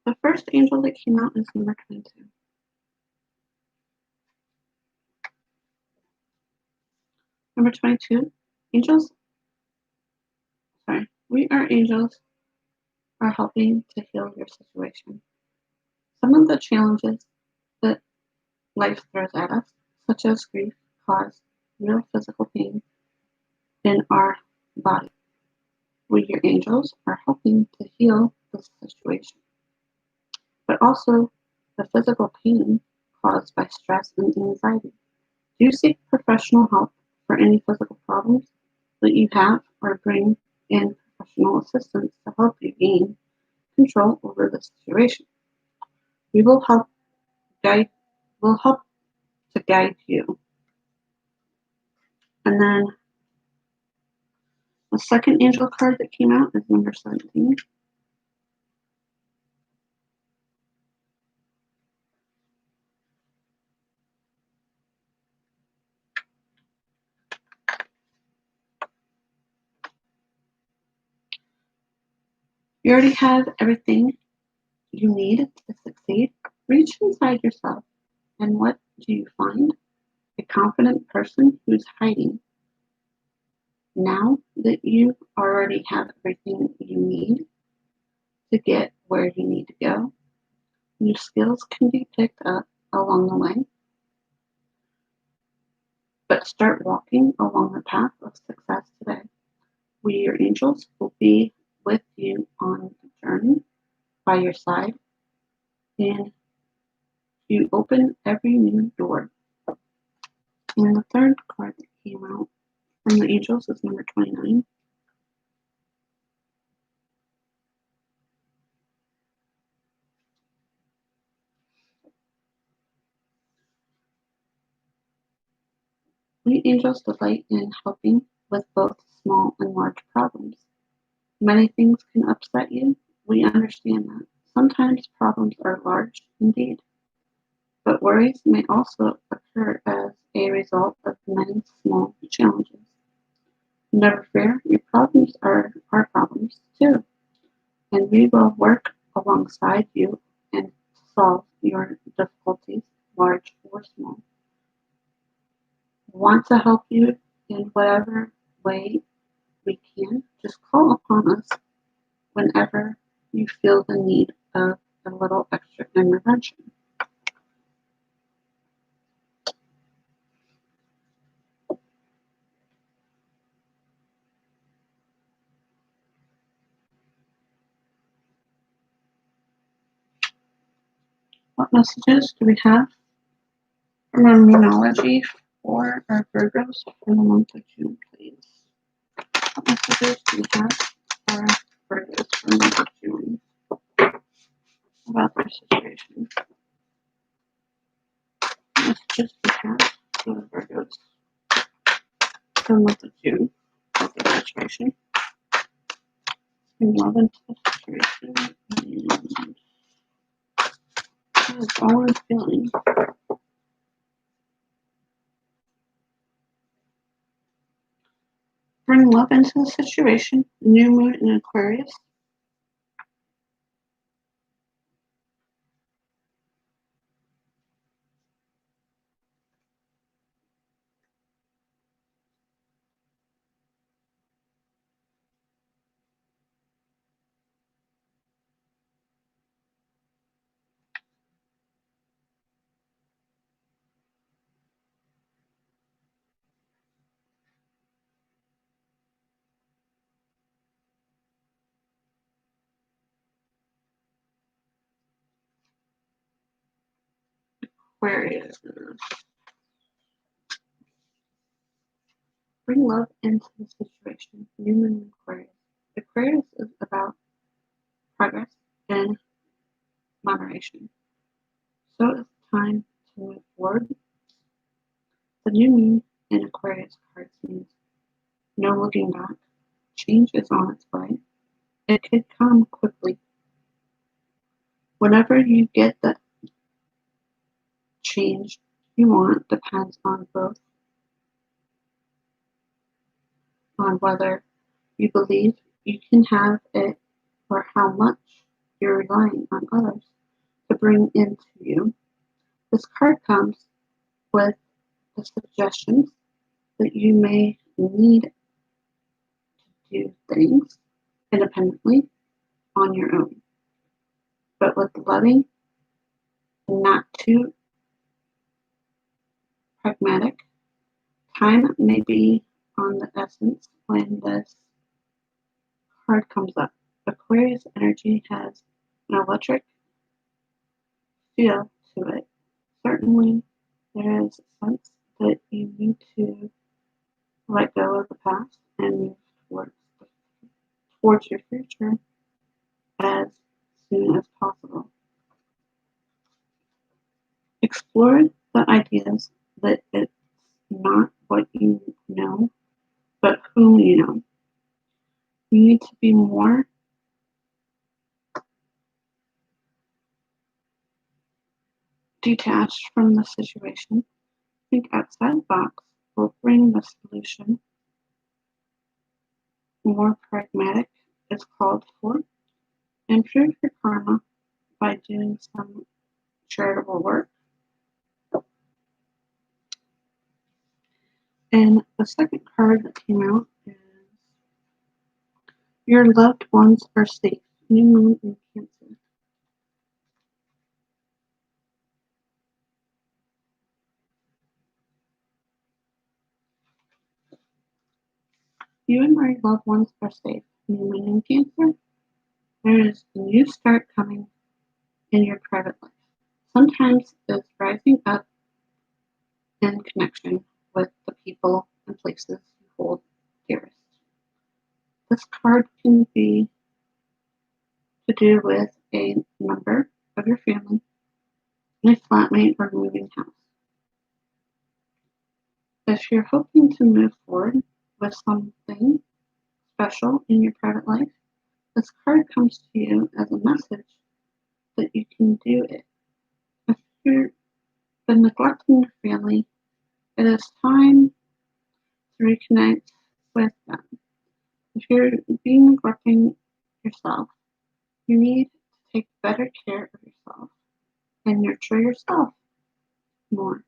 The first angel that came out is number 22. Number 22, angels. Sorry, we are angels are helping to heal your situation. Some of the challenges that life throws at us, such as grief, cause real physical pain in our body. We, your angels, are helping to heal this situation, but also the physical pain caused by stress and anxiety. Do you seek professional help for any physical problems that you have, or bring in professional assistance to help you gain control over the situation? We will guide will help to guide you. And then the second angel card that came out is number 17. You already have everything you need to succeed. Reach inside yourself, and what do you find? A confident person who's hiding. Now that you already have everything you need to get where you need to go, new skills can be picked up along the way, but start walking along the path of success today. We, your angels, will be with you on the journey, by your side, and you open every new door. And the third card that came out from the angels is number 29. We angels delight in helping with both small and large problems. Many things can upset you. We understand that. Sometimes problems are large indeed, but worries may also occur as a result of many small challenges. Never fear, your problems are our problems too, and we will work alongside you and solve your difficulties, large or small. Want to help you in whatever way we can. Just call upon us whenever you feel the need of a little extra intervention. What messages do we have from our numerology for our Virgos for the month of June, please? What messages do we have for our Virgos for the month of June about their situation? What messages do we have for the Virgos for the month of June about their situation? Bring love into the situation, and that's all I'm feeling. Bring love into the situation. New moon in Aquarius. Aquarius. Bring love into the situation. New moon in Aquarius. Aquarius is about progress and moderation. So it's time to move forward. The new moon in Aquarius cards means no looking back. Change is on its way. It could come quickly. Whenever you get the change you want depends on both on whether you believe you can have it or how much you're relying on others to bring into you. This card comes with the suggestions that you may need to do things independently on your own. But with loving and not too pragmatic, time may be on the essence when this card comes up. Aquarius energy has an electric feel to it. Certainly, there is a sense that you need to let go of the past and move towards your future as soon as possible. Explore the ideas that it's not what you know, but whom you know. You need to be more detached from the situation. Think outside the box will bring the solution. More pragmatic is called for. Improve your karma by doing some charitable work. And the second card that came out is your loved ones are safe. New Moon in Cancer. You and your loved ones are safe. New Moon in Cancer. There is a new start coming in your private life. Sometimes it's rising up in connection with the people and places you hold dearest. This card can be to do with a member of your family, a flatmate, or moving house. If you're hoping to move forward with something special in your private life, this card comes to you as a message that you can do it. If you've been neglecting your family, it is time to reconnect with them. If you're neglecting yourself, you need to take better care of yourself and nurture yourself more.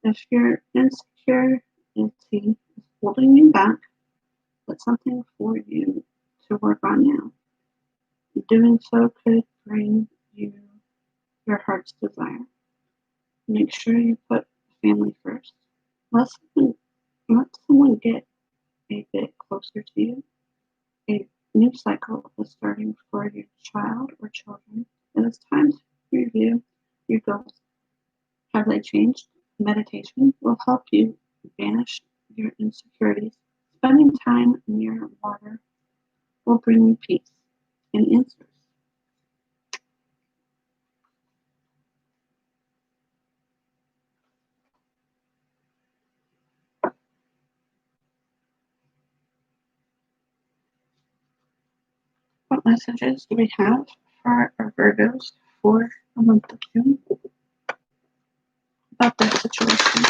If your insecurity is holding you back, that's something for you to work on now. Doing so could bring you your heart's desire. Make sure you put family first. Let someone get a bit closer to you. A new cycle is starting for your child or children. It is time to review your goals. Have they changed? Meditation will help you banish your insecurities. Spending time near water will bring you peace and answers. What messages do we have for our Virgos for the month of June about their situation?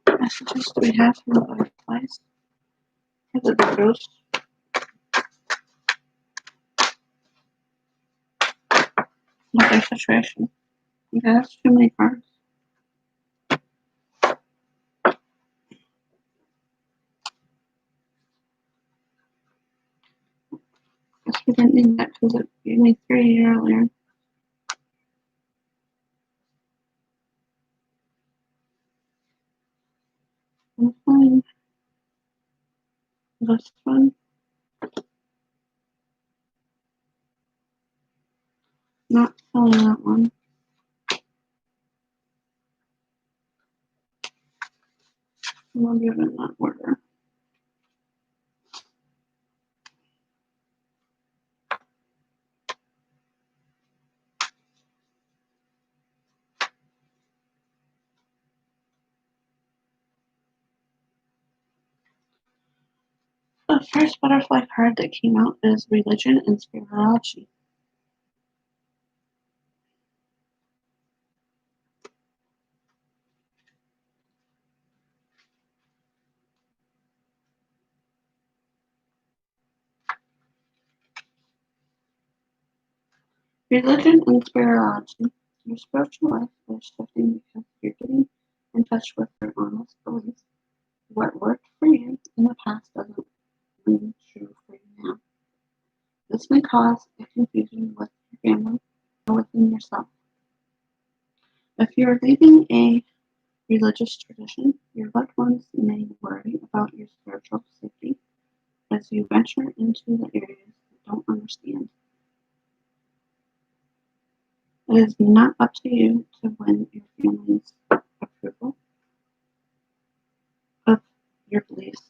What messages do we have from the butterflies for the Virgos about their situation? Okay, that's too many cards. Guess we didn't need that because it gave me 3 earlier. I'm feeling this one. Not feeling that one. We'll give it that order. The first butterfly card that came out is Religion and Spirituality. Religion and spirituality. Your spiritual life is shifting because you're getting in touch with your honest beliefs. What worked for you in the past doesn't ring true for you now. This may cause a confusion with your family or within yourself. If you're leaving a religious tradition, your loved ones may worry about your spiritual safety as you venture into the areas they don't understand. It is not up to you to win your family's approval of your beliefs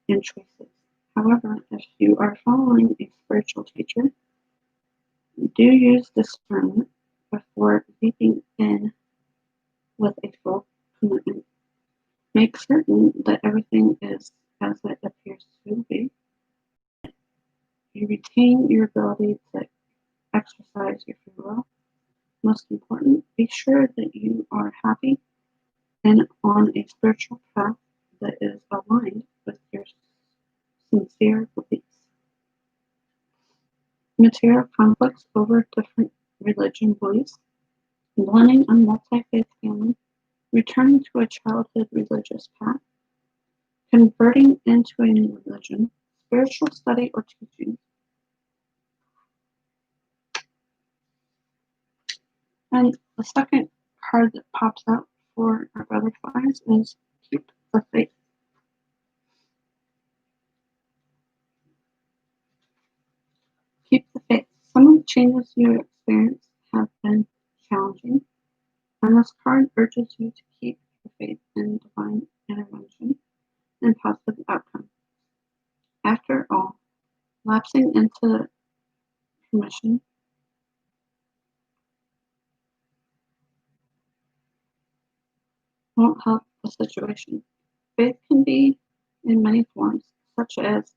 and choices. However, if you are following a spiritual teacher, do use discernment before leaping in with a full commitment. Make certain that everything is as it appears to be. You retain your ability to exercise your free will. Most important, be sure that you are happy and on a spiritual path that is aligned with your sincere beliefs. Material conflicts over different religion beliefs, blending a multi-faith family, returning to a childhood religious path, converting into a new religion, spiritual study or teaching. And the second card that pops out for our butterflies is keep the faith. Keep the faith. Some of the changes you experience have been challenging, and this card urges you to keep your faith in divine intervention and positive outcomes. After all, lapsing into permission won't help the situation. Faith can be in many forms, such as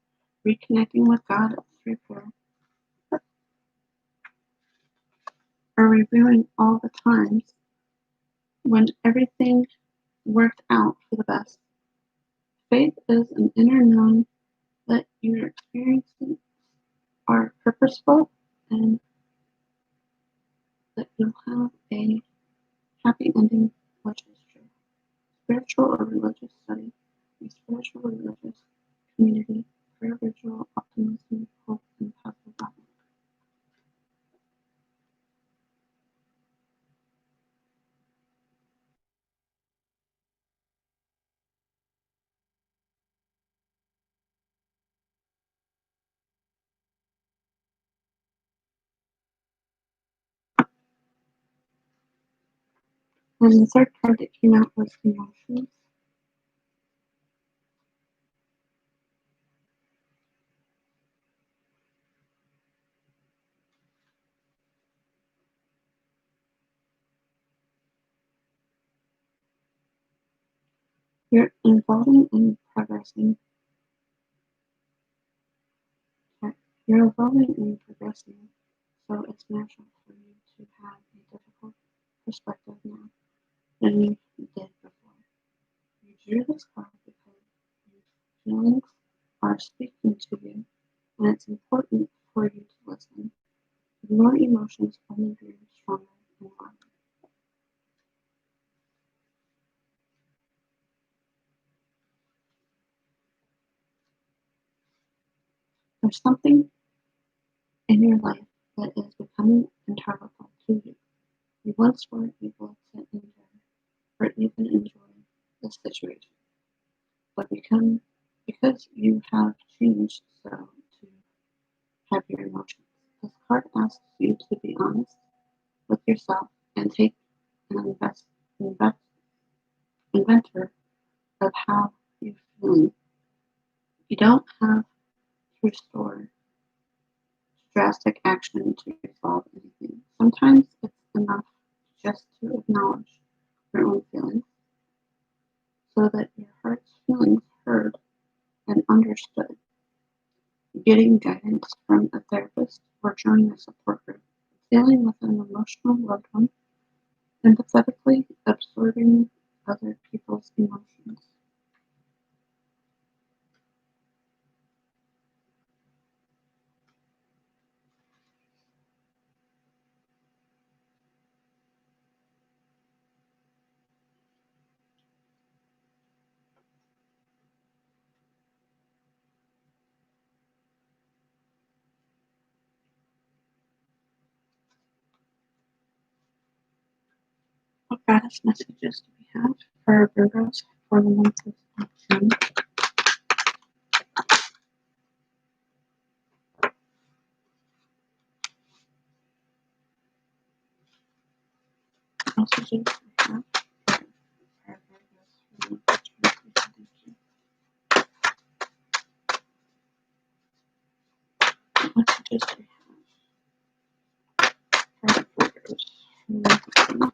reconnecting with God through prayer, or reviewing all the times when everything worked out for the best. Faith is an inner knowing that your experiences are purposeful and that you'll have a happy ending, which is true. Spiritual or religious study, a spiritual or religious community, prayer ritual, optimism, hope, and positive outlook. And the third card that came out was emotions. You're evolving and progressing. You're evolving and progressing, so it's natural for you to have a difficult perspective now than you did before. You drew this card because your feelings are speaking to you, and it's important for you to listen. Your emotions only grow stronger and louder. There's something in your life that is becoming intolerable to you. You once weren't able to endure or even enjoy this situation, but because you have changed so to have your emotions. This card asks you to be honest with yourself and take an inventor of how you're feeling. You don't have to restore drastic action to resolve anything. Sometimes it's enough just to acknowledge your own feelings so that your heart's feelings heard and understood. Getting guidance from a therapist or joining a support group. Dealing with an emotional loved one, empathetically absorbing other people's emotions. What goddess messages do we have for Virgos for the month of June? What messages do we have for Virgos for the month of June? What messages do we have for Virgos for the month of June?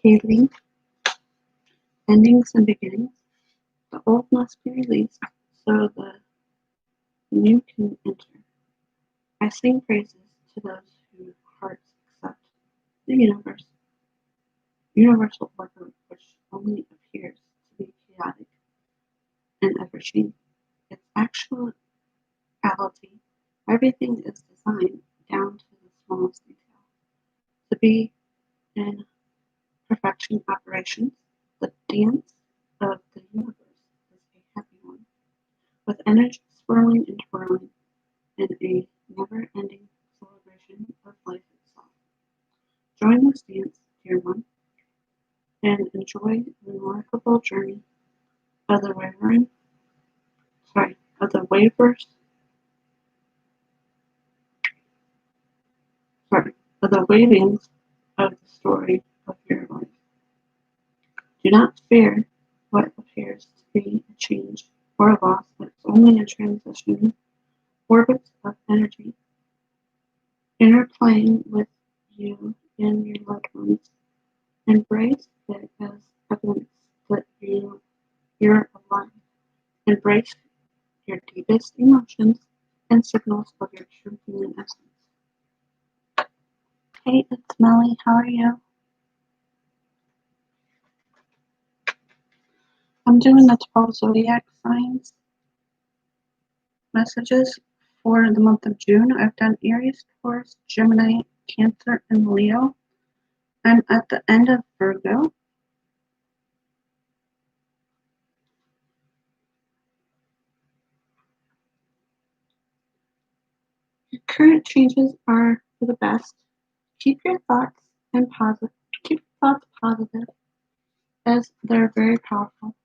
Healing, endings and beginnings. The old must be released so the new can enter. I sing praises to those whose hearts accept the universal order which only appears to be chaotic and ever changing. Its actuality, everything is designed down to the smallest detail to be in perfection operations. The dance of the universe is a happy one, with energy swirling and twirling in a never-ending celebration of life itself. Join this dance, dear one, and enjoy the remarkable journey of the of the wavings of the story of your life. Do not fear what appears to be a change or a loss, but it's only a transition. Orbits of energy interplaying with you and your loved ones. Embrace it as evidence that you're alive. Embrace your deepest emotions and signals of your true human essence. Hey, it's Melly. How are you? I'm doing the 12 Zodiac signs messages for the month of June. I've done Aries, Taurus, Gemini, Cancer, and Leo. I'm at the end of Virgo. Your current changes are for the best. Keep your thoughts positive, as they're very powerful.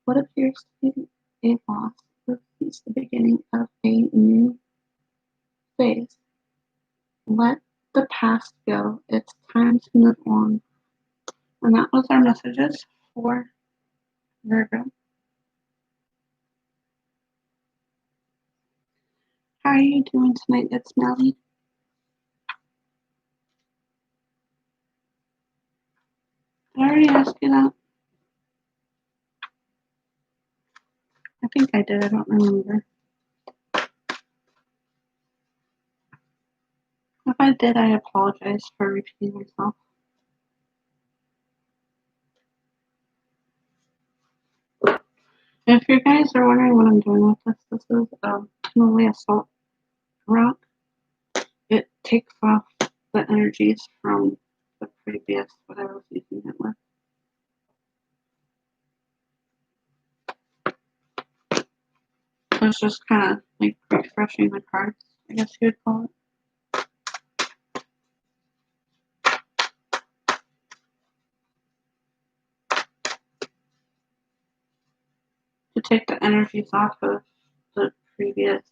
What appears to be a loss is the beginning of a new phase. Let the past go. It's time to move on. And that was our messages for Virgo. How are you doing tonight? It's Melly. Did I already ask you that? I think I did. I don't remember. If I did, I apologize for repeating myself. If you guys are wondering what I'm doing with this is Himalayan salt rock. It takes off the energies from the previous what I was using it with. So it's just kind of like refreshing the cards, I guess you would call it. To take the energies off of the previous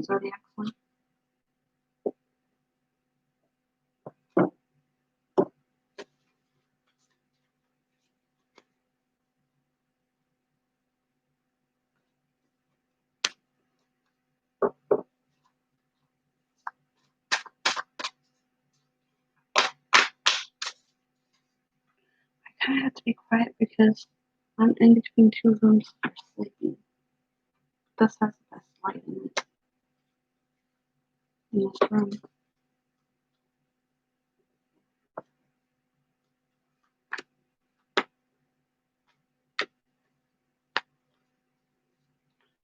Zodiac one. I kind of have to be quiet because I'm in between two rooms for sleeping. This has the best light in it. In this room.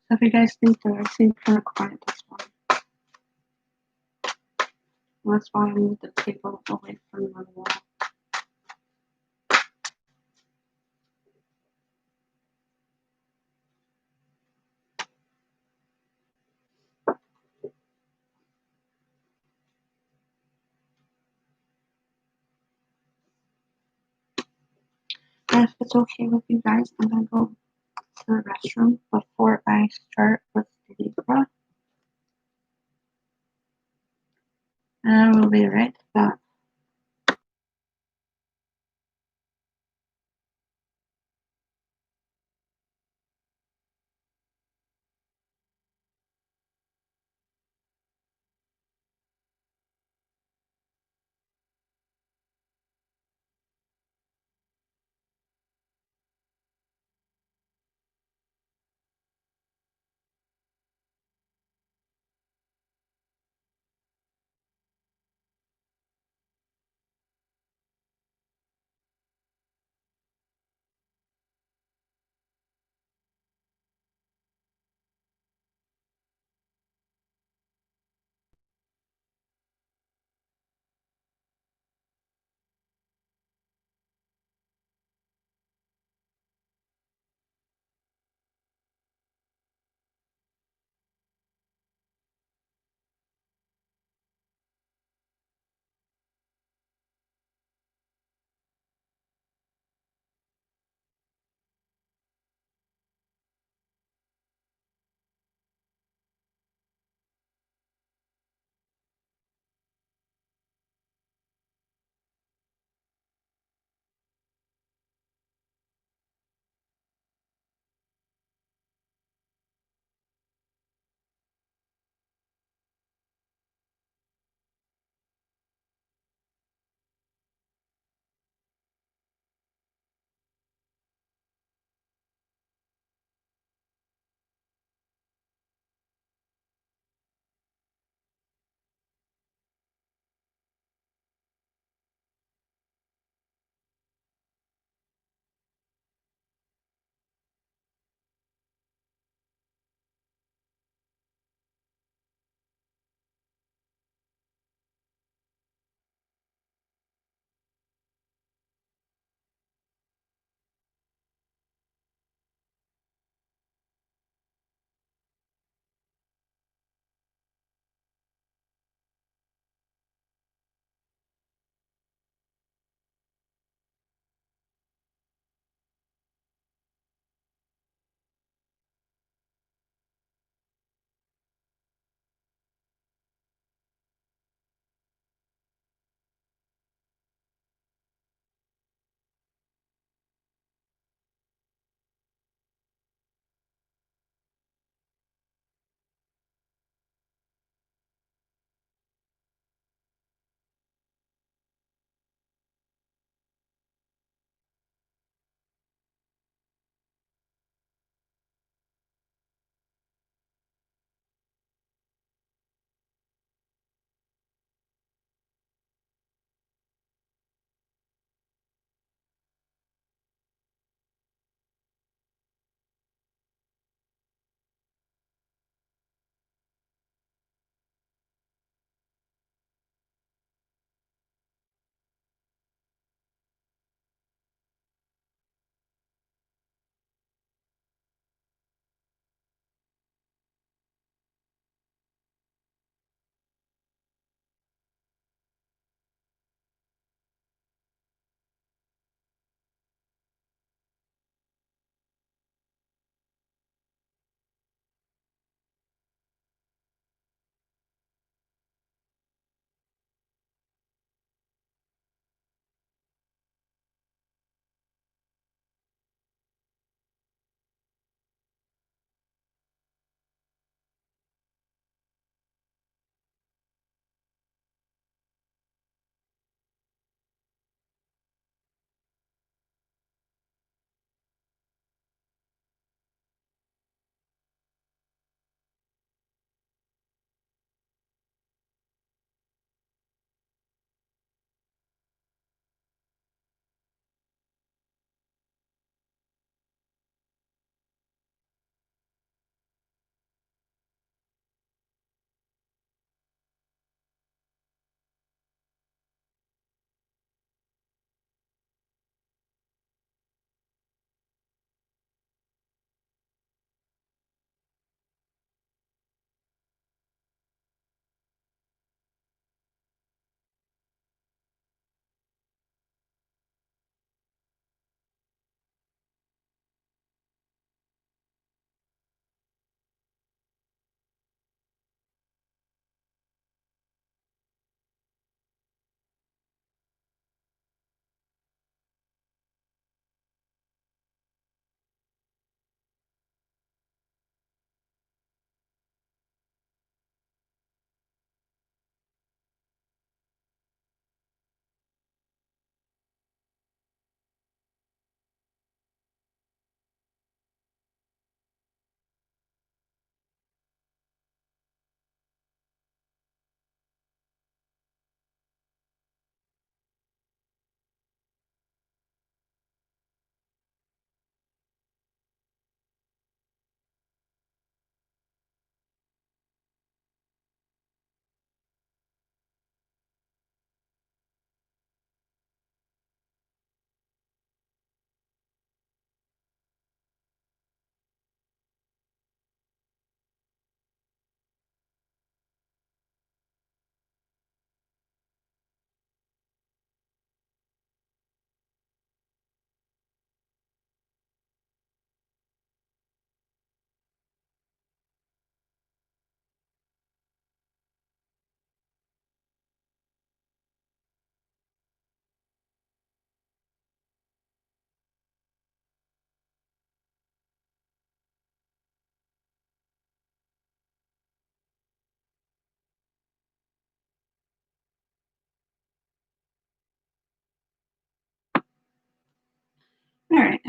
So if you guys think that I seem kind of quiet this morning, that's why I moved the table away from the wall. And if it's okay with you guys, I'm going to go to the restroom before I start with Libra. And I will be right back.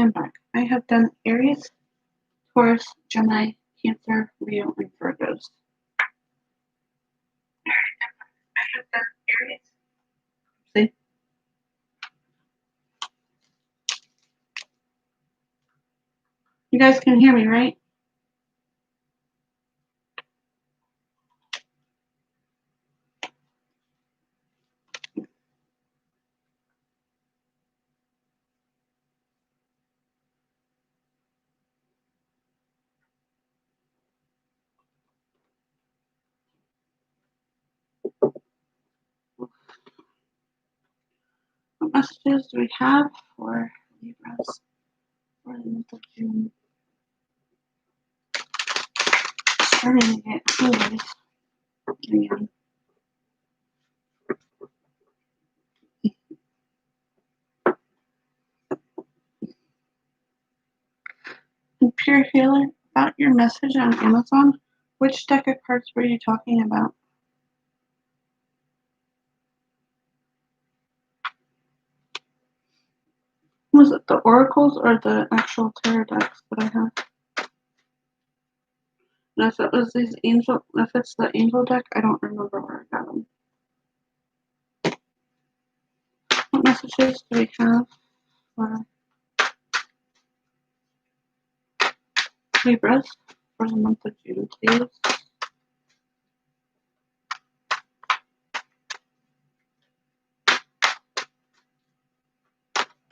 and back. I have done Aries, Taurus, Gemini, Cancer, Leo, and Virgos. I have done Aries. See? You guys can hear me, right? What messages do we have for Libras for the month of June? Starting to get anyways. Again. And Pure Healer, about your message on Amazon, which deck of cards were you talking about? Was it the oracles or the actual tarot decks that I have? And if it was these angel, if it's the angel deck, I don't remember where I got them. What messages do we have for Libras for the month of June, please?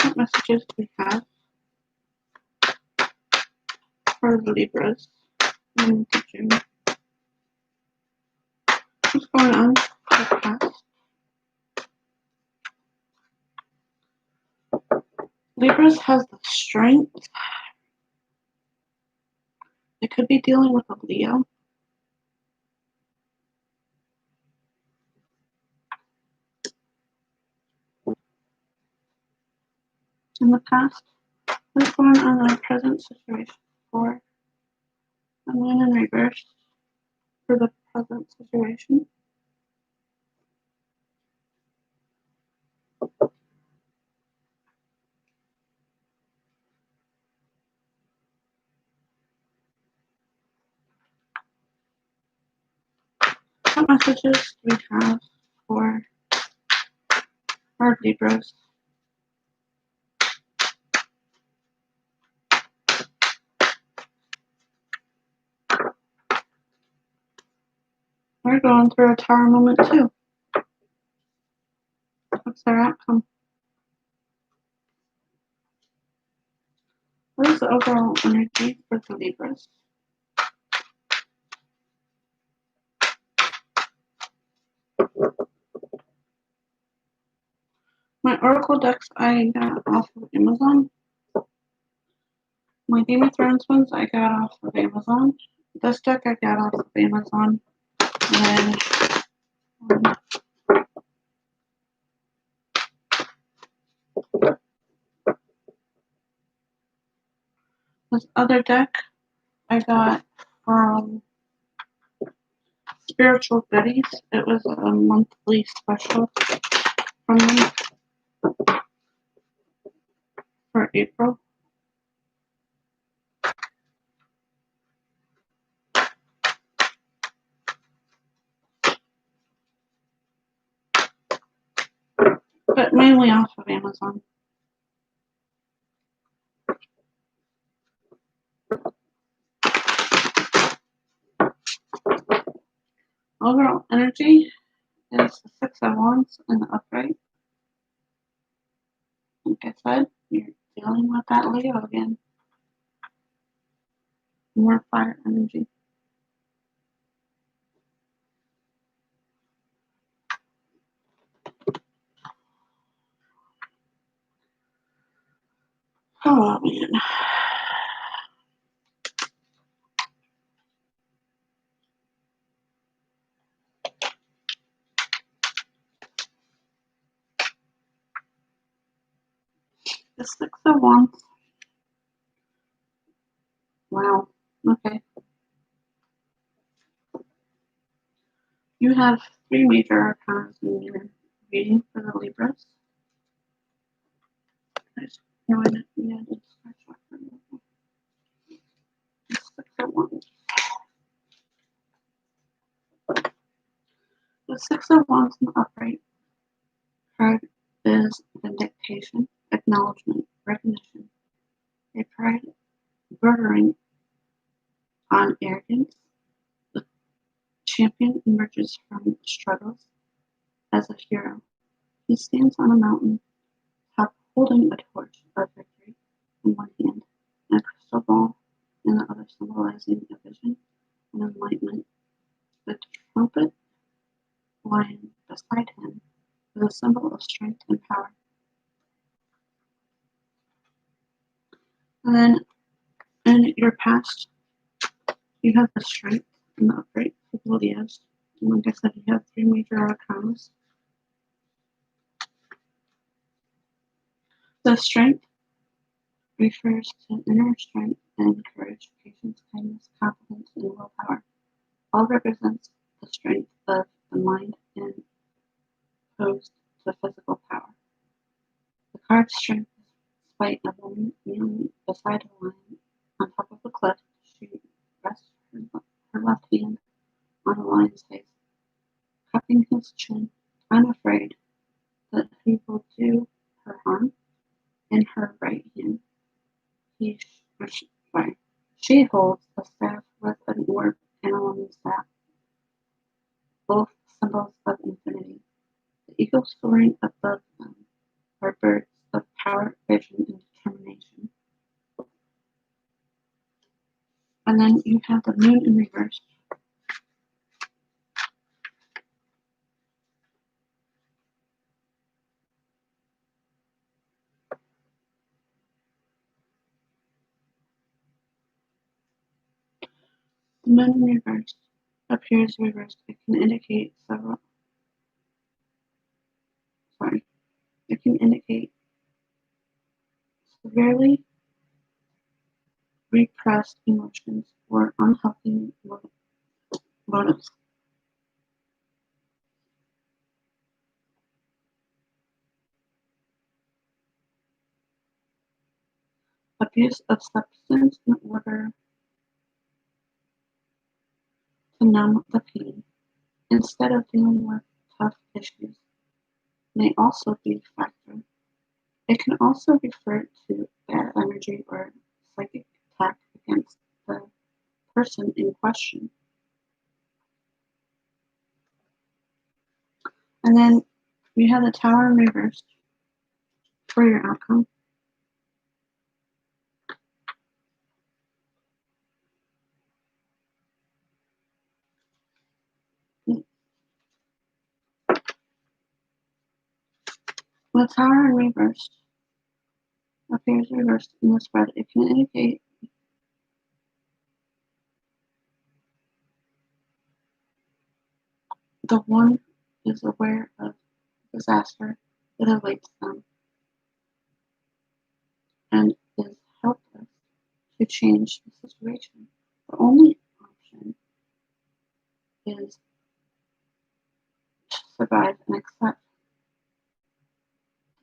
What messages do we have for the Libras for the month of June? What's going on with the past? Libras has the strength. It could be dealing with a Leo. In the past, what's going on in our present situation for the moon in reverse for the present situation? What messages do we have for our Libras? We're going through a tower moment too. What's their outcome? What is the overall energy for the Libras? My oracle decks I got off of Amazon. My Game of Thrones ones I got off of Amazon. This deck I got off of Amazon. And then this other deck I got from Spiritual Goodies. It was a monthly special from them for April. But mainly off of Amazon. Overall energy is the Six of Wands in the upright. Like I said, you're dealing with that Leo again. More fire energy. Oh man. The Six of Wands. Wow. Okay. You have three major arcana in your reading for the Libras. No, I didn't. Yeah, I did scratch that for a little. Six of Wands. The Six of Wands in the upright card is vindication, acknowledgement, recognition, a pride bordering on arrogance. The champion emerges from struggles as a hero. He stands on a mountain top holding a torch of victory in one hand and a crystal ball in the other, symbolizing a vision and enlightenment. The trumpet lying beside him is a symbol of strength and power. And then in your past, you have the strength in the upright for Zodiac. And like I said, you have three major arcanas. The strength refers to inner strength and courage, patience, kindness, confidence, and willpower. All represents the strength of the mind and opposed to physical power. The card's strength is spite a woman kneeling beside a lion on top of a cliff. She rests her left hand on a lion's face, cupping his chin, unafraid that he will do her harm. In her right hand, she holds a staff with an orb and a woman's staff, both symbols of infinity. The eagles soaring above them are birds of power, vision, and determination. And then you have the moon in reverse. The moon in reverse appears reversed. It can indicate severely repressed emotions or unhealthy motives. Abuse of substance in order to numb the pain instead of dealing with tough issues may also be a factor. It can also refer to bad energy or psychic attack against the person in question. And then we have the Tower in reverse for your outcome. The Tower in reverse appears reversed in the spread. It can indicate the one is aware of disaster that awaits them and is helpless to change the situation. The only option is to survive and accept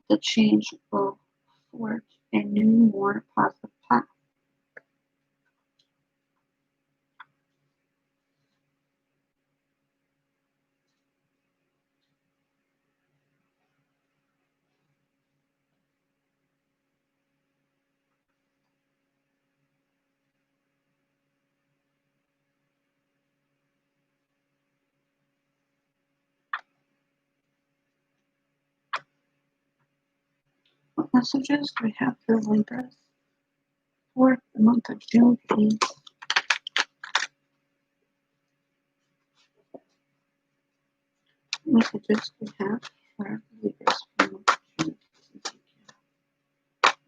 the change will forge a new, more positive path. What messages do we have for Libras for the month of June, please? Messages we have for Libras for the month of June.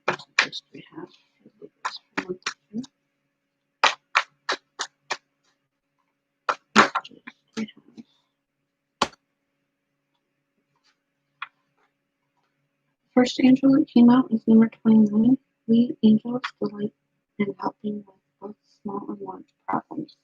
Messages we have for Libras for the month of June. Messages we have. First angel that came out is number 29. We angels delight in helping with both small and large problems.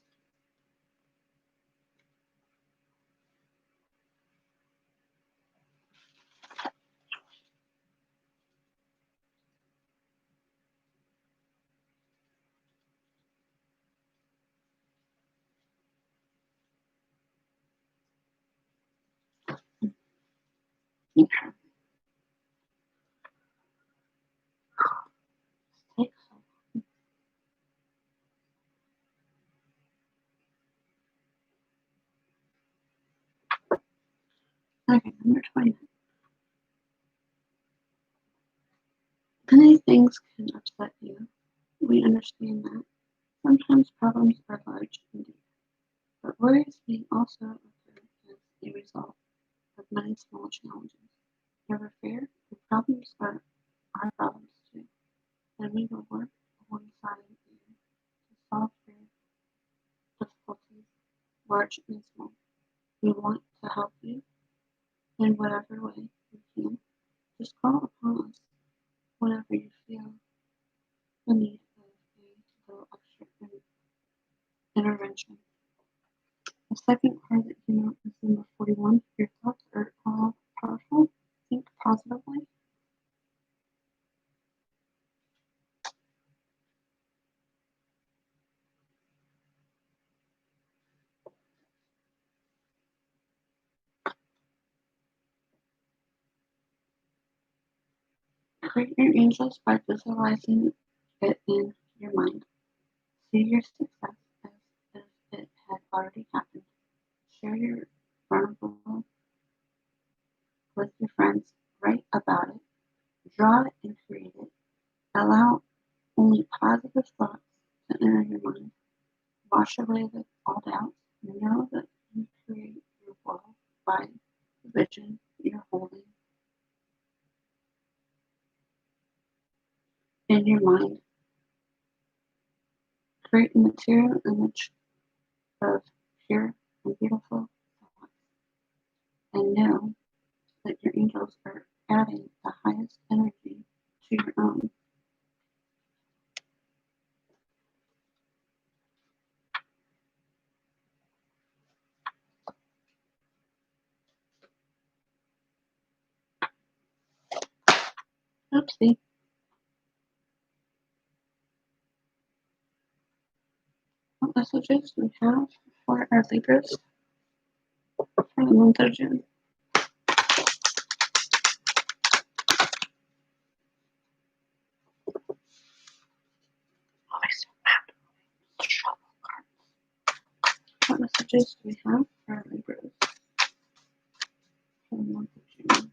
Okay. Take some. Okay, number 20. Many things can upset you. We understand that. Sometimes problems are large indeed, but worries may also occur as a result of many small challenges. Never fear, the problems are our problems too, and we will work alongside you to solve your difficulties, large and small. We want to help you in whatever way we can. Just call upon us whenever you feel the need of a little extra intervention. The second card that came out is number 41. Your thoughts are all powerful. Think positively. Create your angels by visualizing it in your mind. See your success as if it had already happened. Share your vulnerable with your friends. Write about it. Draw it and create it. Allow only positive thoughts to enter your mind. Wash away all doubts. Know that you create your world by the vision you're holding in your mind. Create a material image of pure and beautiful thoughts. And know that your angels are adding the highest energy to your own. Oopsie. What messages we have for our Libras for the month of June? What messages do we have for our Libras for the month of June?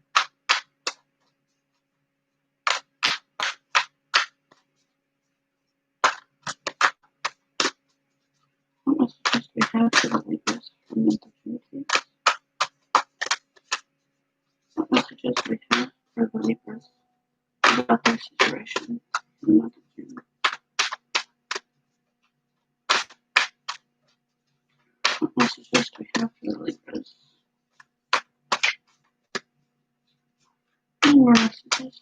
What messages do we have for the Libras for the month of June, please? What messages do we have for the Libras about their situation for the month of June? What messages do we have for the Libras? And more messages.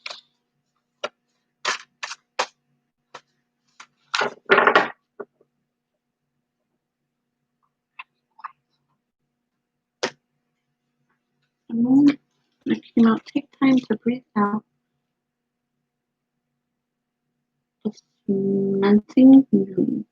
And then it came out, take time to breathe out the cementing news.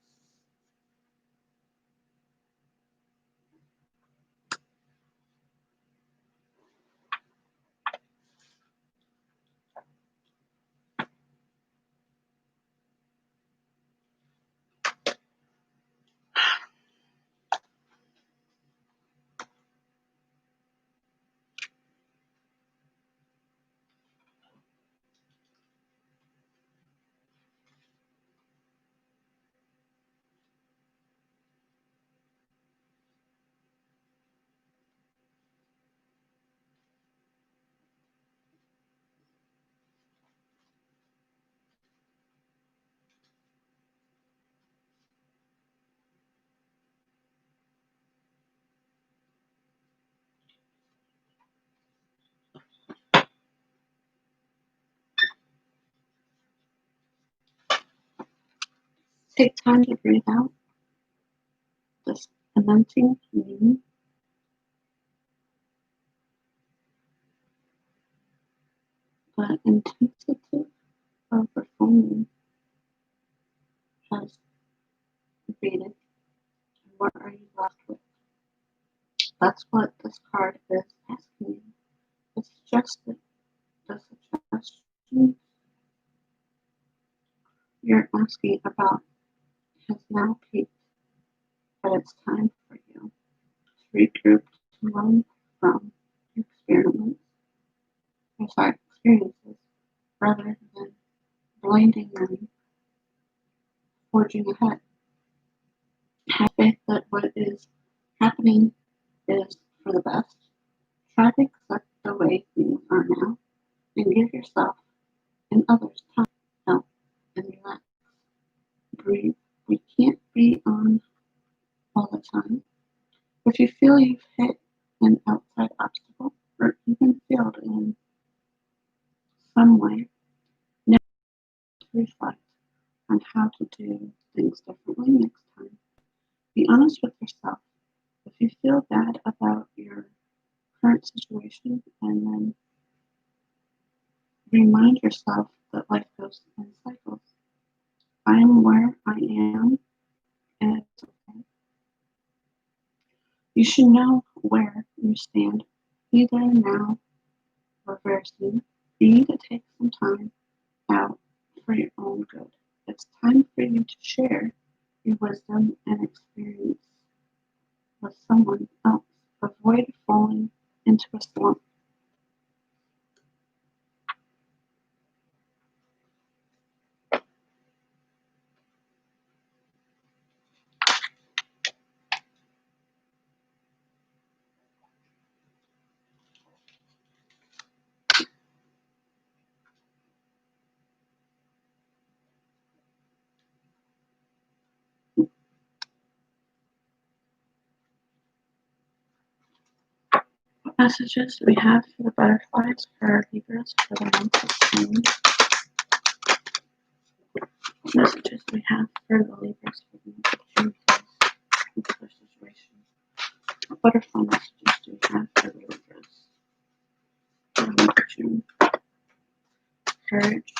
Take time to breathe out the cementing news. The intensity of the foaming has faded. What are you left with? That's what this card is asking you. It's just that the suggestion you're asking about has now peaked, but it's time for you to regroup to learn from your experiences rather than blinding them, forging ahead. Have faith that what is happening is for the best. Try to accept the way things are now and give yourself and others time to help and relax. Breathe. We can't be on all the time. If you feel you've hit an outside obstacle or even failed in some way, now to reflect on how to do things differently next time. Be honest with yourself. If you feel bad about your current situation, and then remind yourself that life goes in cycles. I am where I am, and it's okay. You should know where you stand, either now or very soon. You need to take some time out for your own good. It's time for you to share your wisdom and experience with someone else. Avoid falling into a slump. What messages do we have for the butterflies for our Libras for the month of June? What messages do we have for the Libras for the month of June, please? Look at their situation. What butterfly messages do we have for the Libras for the month of June? Courage.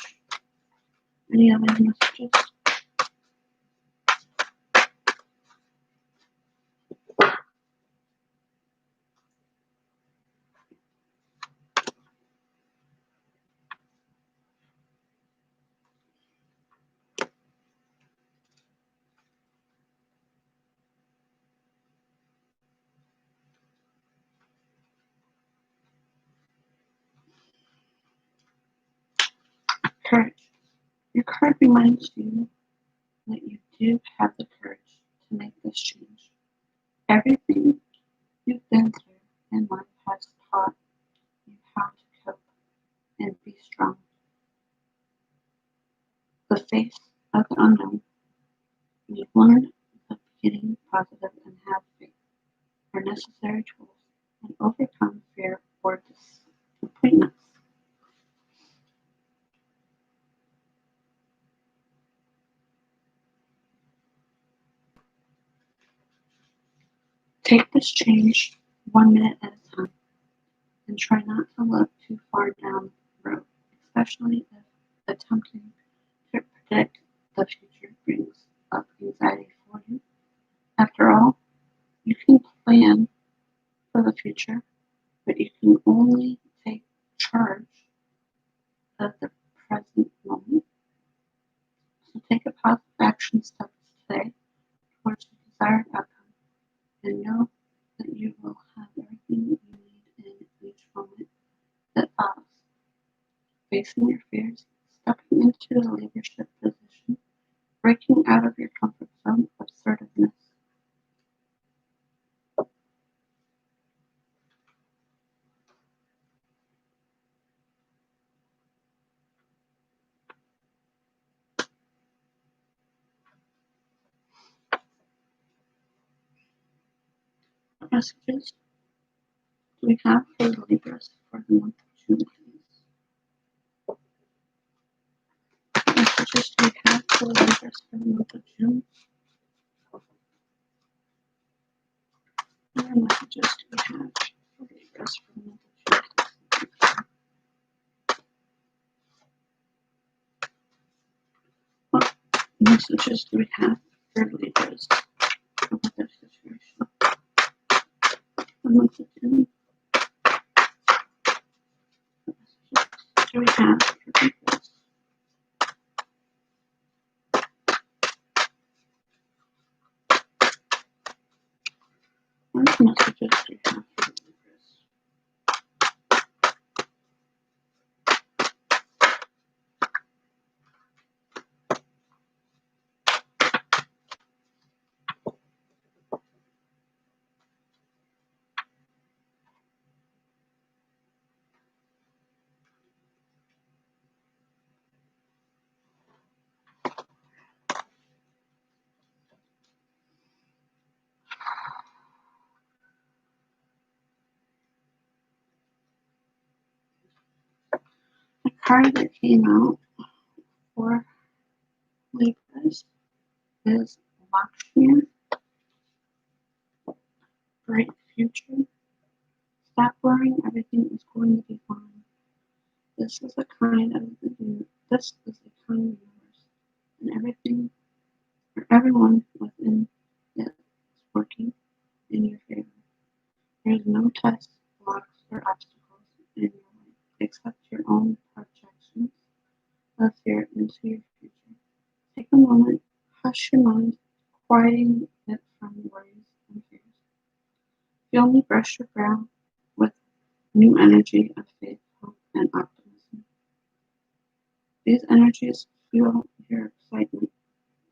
Any other messages? Courage. Your card reminds you that you do have the courage to make this change. Everything you've been through in life has taught you how to cope and be strong. The face of the unknown. You've learned that beginning positive and have faith are necessary tools and overcome fear or disappointments. Take this change 1 minute at a time and try not to look too far down the road, especially if attempting to predict the future brings up anxiety for you. After all, you can plan for the future, but you can only take charge of the present moment. So take a positive action step today towards the desired outcome and know that you will have everything you need in each moment that follows. Facing your fears, stepping into the leadership position, breaking out of your comfort zone, assertiveness. What messages do we have for the Libras for the month of June, please? What messages do we have for the Libras for the month of June? What messages do we have for the Libras for the month of June? What messages do we have for the Libras about their situation? The month of June. we have for Libras? What messages do you have for Libras? The card that came out for Libras is Lakshmi, bright future. Stop worrying, everything is going to be fine. This is a kind of this is a kind universe, and everything or everyone within it is working in your favor. There is no tests, blocks, or obstacles in your life except your own projections of fear into your future. Take a moment, hush your mind, quieting it from worries and fears. Feel me brush your brow with new energy of faith, hope, and optimism. These energies fuel your excitement,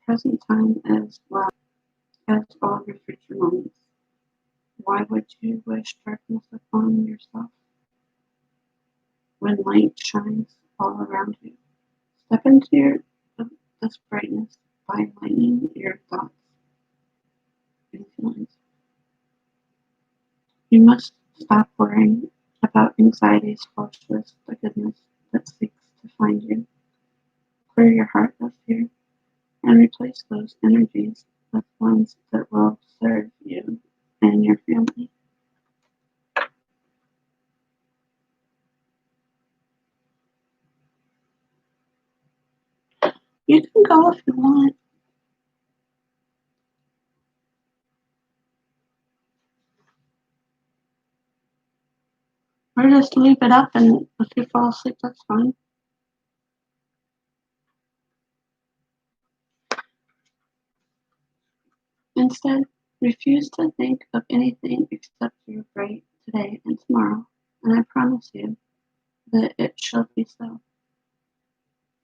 present time as well as all your future moments. Why would you wish darkness upon yourself when light shines all around you? Step into this brightness by lightening your thoughts and feelings. You must stop worrying about anxiety's false risk, the goodness that seeks to find you. Clear your heart of fear and replace those energies with ones that will serve you and your family. You can go if you want. Or just leave it up, and if you fall asleep, that's fine. Instead, refuse to think of anything except your bright today and tomorrow, and I promise you that it shall be so.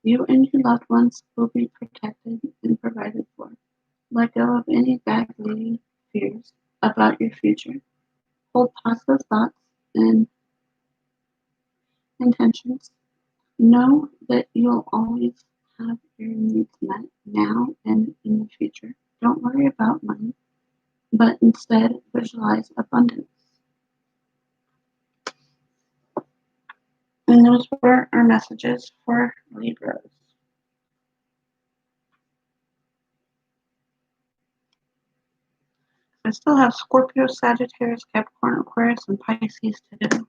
You and your loved ones will be protected and provided for. Let go of any vague fears about your future. Hold positive thoughts and intentions. Know that you'll always have your needs met now and in the future. Don't worry about money, but instead visualize abundance. And those were our messages for Libras. I still have Scorpio, Sagittarius, Capricorn, Aquarius, and Pisces to do.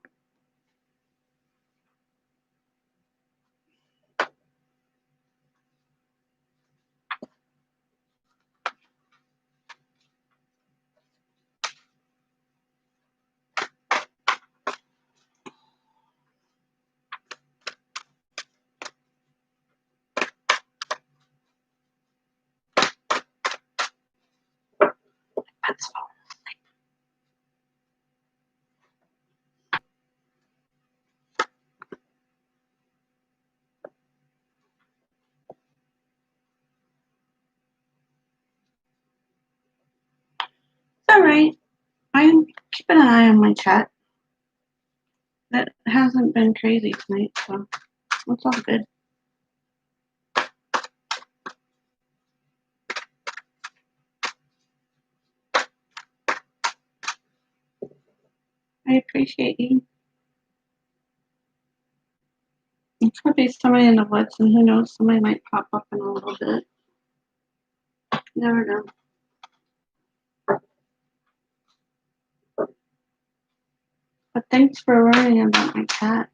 That's all. It's alright. I'm keeping an eye on my chat. That hasn't been crazy tonight, so it's all good. I appreciate you. It could be somebody in the woods, and who knows, somebody might pop up in a little bit. Never know. But thanks for worrying about my cat.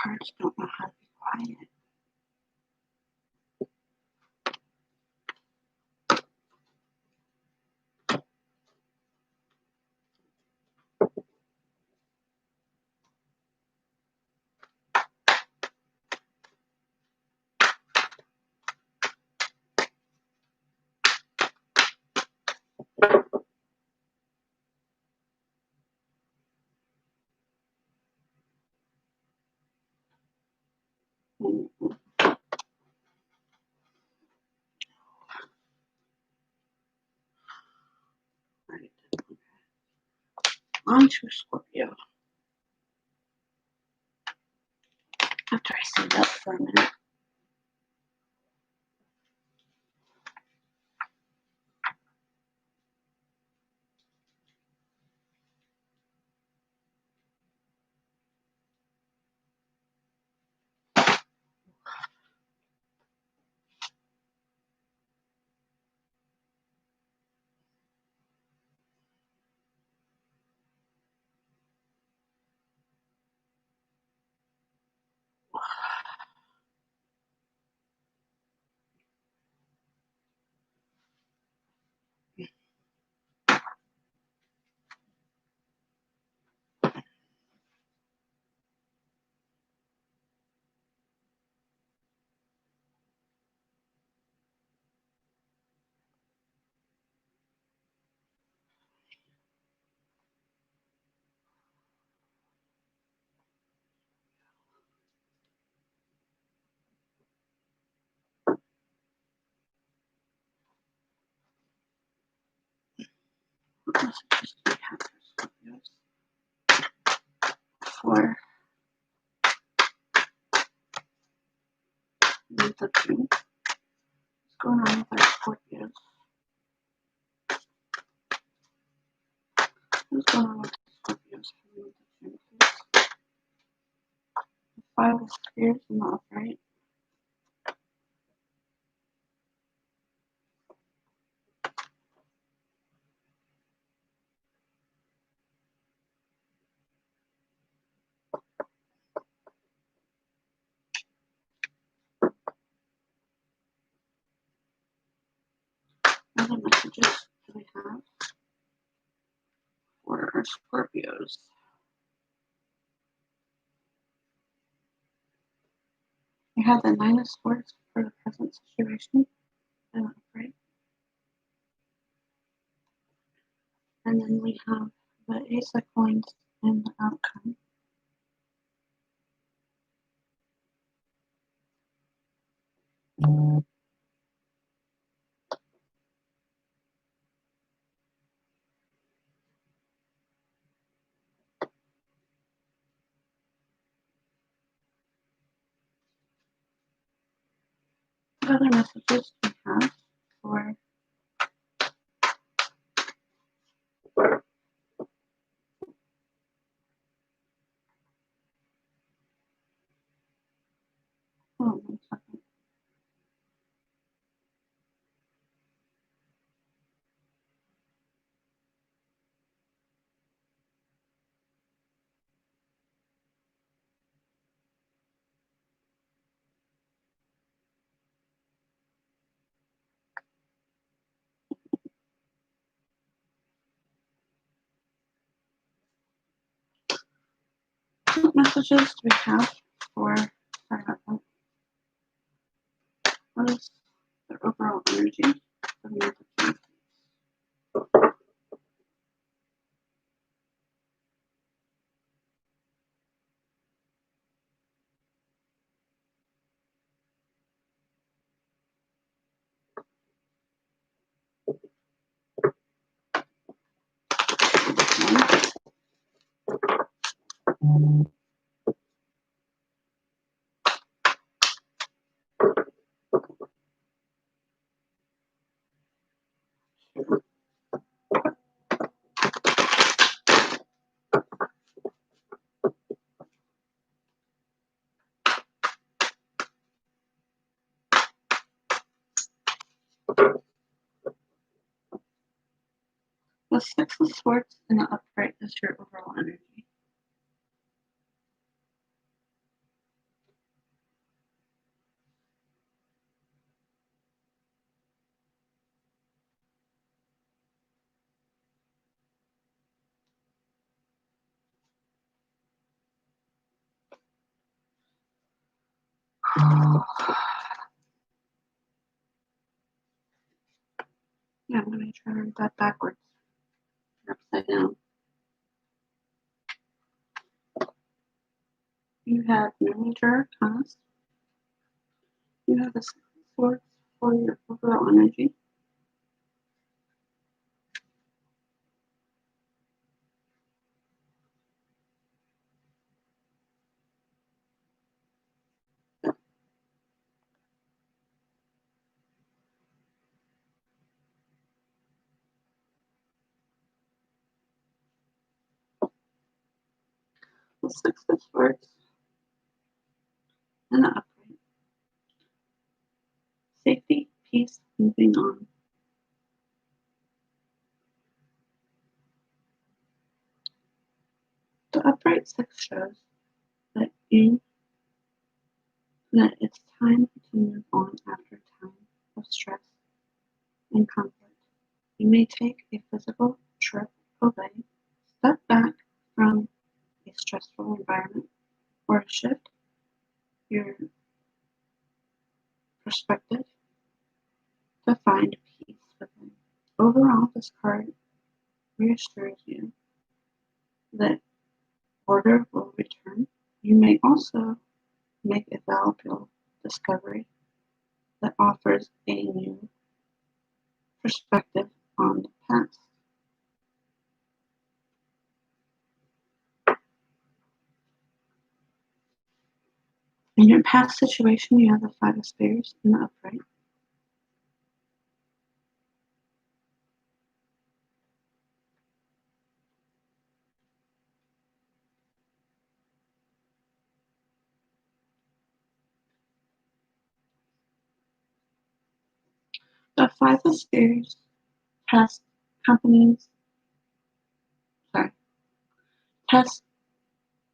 Cards don't know how to be quiet. On to Scorpio. After I stand up for a minute. What messages do we have for Scorpios? For the month of June. What's going on with our Scorpios? What's going on with the Scorpios for the month of June, please? The Five of Spears in the upright. What other messages do we have for our Scorpios? We have the Nine of Swords for the present situation in the upright. And then we have the Ace of Coins in the outcome. What other messages do we have for one second. What messages do we have for, sorry about that. What is their overall energy for the month of June? The Six of Swords in the upright is your overall energy. Yeah, I'm going to try to read that backwards. Upside down. You have your major arcanas. You have the Six of Swords for your overall energy. The Six of Swords and the upright. Safety, peace, moving on. The upright six shows that that it's time to move on after time of stress and conflict. You may take a physical trip away, step back from a stressful environment, or shift your perspective to find peace within. Overall, this card reassures you that order will return. You may also make a valuable discovery that offers a new perspective on the past. In your past situation, you have the Five of Spades in the upright. The Five of Spades past companies, sorry, past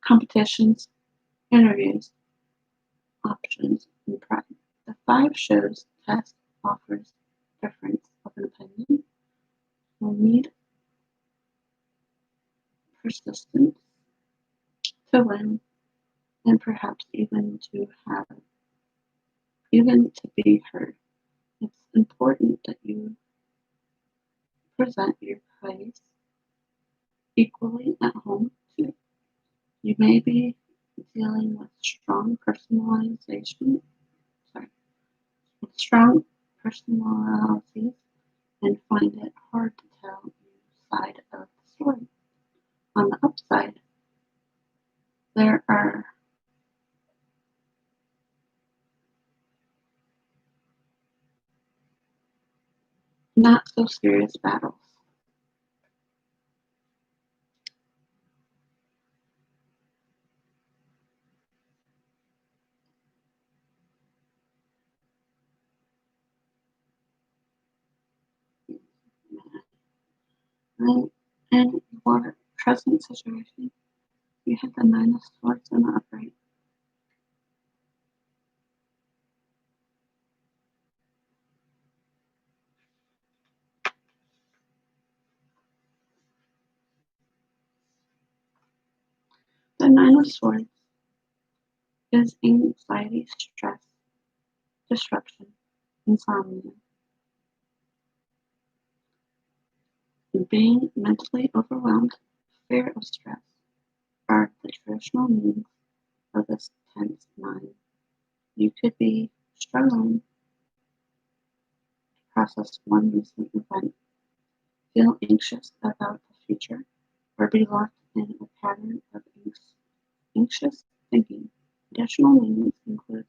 competitions, interviews, options, and pride. The five shows test offers difference of opinion, will need persistence to win, and perhaps even to be heard. It's important that you present your case equally at home too. You may be dealing with sorry, strong personalities and find it hard to tell your side of the story. On the upside, there are not so serious battles. And in your present situation, you have the Nine of Swords in the upright. The Nine of Swords is anxiety, stress, disruption, insomnia, being mentally overwhelmed, fear of stress are the traditional meanings of this tense mind. You could be struggling to process one recent event, feel anxious about the future, or be locked in a pattern of anxious thinking. Additional meanings include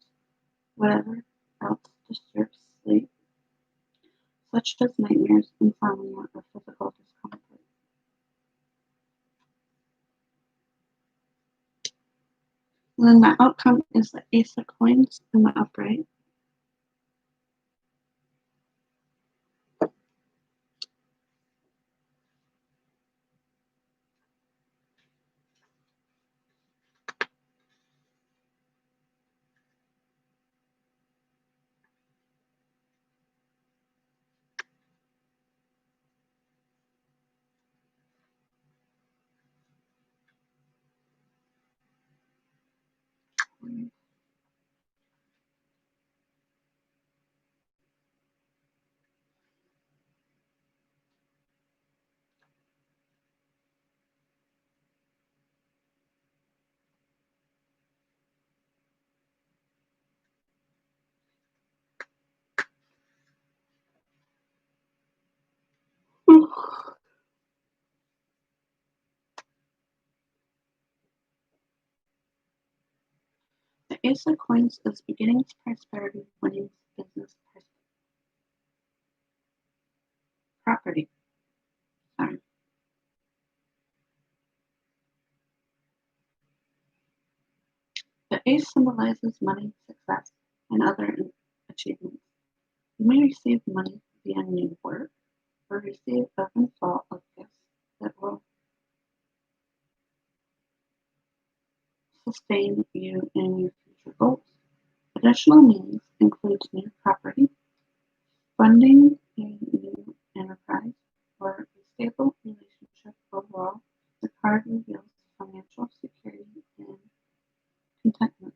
whatever else disturbs sleep, such as nightmares, insomnia, or physical discomfort. And then the outcome is the Ace of Coins in the upright. Ace of Coins is beginnings, prosperity, winnings, business, property. Sorry. The ace symbolizes money, success, and other achievements. You may receive money via new work or receive a windfall of gifts that will sustain you in your future goals. Additional means include new property, funding a new enterprise, or a stable relationship overall. The card reveals financial security and contentment.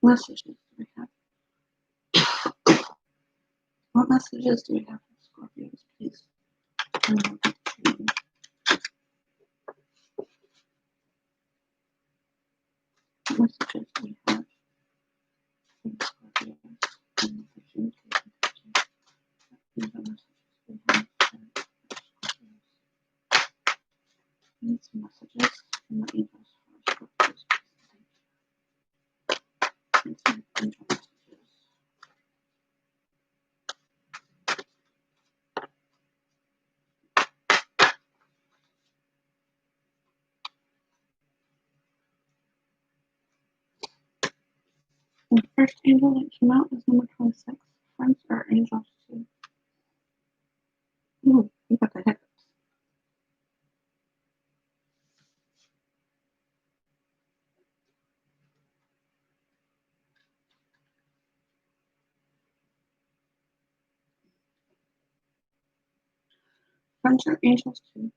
Messages do we have? What messages do we have for Scorpios, please? What messages do we have for Scorpios? These messages from the angels for Scorpios. Angel messages. The first angel that came out is number 26. Friends are angels too. Ooh, you got the hiccups. Friends are angels too.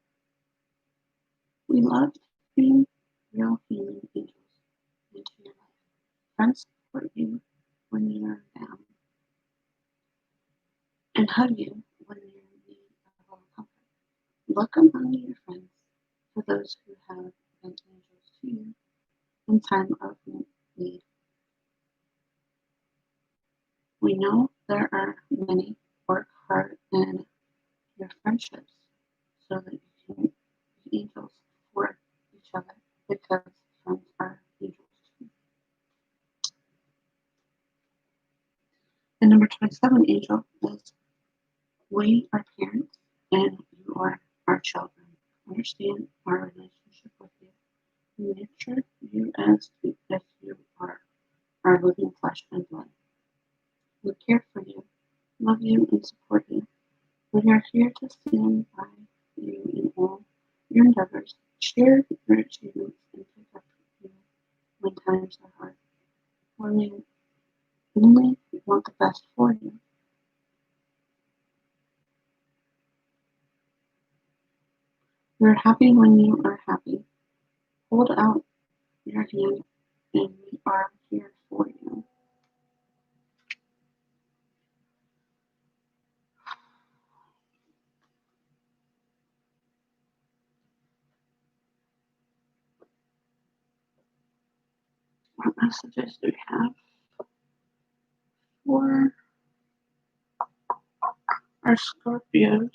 We love being real human angels into your life. Friends support you when you're down and hug you when you're in need of a little comfort. Look among your friends for those who have been angels to you in time of need. We know there are many work hard in your friendships so that you can be angels for each other because friends are angels too. The number 27 angel is we are parents and you are our children. Understand our relationship with you. We nurture you as if you are our living flesh and blood. We care for you, love you, and support you. We are here to stand by you in all your endeavors, share your achievements, and pick up you when times are hard. We only want the best for you. We're happy when you are happy. Hold out your hand and we are here for you. What messages do we have for our Scorpios?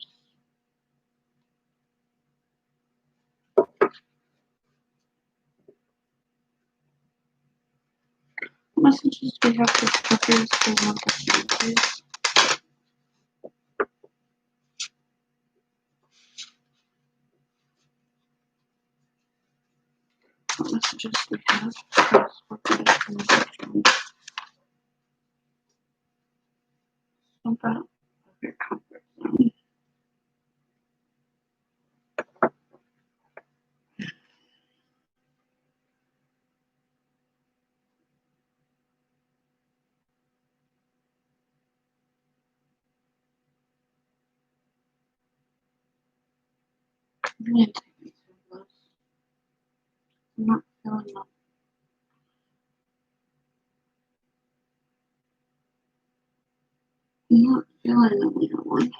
What messages do we have for Scorpios for the month of June, please? What messages do we have for Scorpios for the month of June? Jump out of your comfort zone. I'm going to take these I'm not feeling them. I'm not feeling the Leo one.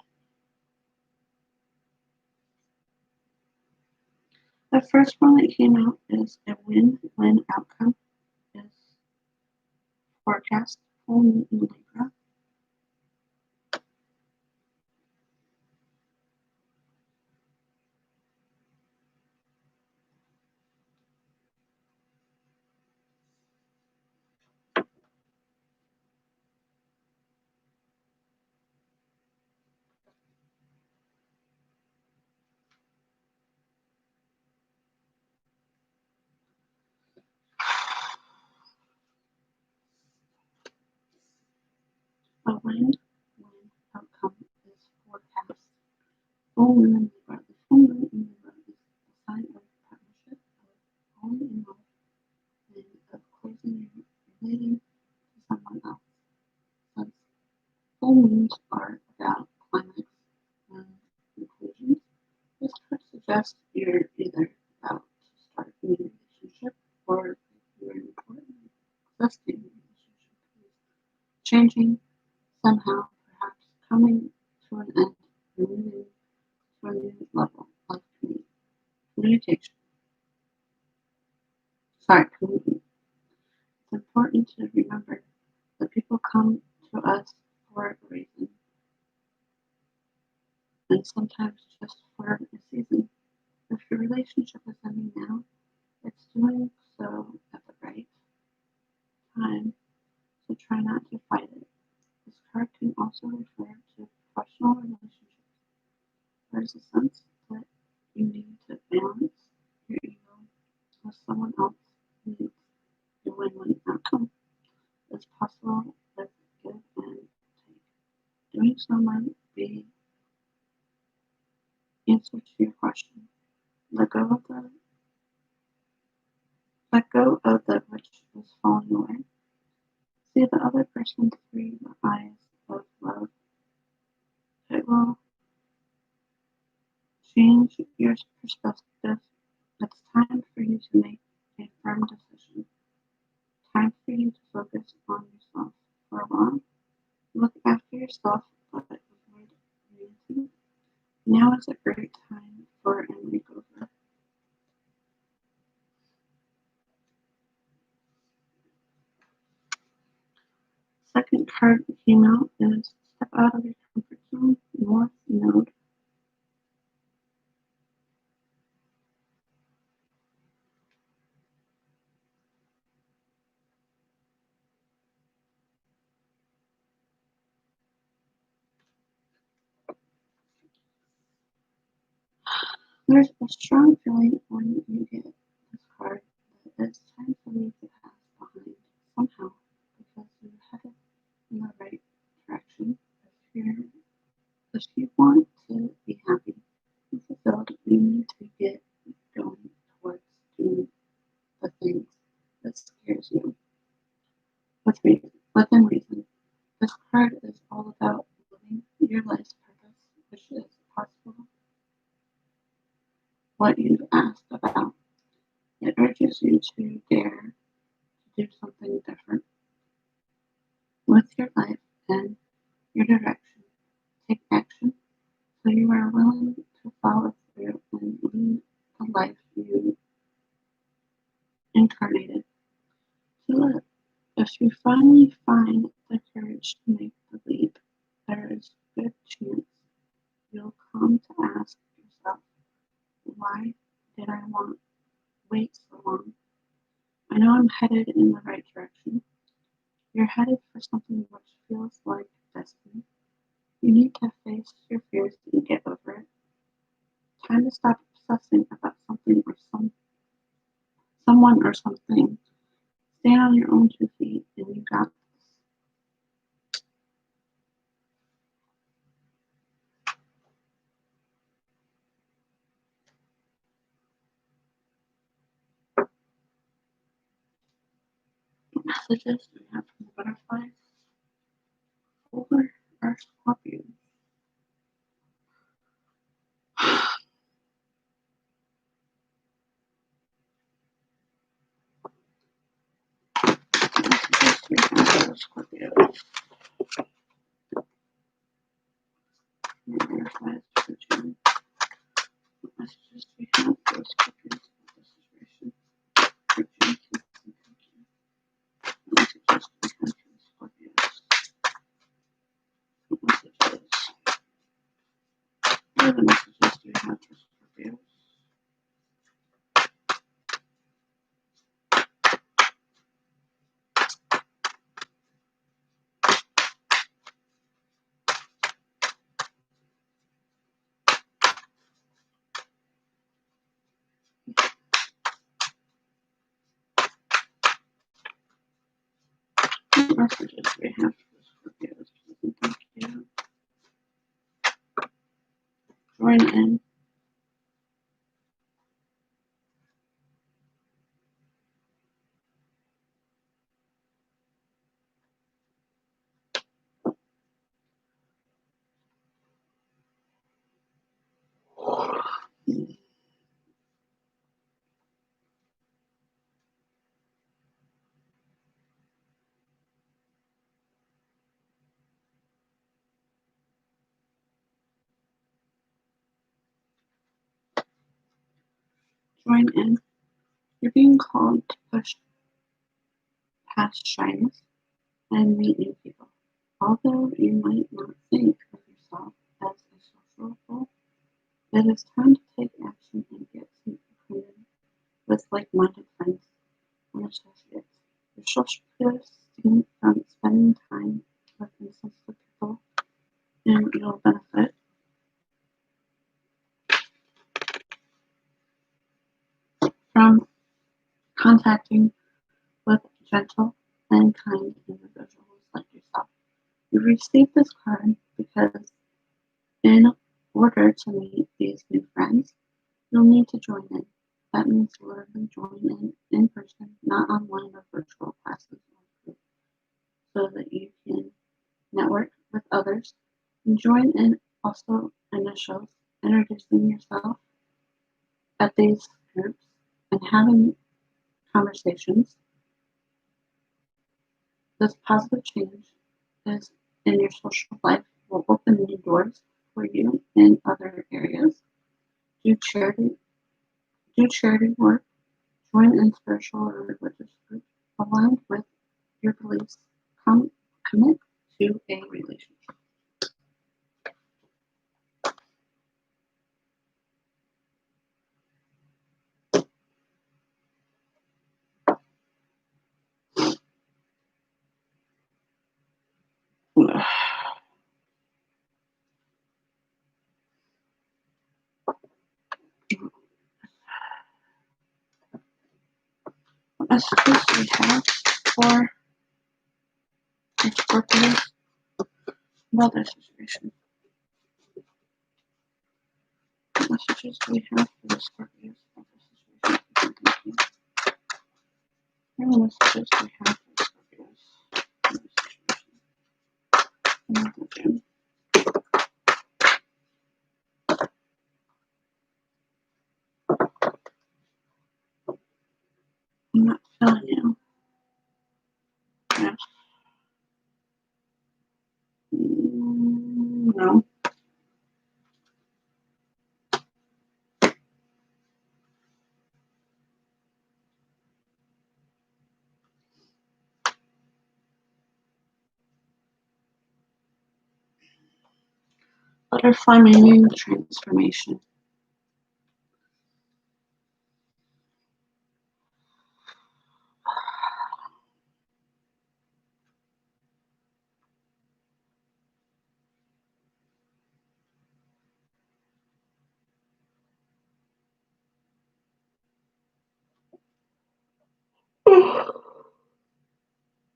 The first one that came out is a win-win outcome. Is forecast full moon in Libra. A win-win outcome is forecast full moon in Libra. The full moon in Libra is a sign of partnership, of falling in love, and of closing and relating to someone else. Since full moons are about climax and conclusions, this could suggest you're either about to start a new relationship or you're an important existing relationship is changing somehow, perhaps coming to an end and moving to a new level of communication. Community. It's important to remember that people come to us for a reason, and sometimes just for a season. If your relationship is ending now, it's doing so at the right time, so try not to fight it. This card can also refer to professional relationships. There's a sense that you need to balance your ego with someone else who needs a win-win outcome. It's possible with give and take. Doing so might be answer to your question. Let go of the which is falling away. See the other person through the eyes of love. It will change your perspective. It's time for you to make a firm decision. Time for you to focus on yourself for a while. Look after yourself, but avoid reality. Now is a great time for a makeover. Second card that came out is step out of your comfort zone, North Node. There's a strong feeling when you get this card that it's time to leave the past behind somehow because you're headed in the right direction. If you want to be happy and fulfilled, you need to get going towards doing the things that scares you within reason. This card is all about living your life's purpose, which is possible what you've asked about. It urges you to dare to do something different with your life and your direction. Take action so you are willing to follow through and lead the life you incarnated to live. If you finally find the courage to make the leap, there is a good chance you'll come to ask yourself, why did I wait so long? I know I'm headed in the right direction. You're headed for something which feels like destiny. You need to face your fears and get over it. Time to stop obsessing about something or someone or something. Stand on your own 2 feet and you got this. Messages we have from the butterflies over our Scorpio. Scorpios. Verifies for June. What messages do we have for Scorpios about this situation? For June, what messages do we have for Scorpios? What messages? What other messages do we have for Scorpios? What messages do we have for Scorpios? Thank you. Join in. Join in. You're being called to push past shyness and meet new people. Although you might not think of yourself as a sociable, it is time to take action and get acquainted with like-minded friends and associates. Your social skills stem from spending time with insensitive people, and you'll benefit from contacting with gentle and kind individuals like yourself. You received this card because in order to meet these new friends, you'll need to join in. That means literally join in person, not online or virtual classes or groups, so that you can network with others. And join in also initials, introducing yourself at these groups and having conversations. This positive change is in your social life will open new doors for you in other areas. Do charity work, join in spiritual or religious groups aligned with your beliefs. Commit to a relationship. What messages do we have for the Scorpios about their situation? What messages do we have for the Scorpios about their situation? What messages do we have for the Scorpios about their situation? I'm not feeling you. Yes. No. Butterfly meaning transformation.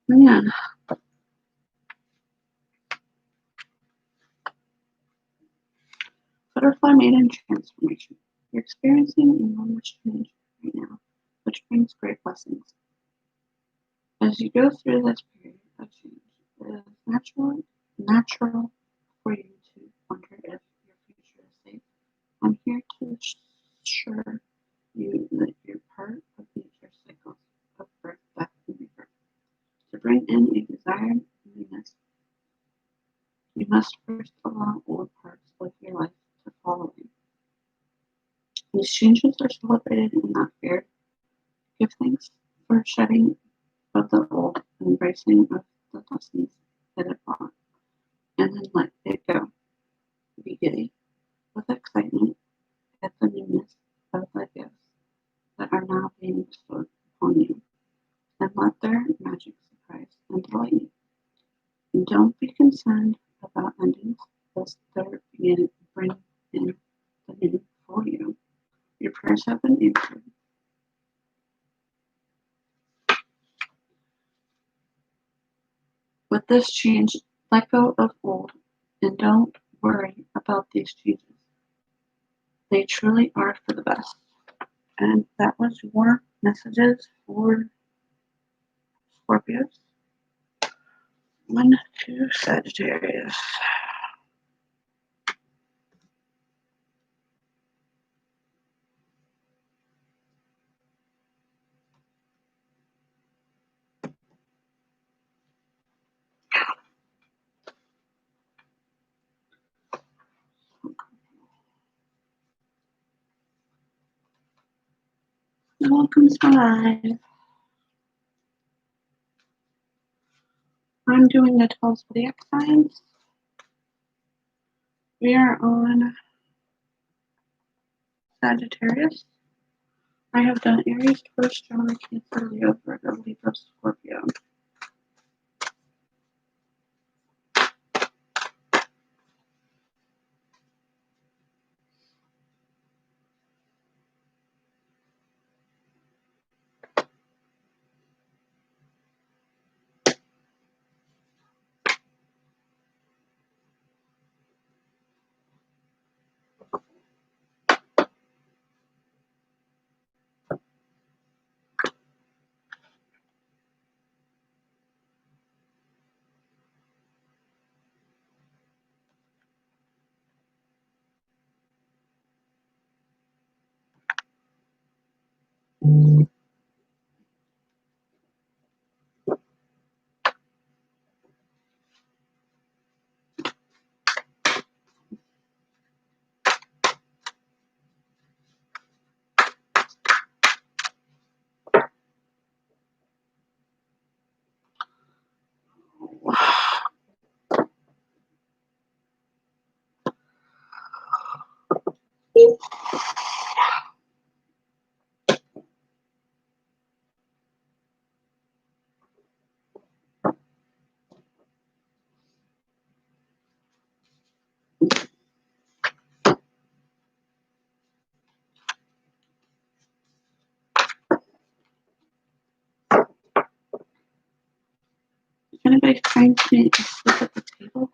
Man. Butterfly maiden transformation. You're experiencing enormous change right now, which brings great blessings. As you go through this period of change, it is natural for you to wonder if your future is safe. I'm here to assure you that you're part of nature cycles of birth, death, and rebirth. To bring in a desired happiness, you must first allow old parts of your life to fall away. These changes are celebrated in that fear. Give thanks for shedding of the old and embracing of the lessons that it brought, and then let it go. Be giddy with excitement at the newness of the gifts that are now being bestowed upon you, and let their magic surprise and delight you. And don't be concerned about endings, as they're bring in the new for you. Your prayers have been answered. With this change, let go of old and don't worry about these changes. They truly are for the best. And that was your messages for Scorpios. 1 to Sagittarius. Welcome to my live. I'm doing the 12 zodiac signs. We are on Sagittarius. I have done Aries, Taurus, Gemini, Cancer, Leo, Virgo, Libra, Scorpio. Anybody trying to sleep at the table?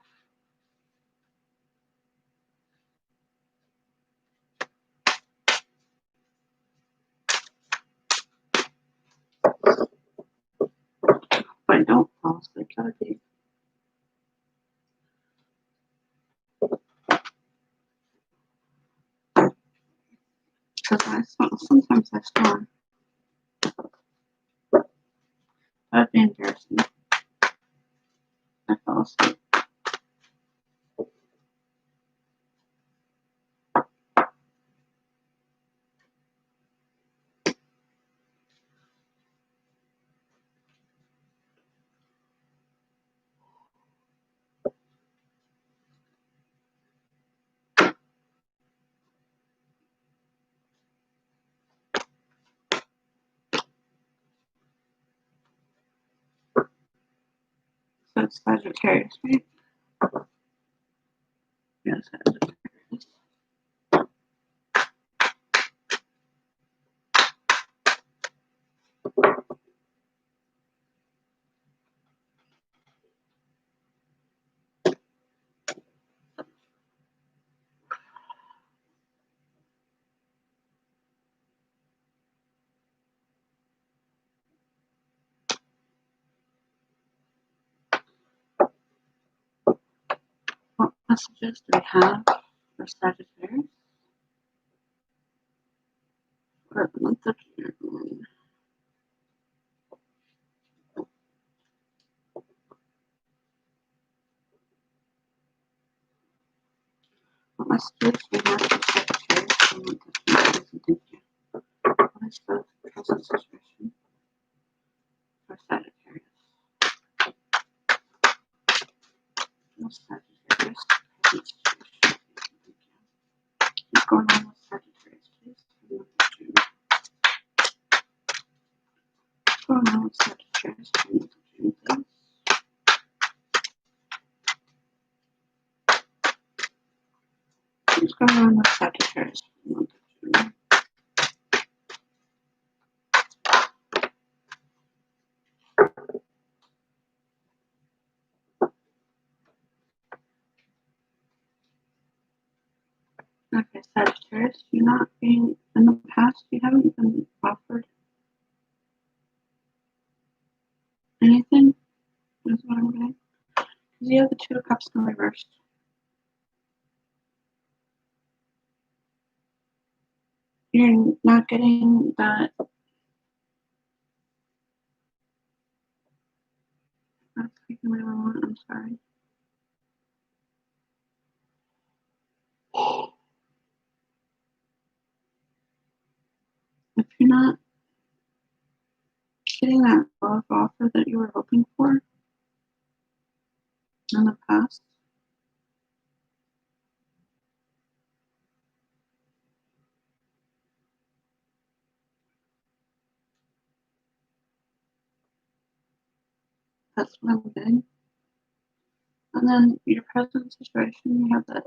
If I don't fall asleep, gotta be. Because sometimes I snore. That'd be embarrassing. I fell asleep. So it's Sagittarius, right? Yes, Sagittarius. What messages do we have for Sagittarius for the month of June? messages you have for Sagittarius for the month of June, please, and thank you. What is the present situation for Sagittarius? What's Sagittarius? Present situation. What's going on with Sagittarius, please, for the month of June? What's going on with Sagittarius for the month of June, please? What's going on with Sagittarius for the month of June? Okay, Sagittarius, you're not being, in the past, you haven't been offered anything, is what I'm getting. Because you have the Two of Cups in reverse. You're not getting that. That's taking me a moment, I'm sorry. If you're not getting that love offer that you were hoping for in the past, that's what I'm getting. And then your present situation, you have the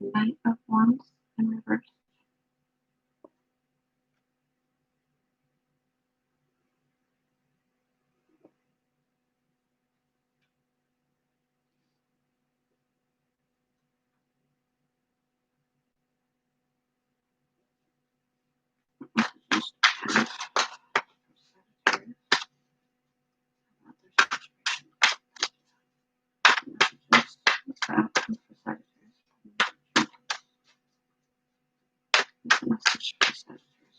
Knight of Wands in reverse. What's the outcome for Sagittarius? What's the message for Sagittarius?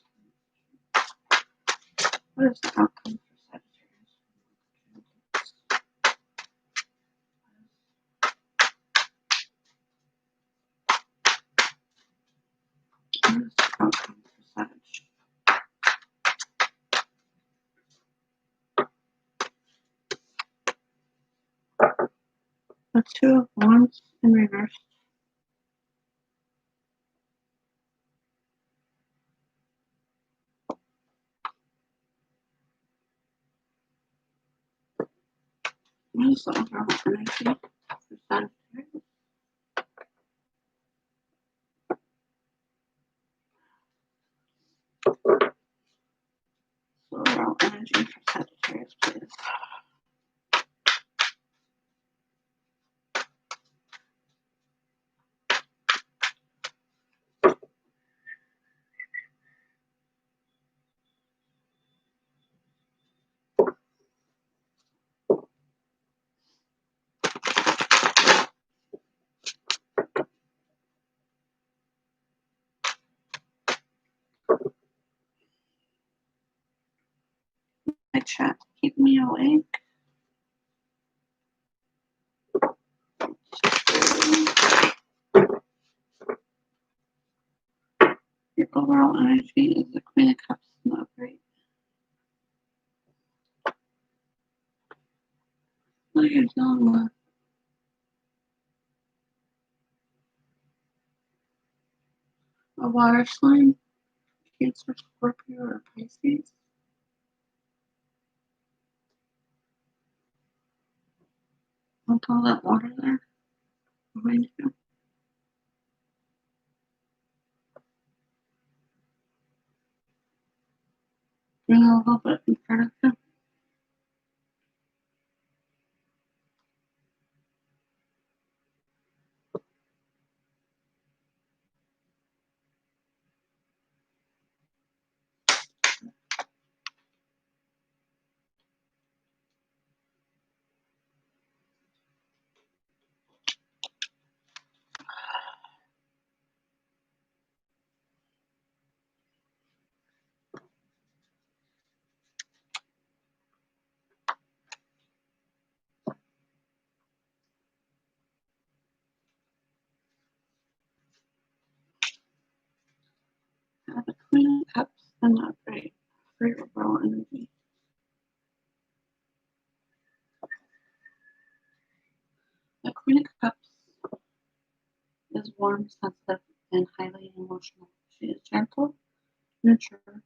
What is the outcome for Sagittarius? What is the outcome for Sagittarius? The Two of Wands in reverse. What is the overall energy for Sagittarius? The overall energy for Sagittarius, please. My chat, keep me awake. Your overall energy is the Queen of Cups in the upright. What you're dealing with. A water sign, Cancer, Scorpio, or Pisces. I'll all that water there behind you. Bring a little bit in front of you. and not great for your overall energy. The Queen of Cups is warm, sensitive, and highly emotional. She is gentle, nurturer,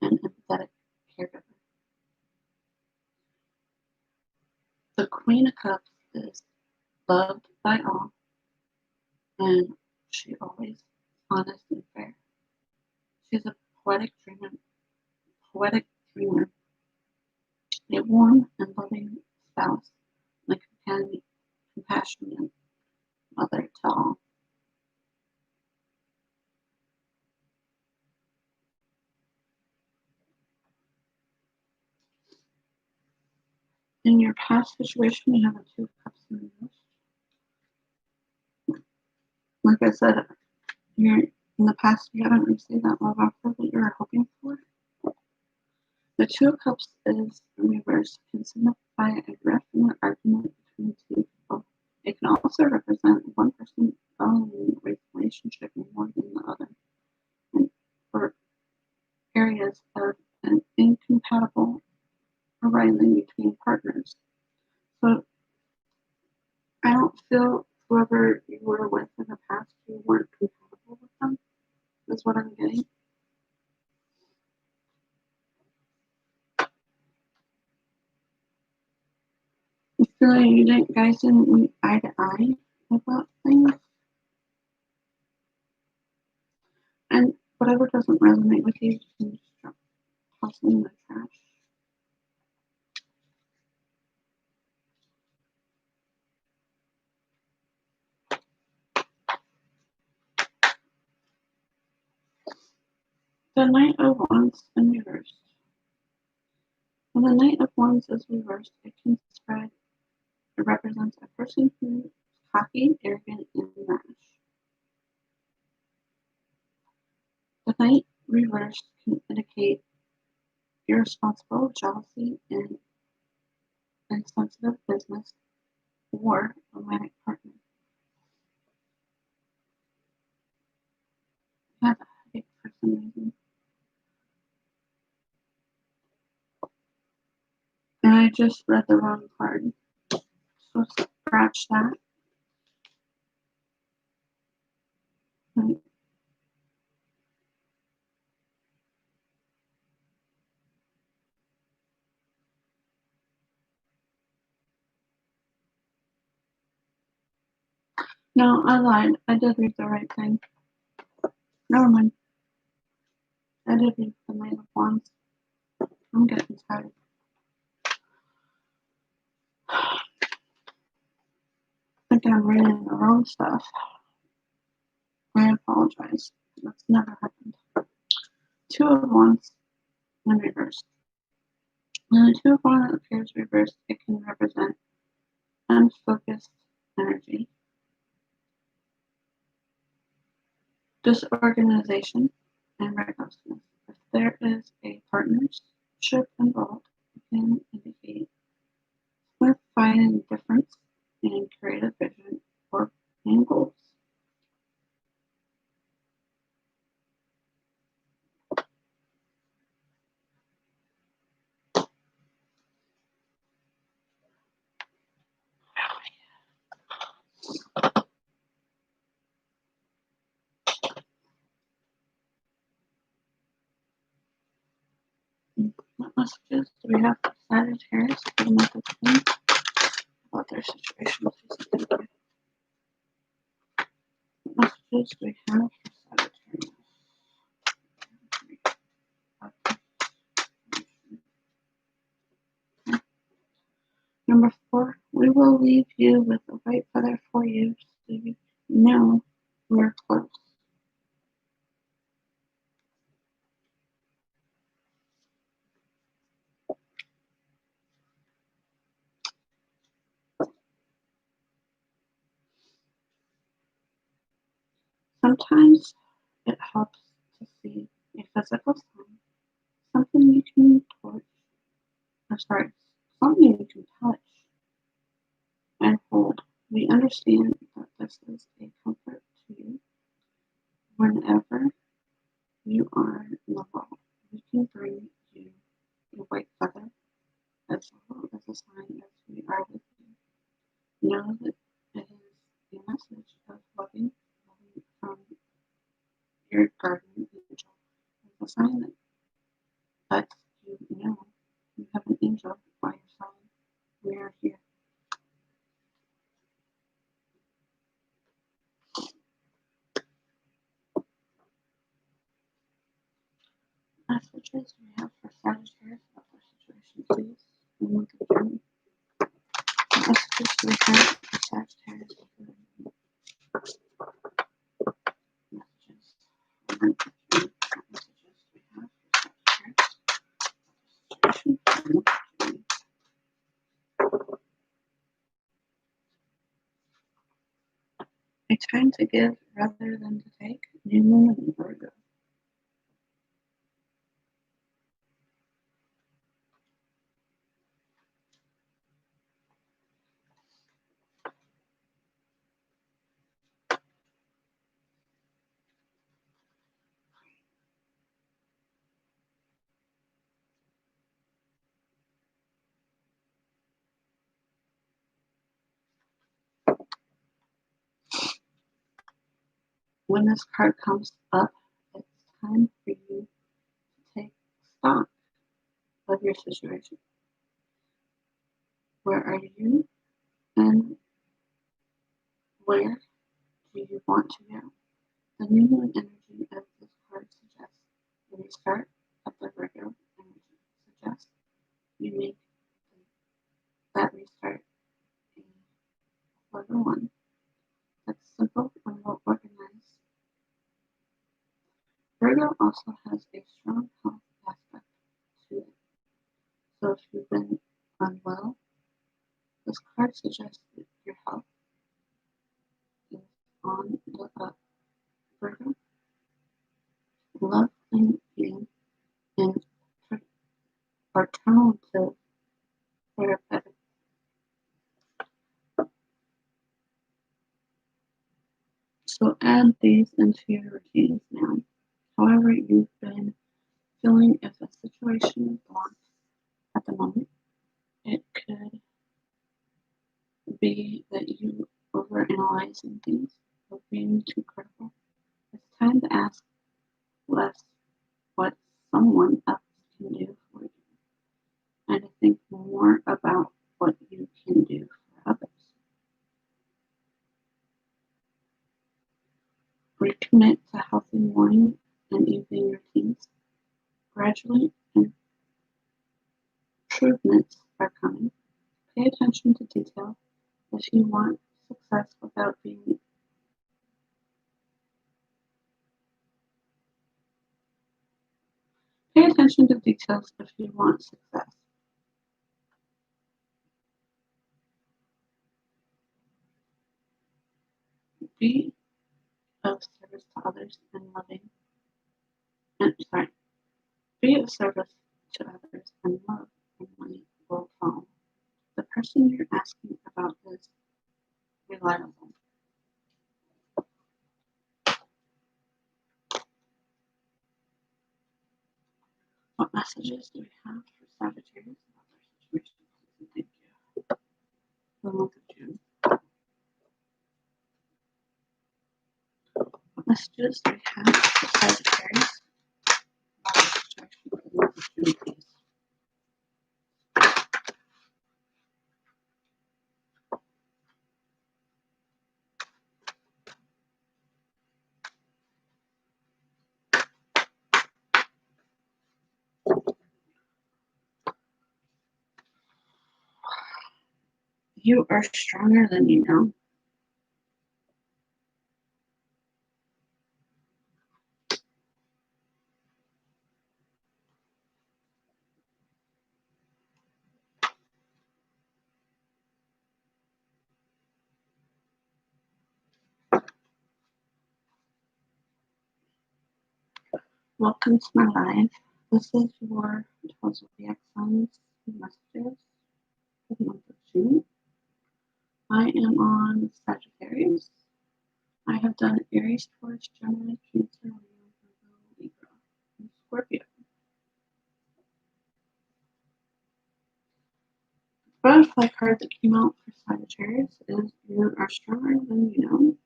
and empathetic caregiver. The Queen of Cups is loved by all, and she always honest and fair. She's a poetic dreamer, a warm and loving spouse, and a compassionate mother to all. In your past situation, you have a Two of Cups in reverse. Like I said, in the past, you haven't received that love offer that you were hoping for. The Two of Cups is in reverse, can signify a rift and an argument between two people. It can also represent one person valuing a relationship more than the other, and for areas of an incompatible arising between partners. So I don't feel whoever you were with in the past, you weren't compatible with them, is what I'm getting. I feel like you guys didn't meet eye to eye about things. And whatever doesn't resonate with you, you can just toss it in the trash. The Knight of Wands in reverse. When the Knight of Wands is reversed, it can spread. It represents a person who is cocky, arrogant, and rash. The Knight reversed can indicate irresponsible, jealousy, and insensitive business or romantic partner. I have a headache for some reason. And I just read the wrong card. So scratch that. Right. No, I lied. I did read the right thing. Never mind. I did read the Knight of Wands. I'm getting tired. I think I'm reading the wrong stuff. I apologize. That's never happened. Two of Wands in reverse. When the Two of Wands appears reversed, it can represent unfocused energy, disorganization, and recklessness. If there is a partnership involved, it can indicate with finding difference in creative vision or and goals. What messages do we have for Sagittarius for the month of June about their situation? What messages do we have for Sagittarius? Number 4, we will leave you with a white feather for you so you know we're close. Sometimes it helps to see a physical sign, something you can something you can touch and hold. We understand that this is a comfort to you whenever you are in the world. we can bring you a white feather as well as a sign that we are with you. Know that it is a message of loving from your guardian angel. It's a sign that lets you know you have an angel by your side. We are here. Messages we have for Sagittarius about their situation, please. And look at them. Messages we have for Sagittarius. Messages. Messages we have for Sagittarius. A time to give rather than to take. New moon in Virgo. When this card comes up, it's time for you to take stock of your situation. Where are you and where do you want to go? The new moon energy of this card suggests a restart of the Virgo energy. Suggests you make that restart a clever one that's simple and well organized. Virgo also has a strong health aspect to it. So if you've been unwell, this card suggests that your health is on the up. Virgo, love and being and alternative therapeutic. So add these into your routines now. However, you've been feeling if a situation is blocked at the moment, it could be that you overanalyzing things or being too critical. It's time to ask less what someone else can do for you and to think more about what you can do for others. Recommit to healthy morning and evening routines. Gradually, improvements are coming. Pay attention to detail if you want success without being. Pay attention to details if you want success. Be of service to others and loving. Be of service to others and love and money will follow. The person you're asking about is reliable. What messages do we have for Sagittarius about their situation? Thank you. The month of June. What messages do we have for Sagittarius about their situation for the month of June, please? You are stronger than you know. Welcome to my live. This is your Zodiac signs messages for the month of June. I am on Sagittarius. I have done Aries, Taurus, Gemini, Cancer, Leo, Virgo, Libra, and Scorpio. butterfly card that came out for Sagittarius is you are stronger than you know.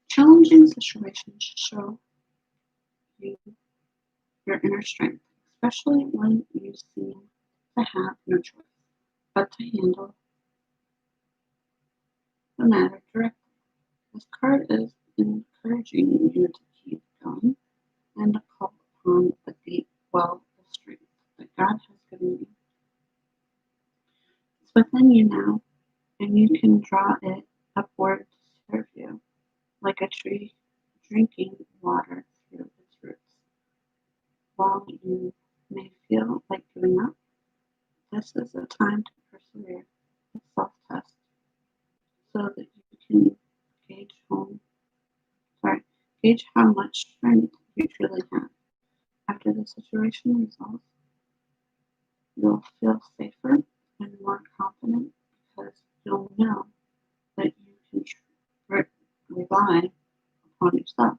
Challenging situations show you your inner strength, especially when you seem to have no choice but to handle the matter directly. This card is encouraging you to keep going and to call upon the deep well of strength that God has given you. It's within you now, and you can draw it upward to serve you, like a tree drinking water through its roots. While you may feel like giving up, this is a time to persevere with self-test so that you can gauge home, gauge how much strength you truly have. After the situation resolves, you'll feel safer and more confident because you'll know that you can rely upon yourself.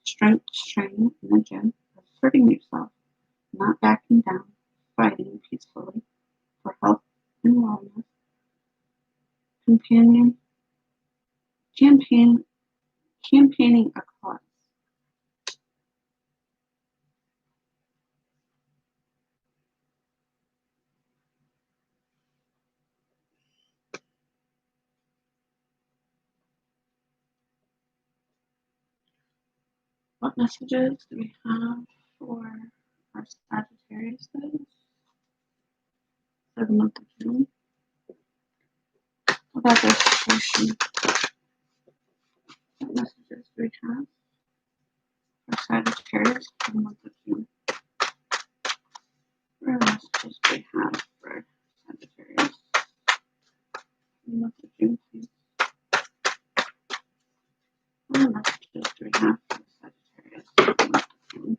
Strength training in the gym, asserting yourself, not backing down, fighting peacefully for health and wellness, companion, campaign, campaigning a cause. What messages do we have for our Sagittarius for the month of June? About their situation. What messages do we have for Sagittarius for the month of June? What messages do we have for Sagittarius for the month of June, please? What messages do we have for Sagittarius for the month of June?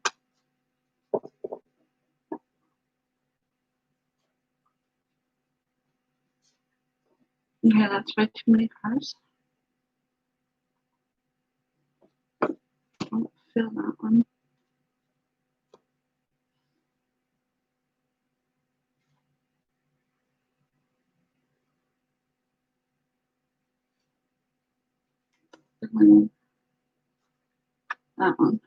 Okay, that's way too many cards. I don't feel that one. Feeling that one.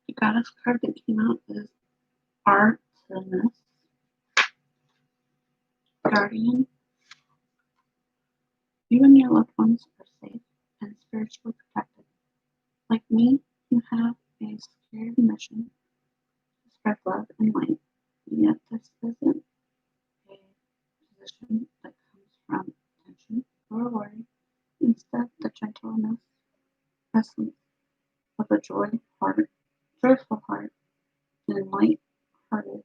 The goddess card that came out is Artemis, Guardian. You and your loved ones are safe and spiritually protected. Like me, you have a scared mission to spread love and light. Yet this isn't a position that comes from tension or worry. Instead, the gentleness, essence of a joyful heart, and light-hearted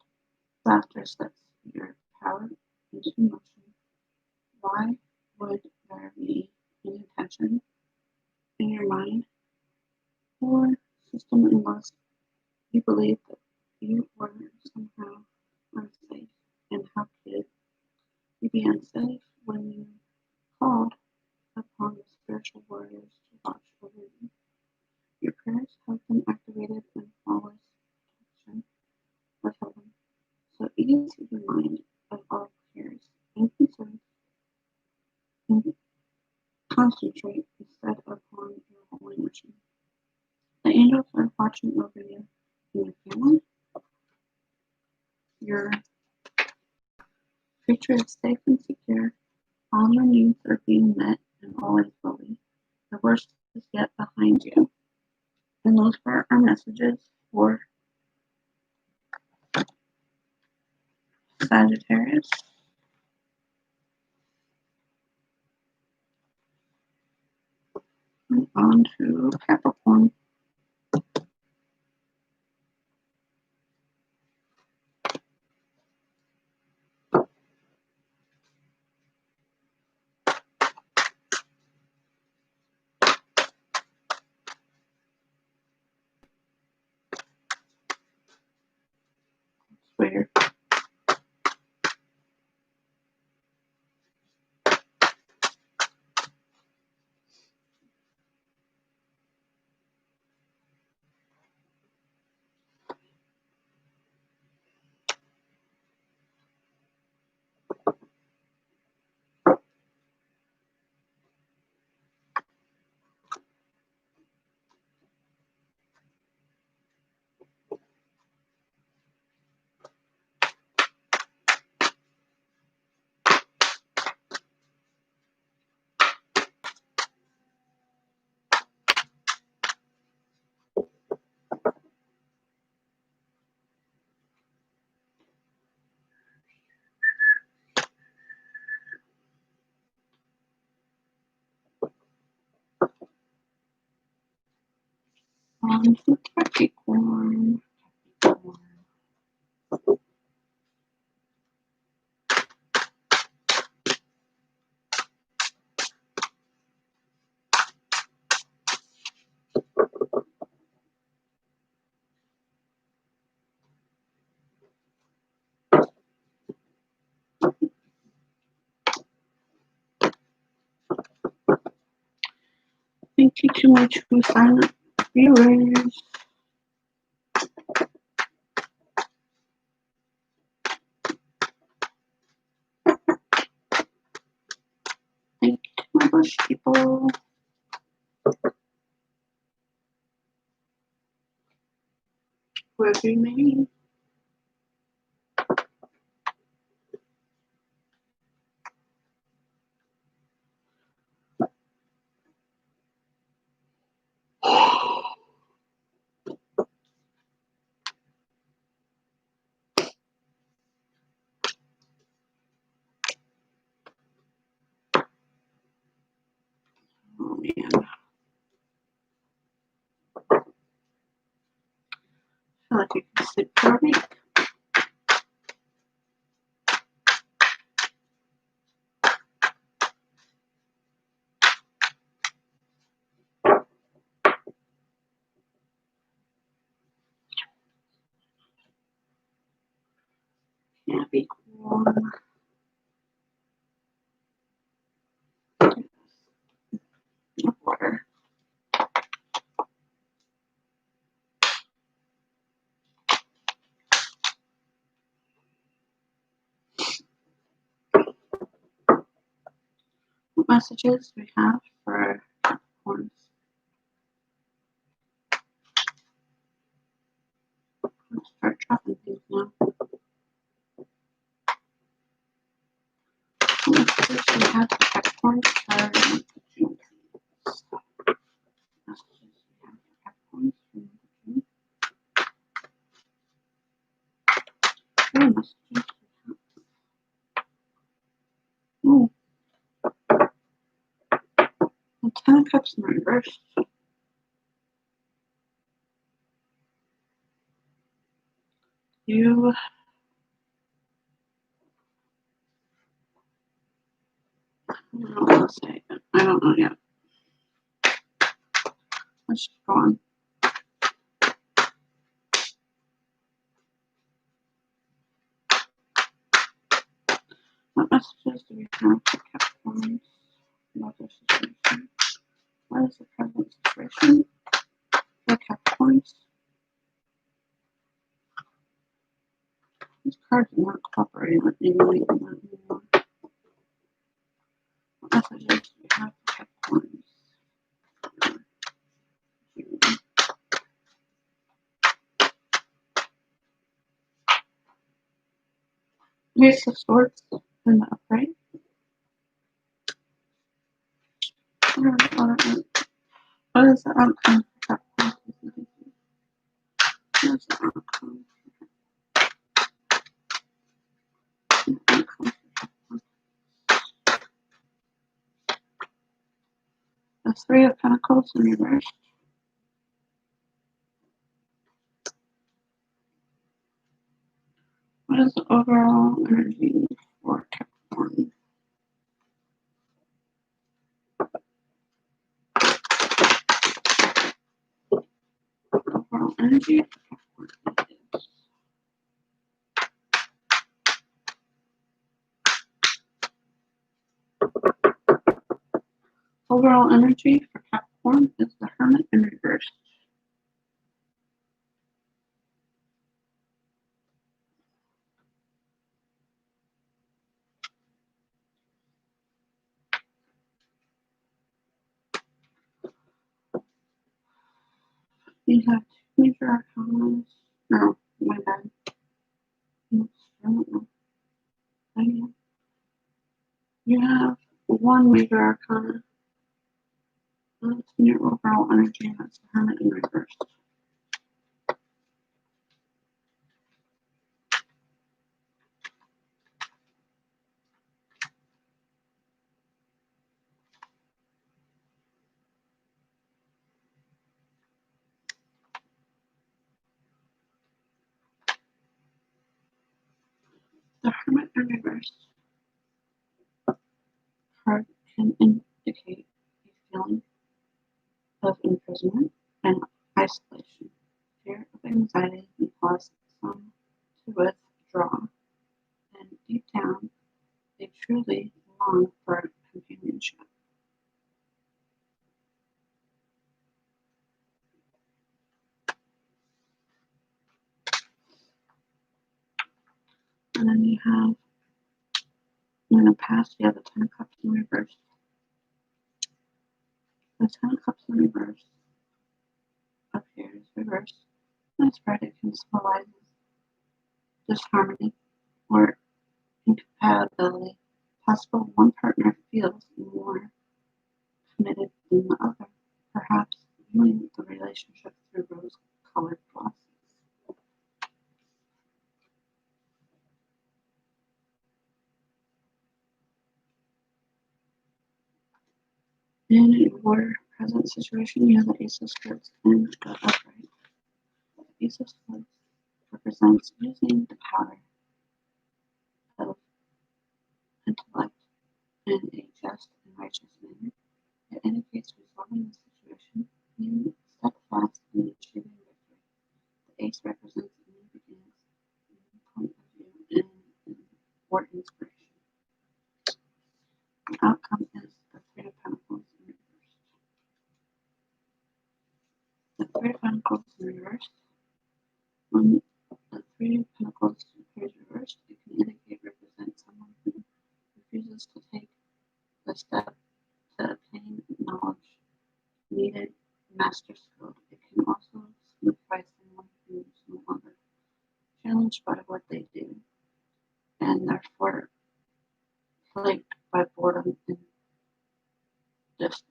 laughter sets your power into motion. Why would there be any tension in your mind or system unless you believe that you were somehow unsafe? And how could you be unsafe when you called upon the spiritual warriors to watch over you? Your prayers have been activated in flawless protection of heaven. So ease your mind of all cares and concerns and concentrate instead upon your holy mission. The angels are watching over you and your family. Your future is safe and secure. All your needs are being met and always will be. The worst is yet behind you. And those were our messages for Sagittarius. And on to Capricorn. Weird. On to Capricorn. Thank you to my true silent viewers. Thank you to my bush people. Whoever you may be. Oh man. I feel like I can sleep for a week. Capricorn. Water. What messages we have for Capricorns? Let's start dropping things now. What messages we have for Capricorns for June? Messages we have for Capricorns for June. What messages we have? Oh, the Ten of Cups in reverse. You, I don't know what to say. I don't know yet. Let's just go on. What messages do we have for Capricorns about their situation? What is the present situation for Capricorns? These cards are not cooperating with me anymore. What messages do we have for Capricorns? Ace of Swords in the upright. What is the outcome for Capricorns? What is the outcome? The Three of Pentacles in reverse. What is the overall energy for Capricorn? Overall energy for Capricorn is overall energy for Capricorn is the Hermit in reverse. You have two major arcana. No, my bad. I don't know. You have one major arcana. That's in your overall energy, and that's the Hermit in reverse. The Hermit in reverse card can indicate a feeling of imprisonment and isolation. Fear of anxiety can cause some to withdraw, and deep down, they truly long for companionship. And then you have, in the past, you have the Ten of Cups in reverse. The Ten of Cups in reverse appears reversed. When it's read, it can symbolize disharmony or incompatibility. Possible one partner feels more committed than the other, perhaps viewing the relationship through rose-colored glasses. In your present situation, you have the Ace of Swords and the Upright. The Ace of Swords represents using the power of intellect in a just and righteous manner. It indicates resolving the situation, being steadfast in achieving victory. The Ace represents new beginnings, new point of view, and or inspiration. The outcome is the Three of Pentacles in reverse. The Three of Pentacles in reverse. When the Three of Pentacles appears reversed, it can indicate represent someone who refuses to take the step to obtain knowledge needed master skilled. It can also signify someone who is no longer challenged by what they do, and therefore plagued by boredom and distress.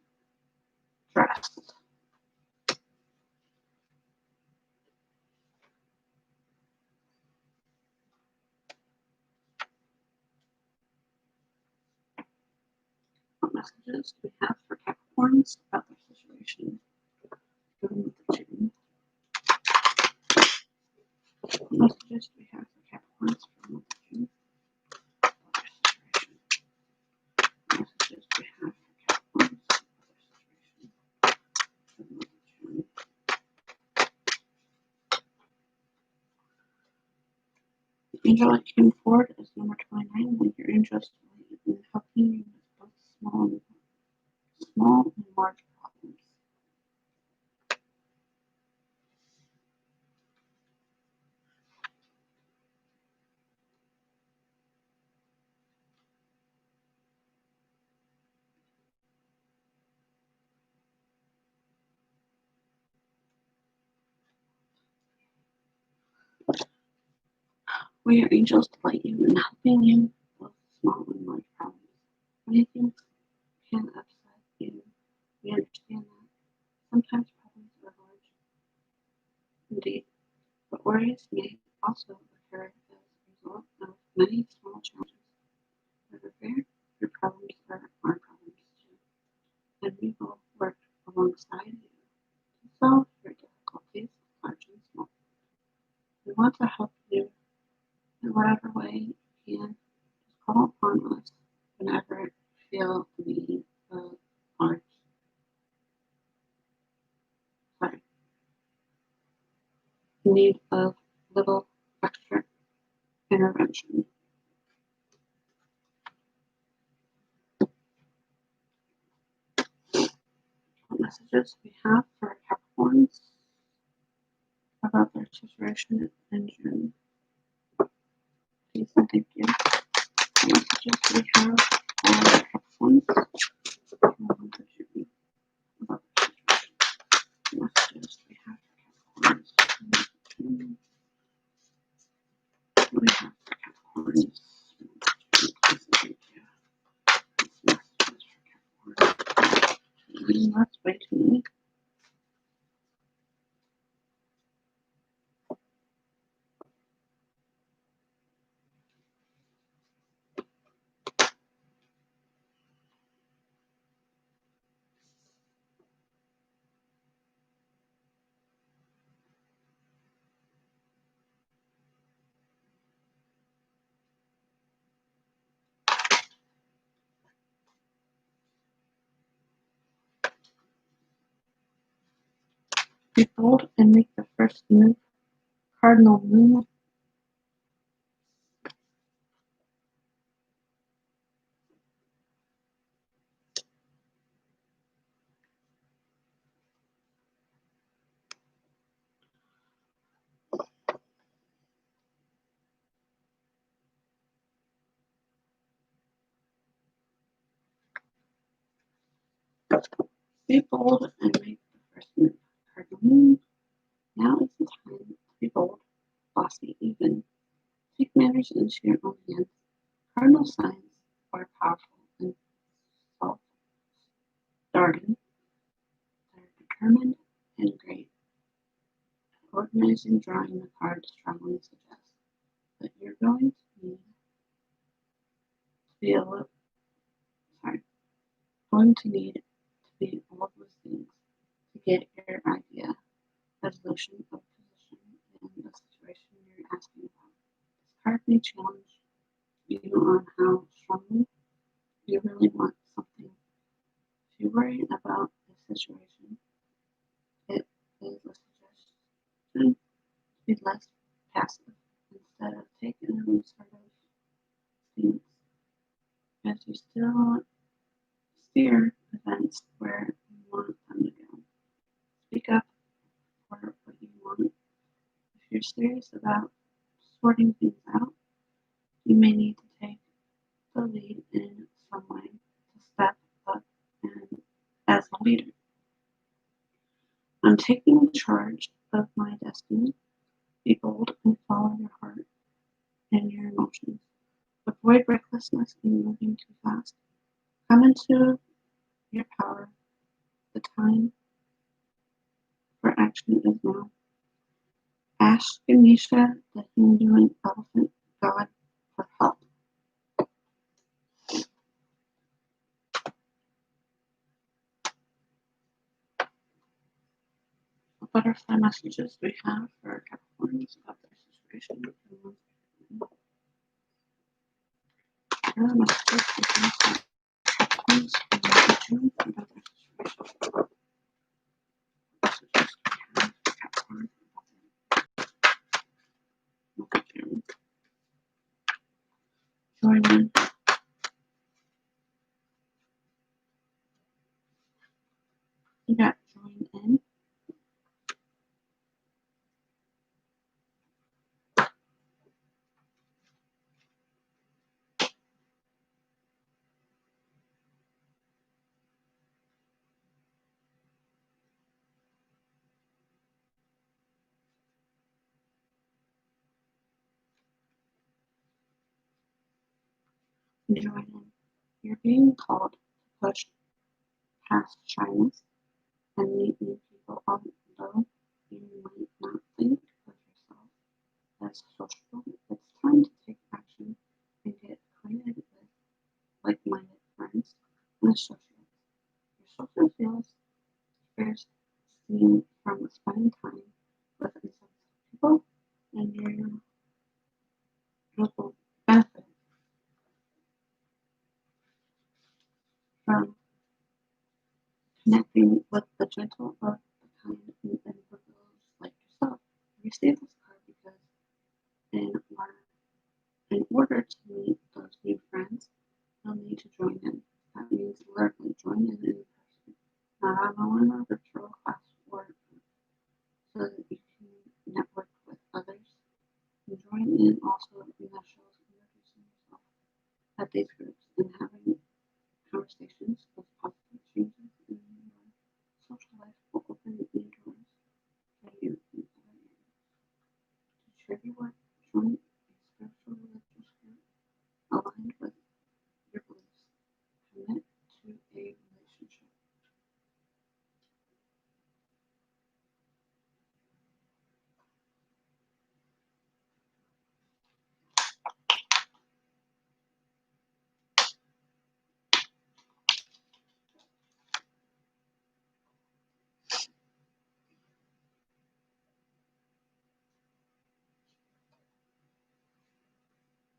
What messages do we have for Capricorns about their situation during the June? What messages do we have for Capricorns for the month of June? What messages do we have for Capricorns about their situation for the month of June? The angel that came forward is number 29, when your angel is in helping you with both small and large problems. Where your angels delight you in helping you with small and large problems. Many things can upset you. We understand that. Sometimes problems are large indeed, but worries may also occur as a result of many small challenges. However, your problems are our problems too, and we will work want to help you in whatever way you can. Just call upon us whenever you feel the need of large, sorry, need of little extra intervention. What messages we have for Capricorns about their situation in June? Please and thank you. What messages we have for Capricorns for the month of June about their situation? What messages we have for Capricorns for the month of June? What do we have for Capricorns? Please and thank you. Messages for Capricorns. Let's wait a minute. Be bold and make the first move. Cardinal Moon. Be bold and make the first move. Cardinal Moon. Now is the time to be bold, bossy, even. Take matters into your own hands. Cardinal signs are powerful and self-starting. They're determined and great. Organizing, drawing the cards strongly suggests that you're going to need to be going to need to be all of those things to get your idea resolution of position in the situation you're asking about. This card may challenge you on how strongly you really want something. If you worry about the situation, it is a suggestion to be less passive instead of taking a sort of stance as you still steer events where you want them to go. Speak up for what you want. If you're serious about sorting things out, you may need to take the lead in some way to step up and as a leader. I'm taking charge of my destiny. Be bold and follow your heart and your emotions. Avoid recklessness and moving too fast. Come into your power. The time for action is now. Ask Ganesha, the Hindu elephant god, for help. What butterfly messages we have for Capricorns about their situation? What are the messages we have for Capricorns about their situation? Messages we have for Capricorn about their June. Join in. You got join in. Join in. You're being called to push past shyness and meet new people, although you might not think of yourself as sociable. It's time to take action and get acquainted with like-minded friends and associates. Your social fears stem from spending time with insensitive people, and you're received this card because in order to meet those new friends, you'll need to join in. That means literally join in person, not on a virtual class, or so that you can network with others. And join in also in that shows introducing yourself at these groups and having conversations with positive changes in your social life will open new doors for you in other areas. To share your work, join a spiritual religious group aligned with your beliefs. Commit to a relationship.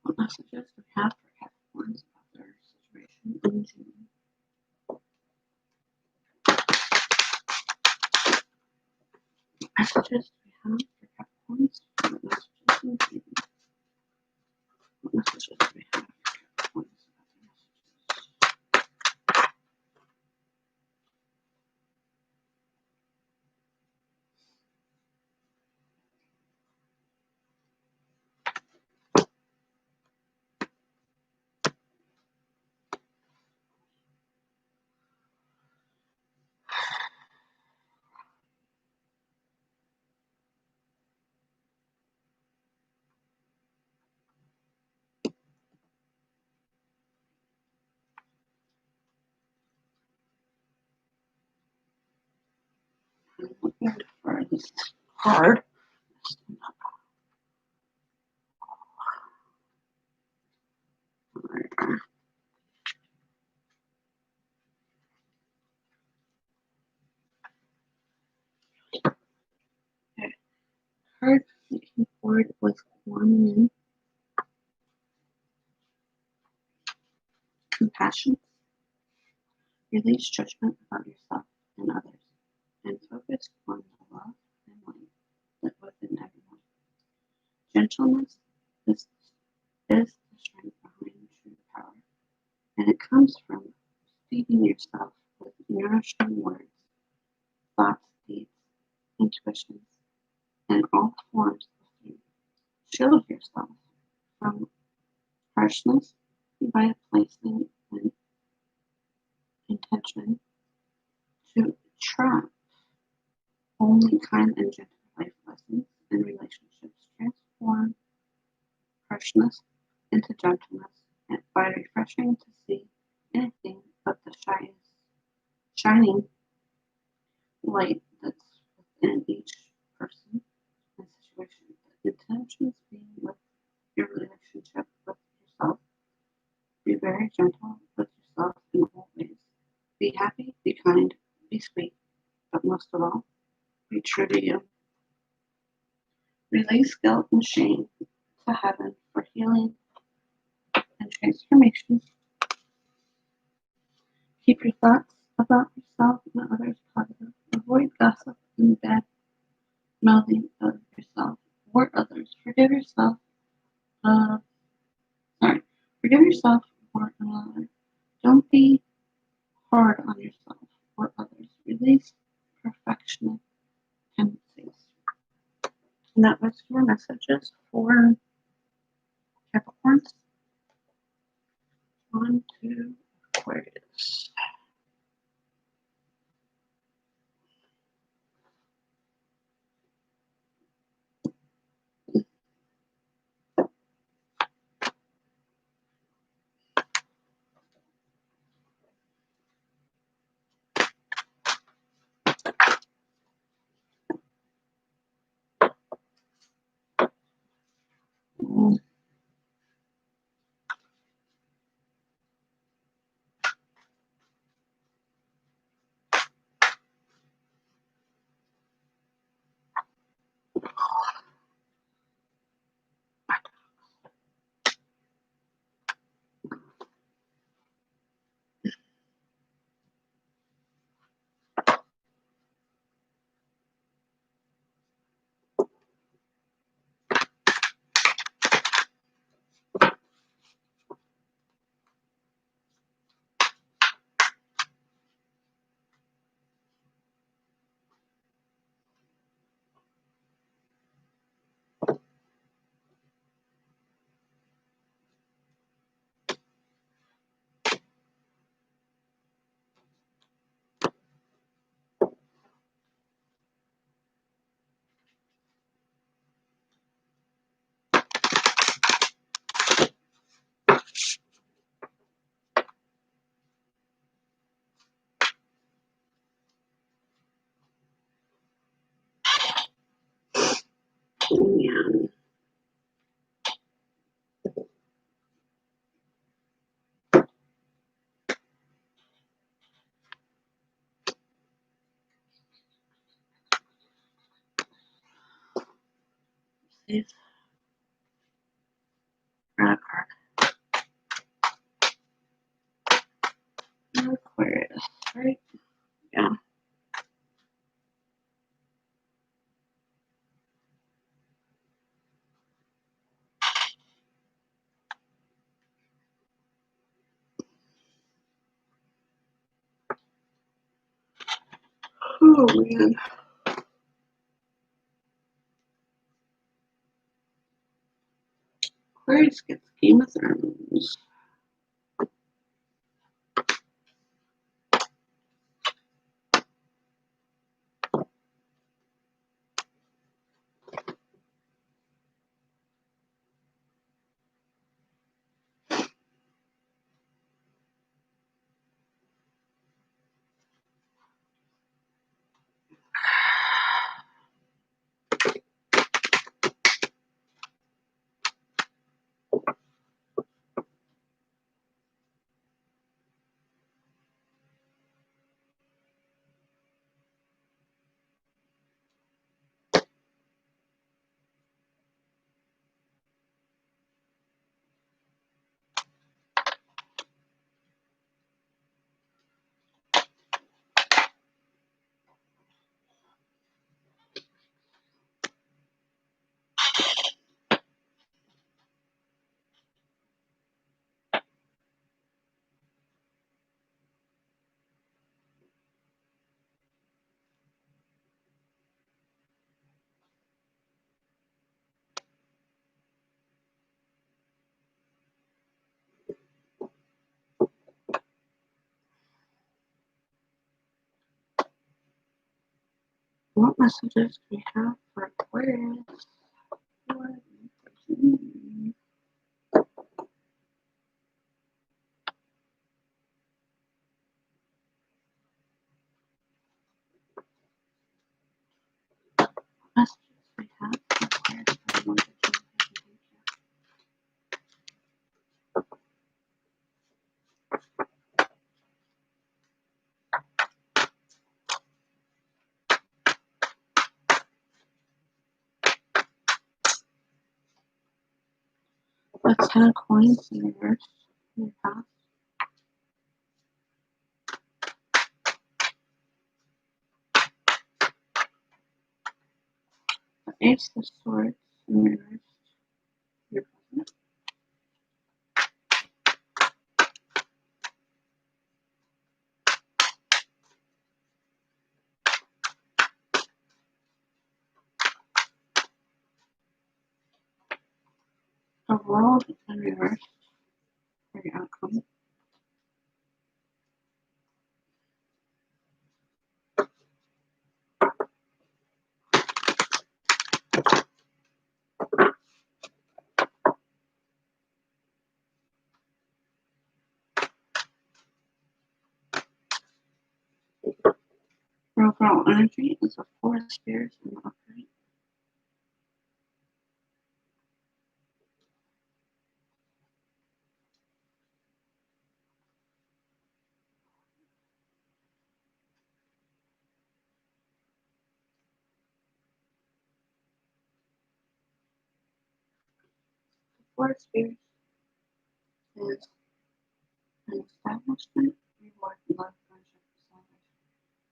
What messages we have for Capricorns about their situation in June? Messages we have for Capricorns. What messages in June? What messages we have for Capricorns about their messages? I'm looking for this card. Okay. Card looking forward was one compassion. Release judgment about yourself and others, and focus on the love and light that within everyone. Gentleness is the strength behind true power, and it comes from feeding yourself with nourishing words, thoughts, deeds, intuitions, and all forms of food. Shield yourself from harshness by placing an intention to trap only kind and gentle life lessons and relationships. Transform harshness into gentleness and by refreshing to see anything but the shining light that's within each person and situation. The intentions being with your relationship with yourself. Be very gentle with yourself in all ways. Be happy, be kind, be sweet, but most of all, be true to you. Release guilt and shame to heaven for healing and transformation. Keep your thoughts about yourself and others positive. Avoid gossip and bad mouthing of yourself or others. Uh, Forgive yourself or another. Don't be hard on yourself or others. Release perfectionist tendencies. And that was your messages for Capricorns. On to Aquarius. Man. Let's draw a card. Aquarius, right? Yeah. Oh man. Aquarius gets Game of Thrones. What messages do we have for Aquarius? Messages we have for Aquarius for the month of June. The 10 of Coins in reverse. In the past. The Ace of Swords in reverse. Your present. The World in reverse for your outcome. Your overall energy is a 4 of Spears in the upright. The 4 of Spears is an establishment, reward, love, friendship, celebration.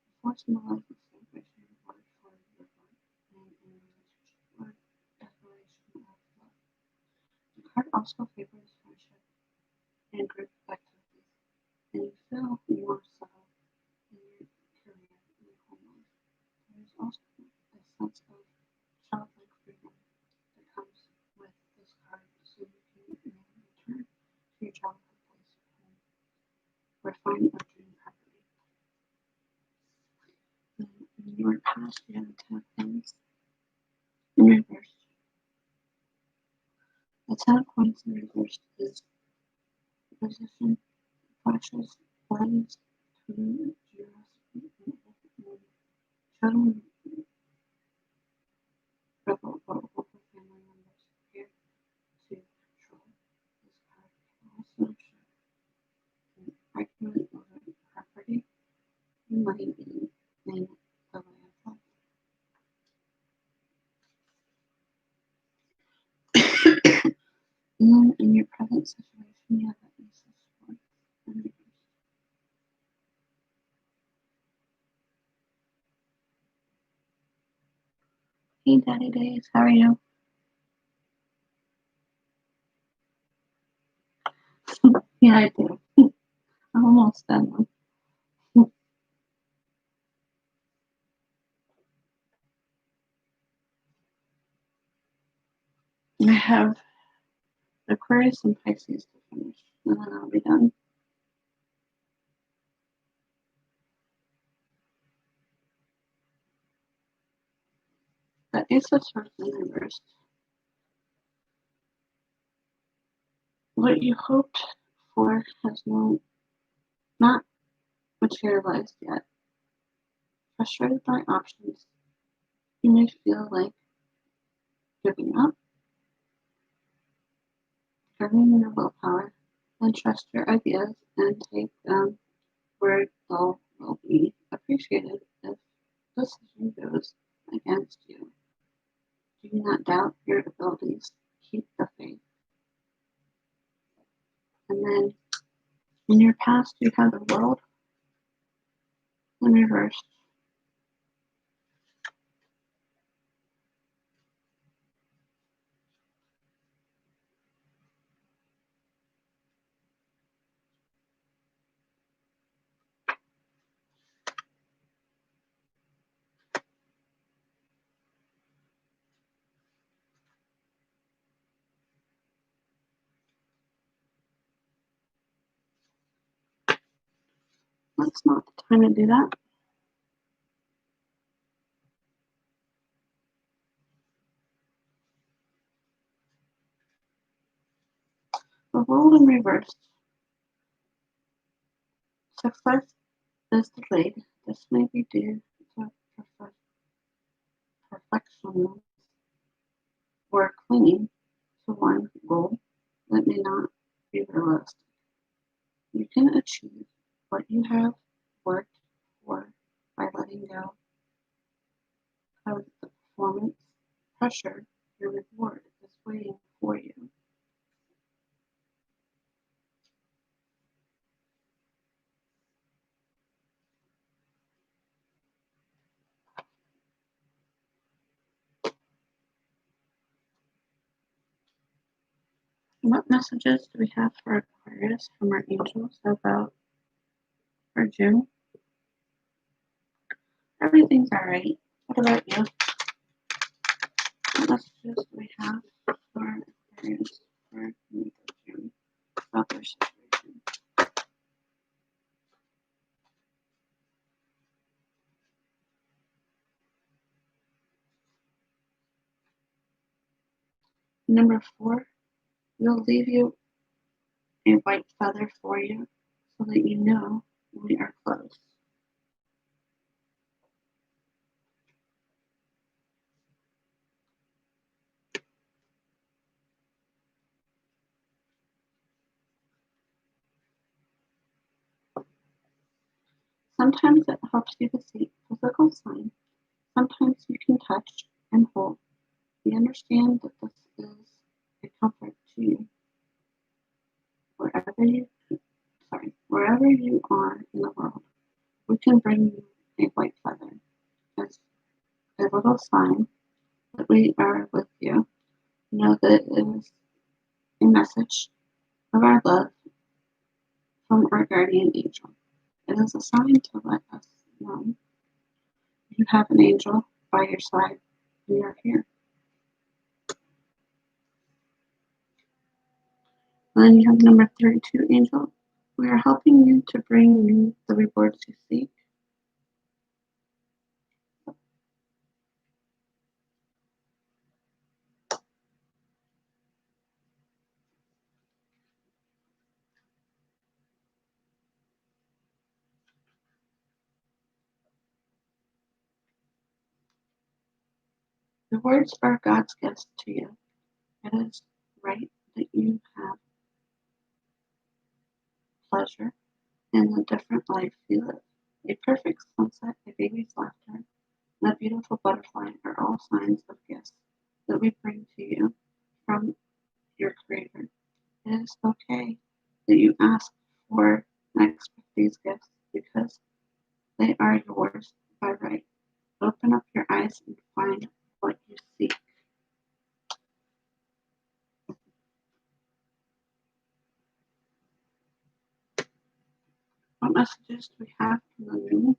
The 4 symbolizes celebration, reward for your work and in a relationship or declaration of love. The card also favors friendship and group activities, and you feel more settled in your career and your home life. There is also a sense of childlike freedom that comes with this card, so you can return to your childhood place of home or find a dream property. In your past, you have 10 of Coins in reverse. The 10 of Coins in reverse is a position, flashes, blends, to curiosity, and total in your present situation, you have the Ace of Swords in reverse. Hey, Daddy Days, how are you? Yeah, I do. I'm almost done. I have Aquarius and Pisces to finish, and then I'll be done. The Ace of Swords in reverse. What you hoped for has not materialized yet. Frustrated by options, you may feel like giving up, giving your willpower, then trust your ideas and take them where they'll will be appreciated if the decision goes against you. Do not doubt your abilities. Keep the faith. And then in your past, you have the world in reverse. That's not the time to do that. The world in reverse. Success is delayed. This may be due to perfectionism or clinging to one goal that may not be realistic. You can achieve what you have worked for by letting go of the performance pressure. Your reward is waiting for you. What messages do we have for Aquarius from our angels about for June? Everything's alright. What about you? What messages do we have for Aquarius for the month of June about their situation? Number 4, we'll leave you a white feather for you so that you know we are close. Sometimes it helps you to see physical signs. Sometimes you can touch and hold. We understand that this is a comfort to you. Wherever you are in the world, we can bring you a white feather as a little sign that we are with you. Know that it is a message of our love from our guardian angel. It is a sign to let us know you have an angel by your side and you're here. And then you have number 32 angel. We are helping you to bring you the rewards you seek. The words are God's gifts to you. It is right that you have pleasure in the different life you live. A perfect sunset, a baby's laughter, and a beautiful butterfly are all signs of gifts that we bring to you from your Creator. It is okay that you ask for and expect these gifts because they are yours by right. Open up your eyes and find what you seek. What messages do we have from the moon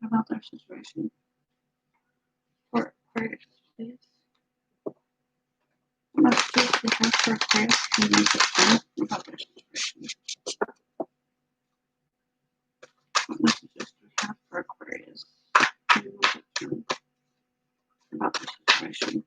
about their situation? For Aquarius, please. What messages do we have for Aquarius from the moon about their situation? What messages do we have for Aquarius from the moon about their situation?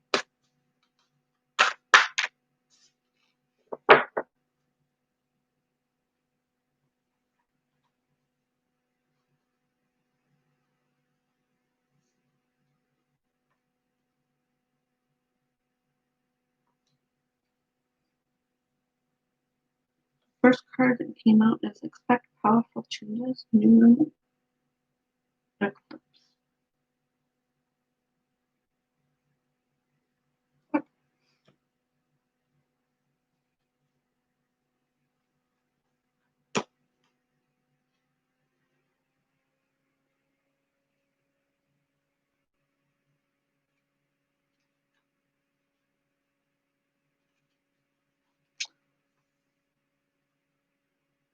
First card that came out is expect powerful changes, new moon, eclipse.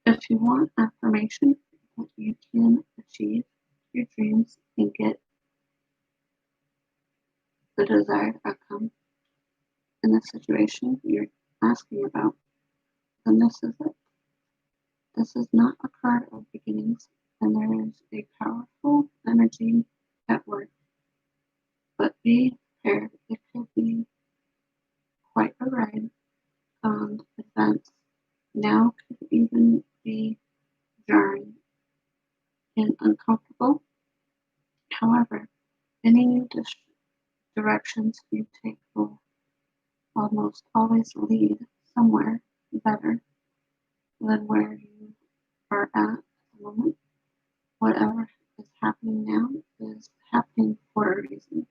If you want affirmation that you can achieve your dreams and get the desired outcome in the situation you're asking about, then this is it. This is not a card of beginnings, and there is a powerful energy at work. But be prepared, it could be quite a ride, and events now could even be jarring and uncomfortable. However, any new directions you take will almost always lead somewhere better than where you are at the moment. Whatever is happening now is happening for a reason.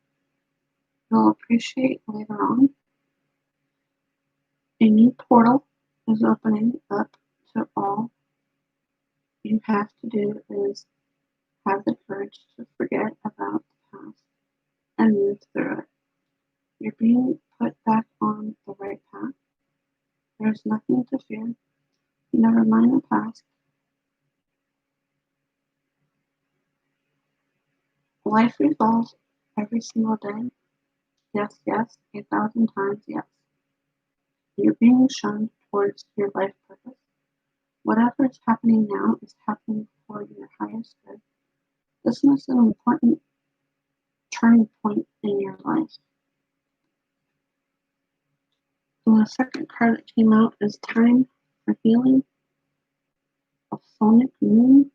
You'll appreciate later on. A new portal is opening up to all you have to do is have the courage to forget about the past and move through it. You're being put back on the right path. There's nothing to fear. Never mind the past. Life revolves every single day. Yes, yes, 1,000 times yes. You're being shown towards your life purpose. Whatever is happening now is happening for your highest good. This is an important turning point in your life. And the second card that came out is Time for Healing of Sonic Moon.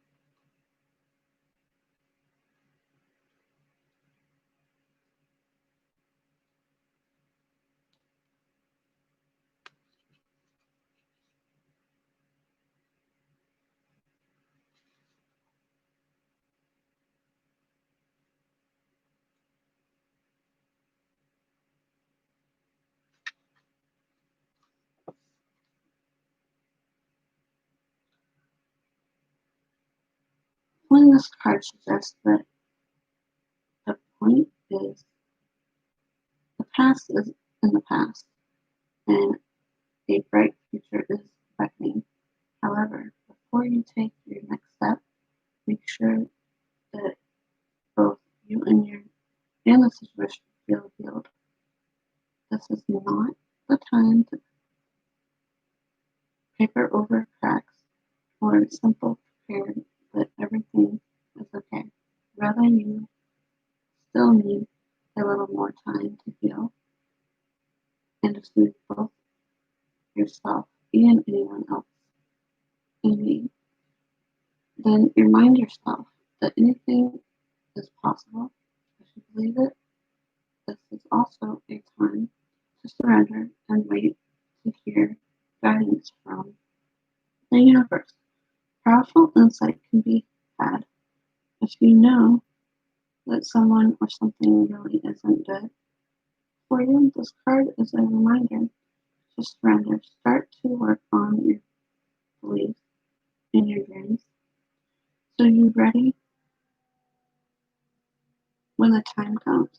When this card suggests that the point is the past is in the past and a bright future is beckoning. However, before you take your next step, make sure that both you and the situation feel healed. This is not the time to paper over cracks or simple prepared that everything is okay. Rather, you still need a little more time to heal and to soothe both yourself and anyone else in need. Then remind yourself that anything is possible. If you believe it, this is also a time to surrender and wait to hear guidance from the universe. Powerful insight can be had if you know that someone or something really isn't good for you. This card is a reminder to surrender. Start to work on your beliefs and your dreams. So you're ready when the time comes.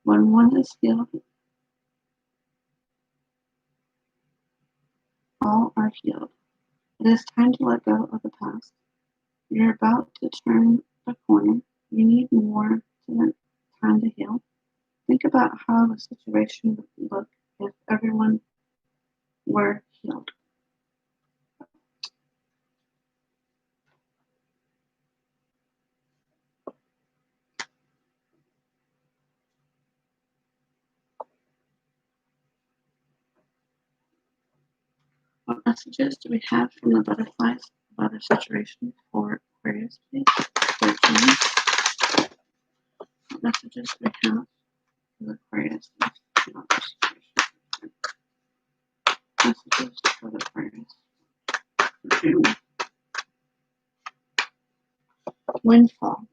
When one is healed, all are healed. It is time to let go of the past. You're about to turn the corner. You need more time to heal. Think about how the situation would look if everyone were healed. What messages do we have from the butterflies about a situation for Aquarius, please? For Gemini. What messages do we have for the Aquarius about the situation? Messages for the Aquarius. Windfall.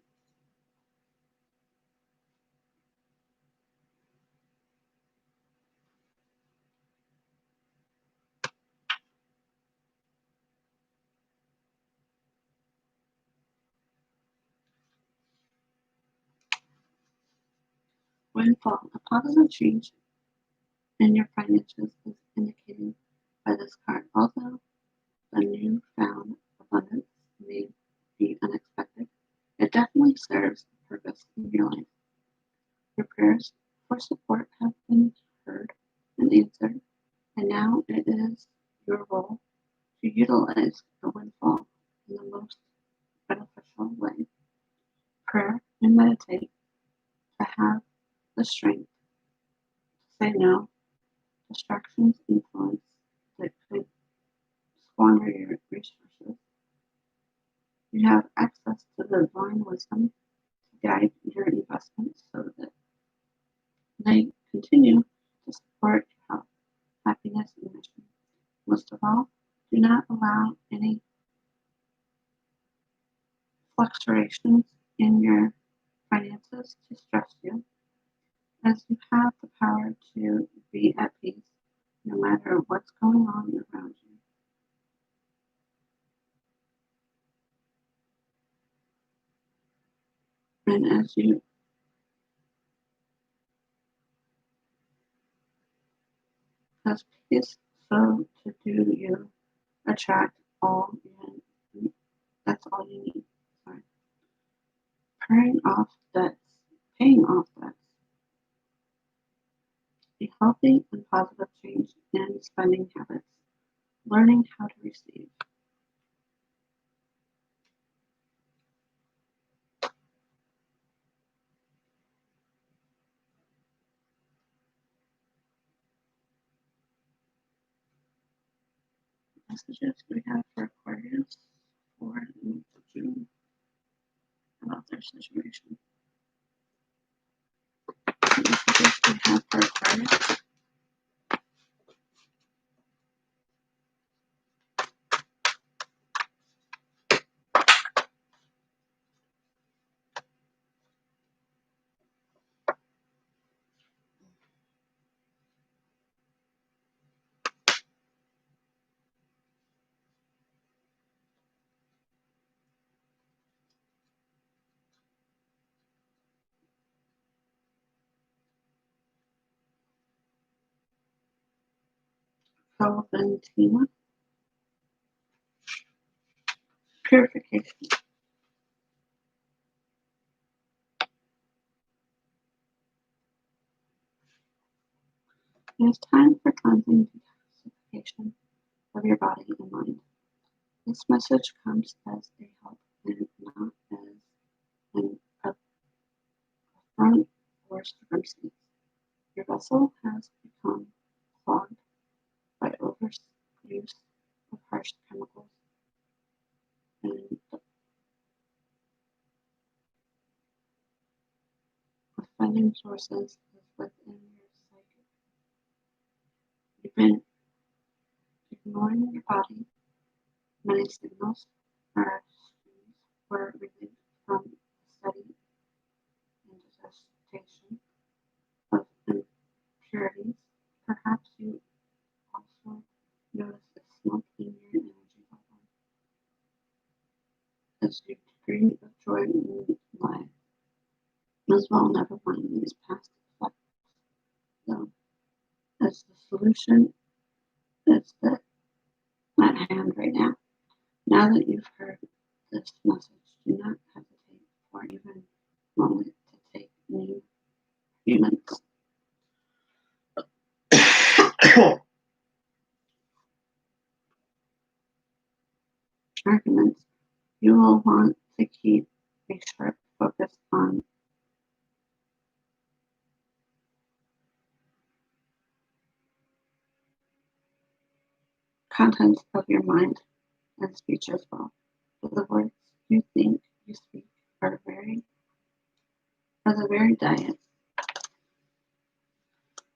Windfall. A positive change in your finances is indicated by this card. Although the newfound abundance may be unexpected, it definitely serves a purpose in your life. Your prayers for support have been heard and answered, and now it is your role to utilize the windfall in the most beneficial way. Prayer and meditate to have the strength to say no. Distractions influence that could squander your resources. You have access to the divine wisdom to guide your investments so that they continue to support your health, happiness, and mission. Most of all, do not allow any fluctuations in your finances to stress you, as you have the power to be at peace no matter what's going on around you. And as peace so to do you attract all you that's all you need. Sorry. Paying off debts, a healthy and positive change in spending habits, learning how to receive. Messages we have for Aquarius for the month of June about their situation. Messages we have for Aquarius. Valentina. Purification. It is time for cleansing and detoxification of your body and mind. This message comes as a help and not as an affront or circumstance. Your vessel has become clogged by overuse of harsh chemicals and offending sources is within your psyche. You've been ignoring your body. Many signals or streams were released from the study and digestion of impurities. Perhaps you also unique life, as well never mind these past effects. So, as the solution is at hand right now. Now that you've heard this message, do not hesitate for even a moment to take new humans. Arguments. You will want to keep a sharp focus on contents of your mind and speech as well. But the words you think you speak are the very diet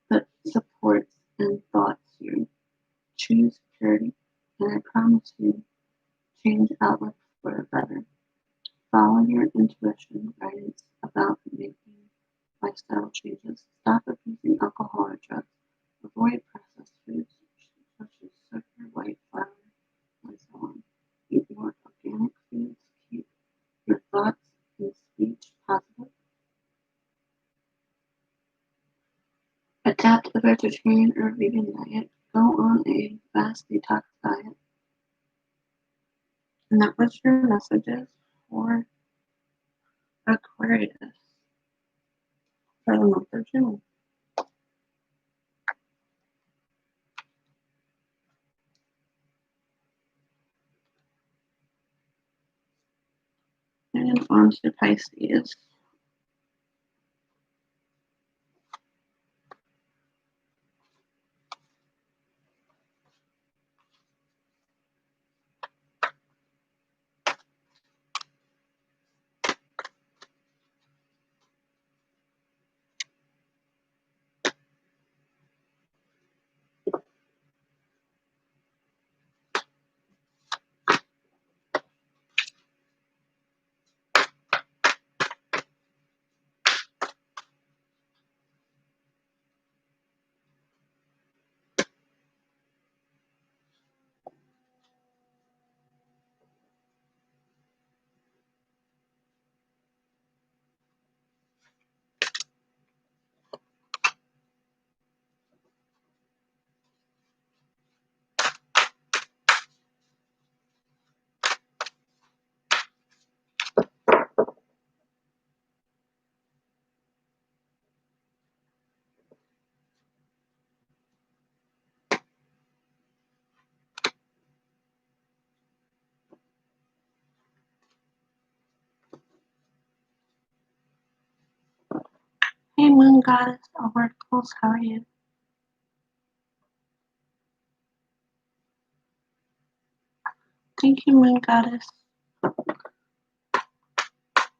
that supports and thoughts you. Choose purity, and I promise you, change outlook for the better. Follow your intuition guidance about making lifestyle changes. Stop abusing alcohol or drugs. Avoid processed foods such as sugar, white flour, and so on. Eat more organic foods. Keep your thoughts and speech positive. Adapt a vegetarian or vegan diet. Go on a fast detox diet. And that was your messages for Aquarius for the month of June. And on to Pisces. Hey Moon Goddess of Oracles, how are you? Thank you, Moon Goddess.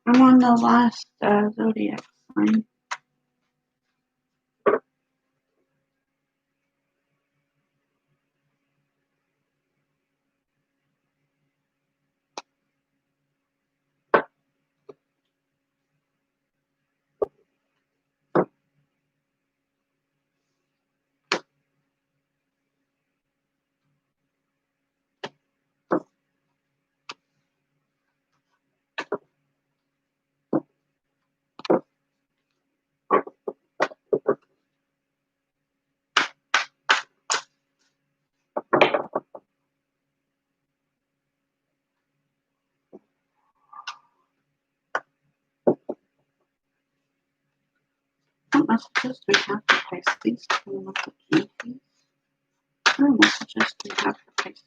I'm on the last Zodiac sign. What messages do we have for Pisces for the month of June, please? What messages do we have for Pisces?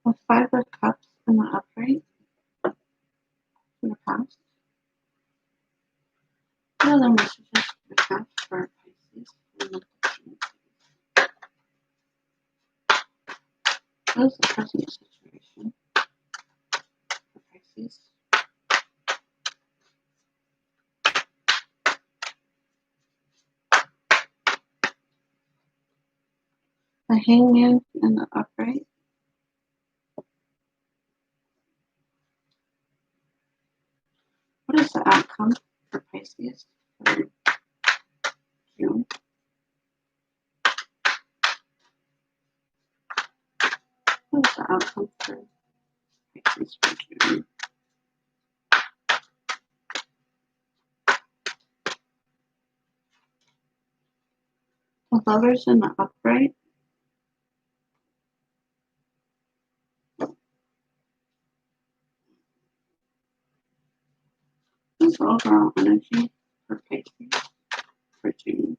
The Five of Cups in the upright in the past. What other messages do we have for Pisces for the month of June, please? What is the present situation for Pisces? The Hangman in the upright. What is the outcome for Pisces for June? come through Pisces for June. The Lovers in the upright. This overall energy for Pisces for June.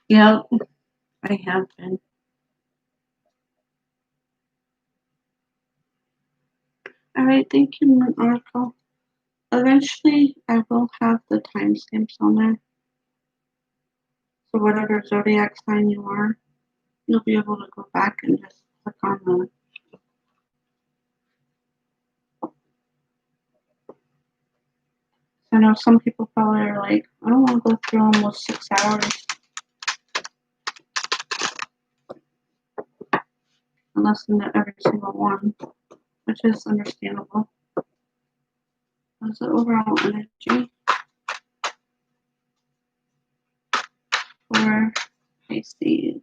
Yep, I have been. Alright, thank you, Moon Oracle. Eventually, I will have the timestamps on there. So whatever zodiac sign you are, you'll be able to go back and just click on the. I know some people probably are like, I don't want to go through almost 6 hours and listen to every single one, which is understandable. That's the overall energy for Pisces.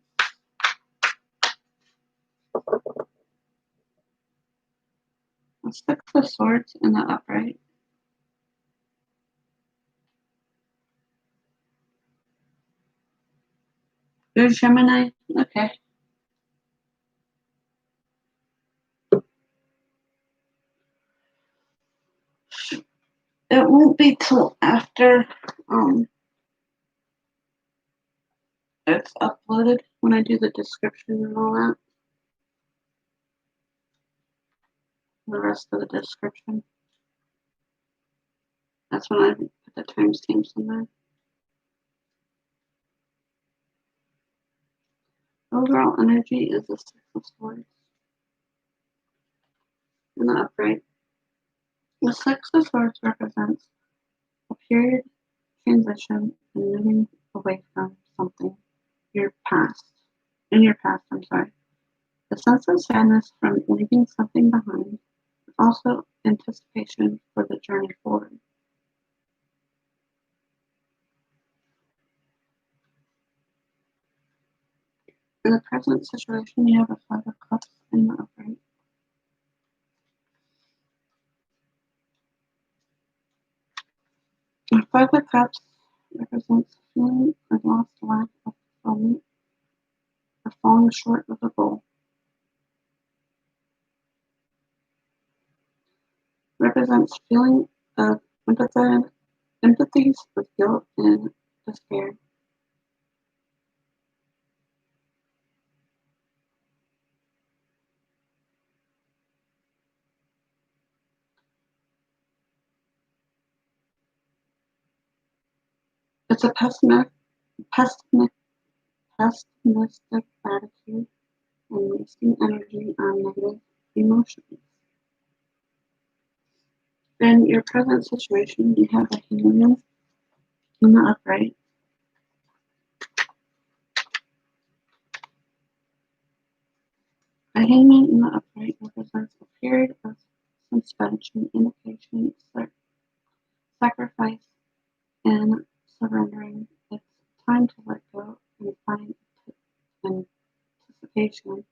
The Six of Swords in the upright. You're Gemini? Okay. It won't be till after it's uploaded when I do the description and all that. The rest of the description. That's when I put the timestamps in there. Overall energy is the Six of Swords in the upright. The Six of Swords represents a period, transition, and moving away from something. In your past, I'm sorry. The sense of sadness from leaving something behind, but also anticipation for the journey forward. In the present situation, you have a Five of Cups in the upright. The Five of Cups represents feeling a lost lack of fulfillment or falling short of a goal. Represents feeling of empathies with guilt and despair. It's a pessimistic attitude and wasting energy on negative emotions. In your present situation, you have a Hangman in the upright. A Hangman in the upright represents a period of suspension, indication, sacrifice, and surrendering. It's time to let go and find anticipation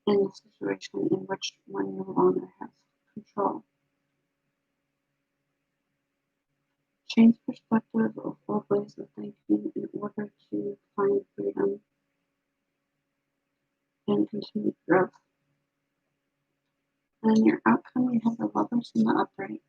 in the situation in which one no longer has control. Change perspective of old ways of thinking in order to find freedom and continue growth. And in your outcome, you have the Lovers in the upright.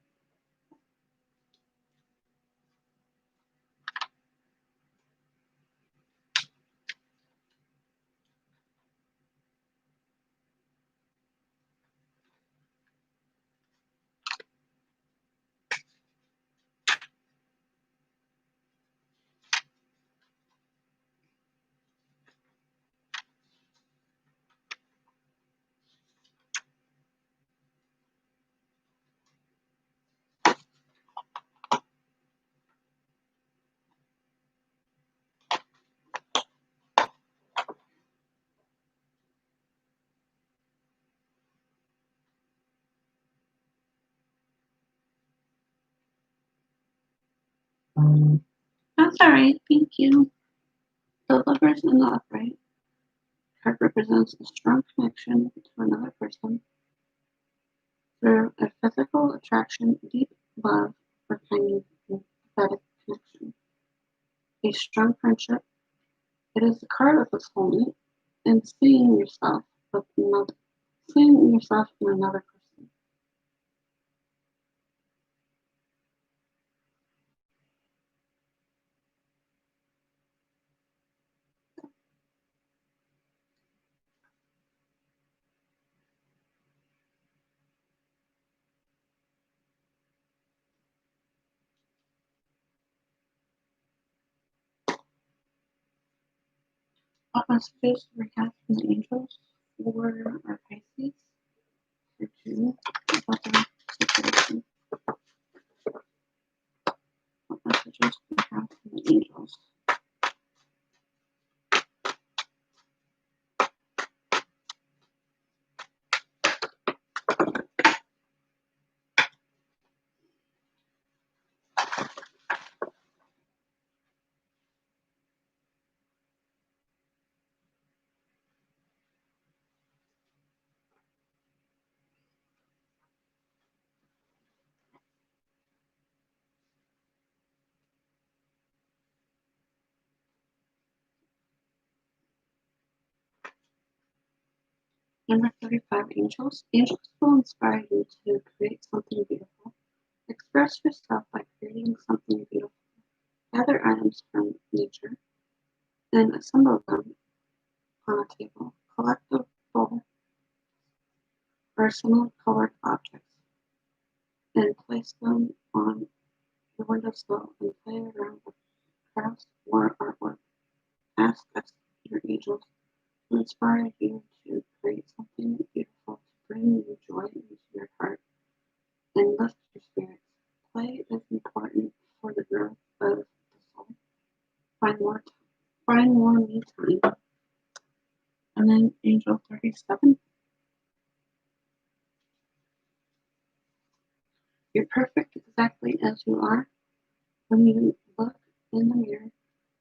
That's alright, thank you. The Lovers in the Upright card represents a strong connection to another person through a physical attraction, deep love, or kind of empathetic connection. A strong friendship. It is the card of the soulmate and seeing yourself in another person. What messages do we have from the angels for our Pisces for June about their situation? What messages do we have from the angels? Number 35, angels. Angels will inspire you to create something beautiful. Express yourself by creating something beautiful. Gather items from nature and assemble them on a table. Collectible personal colored objects and place them on the windowsill and play around with crafts or artwork. Ask your angels to inspire you to create something beautiful to bring you joy into your heart and lift your spirits. Play is important for the growth of the soul. Find more me time. And then Angel 37. You're perfect exactly as you are. When you look in the mirror,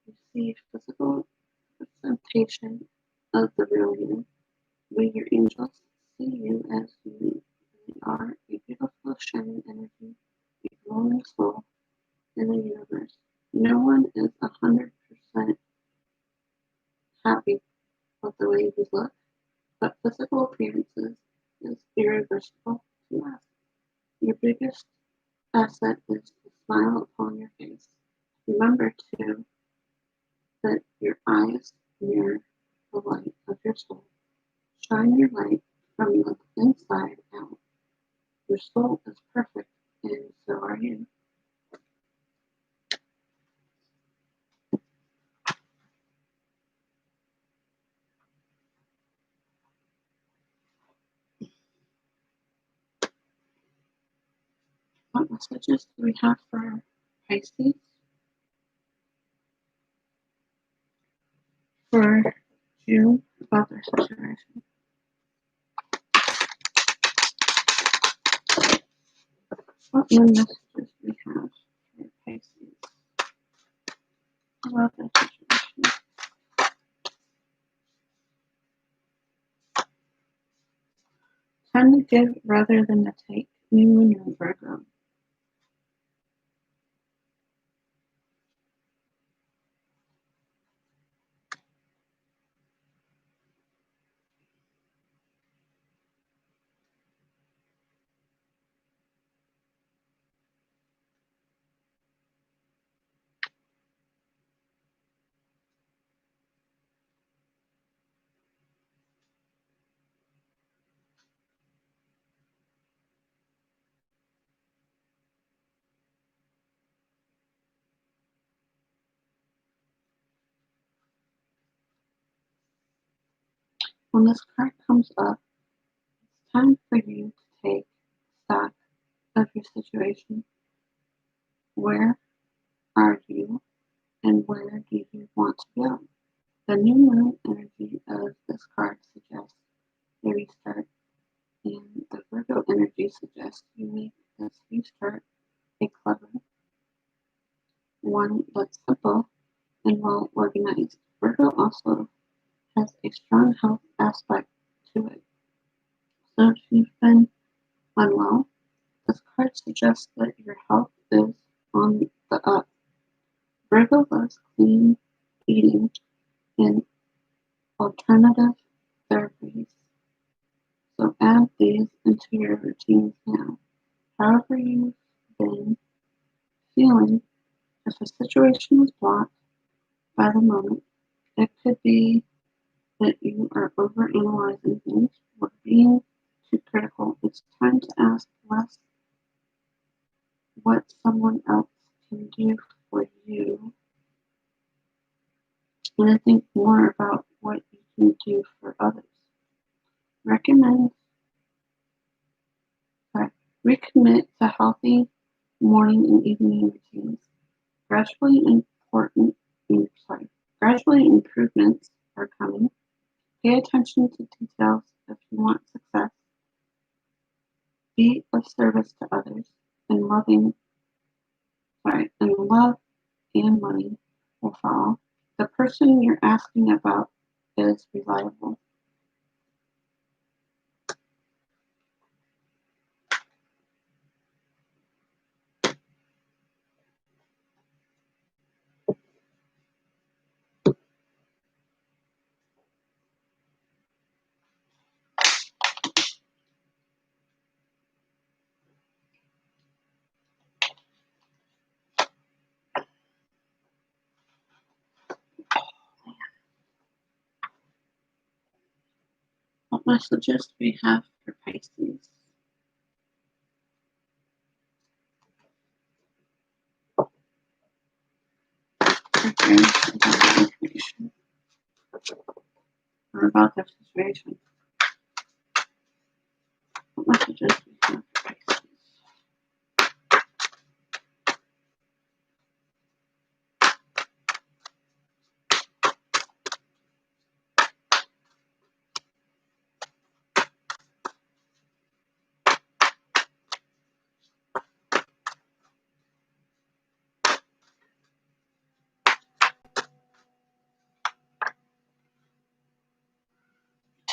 you see physical representation of the real you. When your angels see you as you really are, a beautiful shining energy, a glowing soul in the universe. No one is 100% happy with the way you look, but physical appearances is irreversible to us. Your biggest asset is the smile upon your face. Remember too that your eyes mirror the light of your soul. Shine your light from the inside out. Your soul is perfect, and so are you. What messages do we have for Pisces for June about their situation? What new messages do we have for Pisces about their situation? Time to give rather than to take. New moon in Virgo. When this card comes up, it's time for you to take stock of your situation. Where are you and where do you want to go? The new moon energy of this card suggests a restart, and the Virgo energy suggests you make this restart a clever one that's simple and well organized. Virgo also has a strong health aspect to it. So if you've been unwell, this card suggests that your health is on the up. Virgo loves clean eating and alternative therapies, so add these into your routines now. However you've been feeling, if a situation is blocked by the moment, it could be that you are overanalyzing things or being too critical. It's time to ask less what someone else can do for you, and I think more about what you can do for others. Recommend Recommit to healthy morning and evening routines. Gradually important Gradually improvements are coming. Pay attention to details if you want success. Be of service to others, and love and money will follow. The person you're asking about is reliable. What messages do we have for Pisces? Information or about their situation. What messages do we have for Pisces?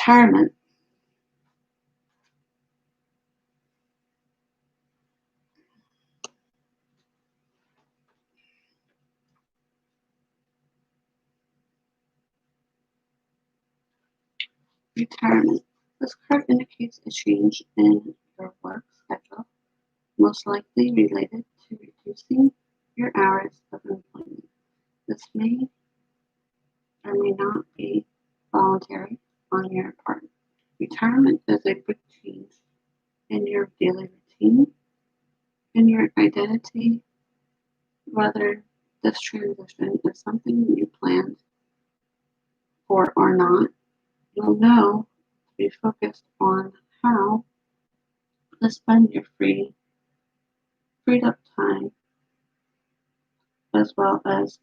Retirement. Retirement. This card indicates a change in your work schedule, most likely related to reducing your hours of employment. This may or may not be voluntary on your part. Retirement is a big change in your daily routine, in your identity, whether this transition is something you planned for or not. You'll know to be focused on how to spend your freed up time, as well as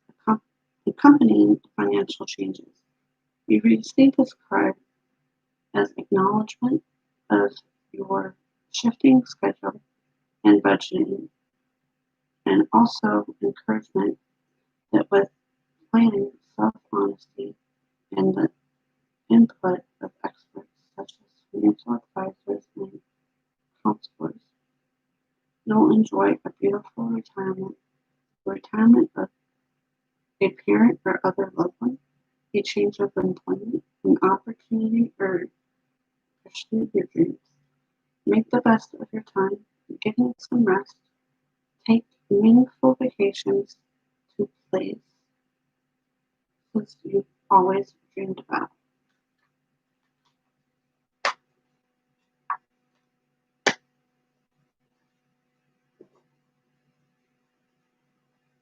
accompanying financial changes. You receive this card as acknowledgement of your shifting schedule and budgeting, and also encouragement that with planning, self-honesty, and the input of experts such as financial advisors and counselors, you'll enjoy a beautiful retirement of a parent or other loved one, a change of employment, an opportunity, or pursue your dreams. Make the best of your time, getting some rest, take meaningful vacations to places you've always dreamed about.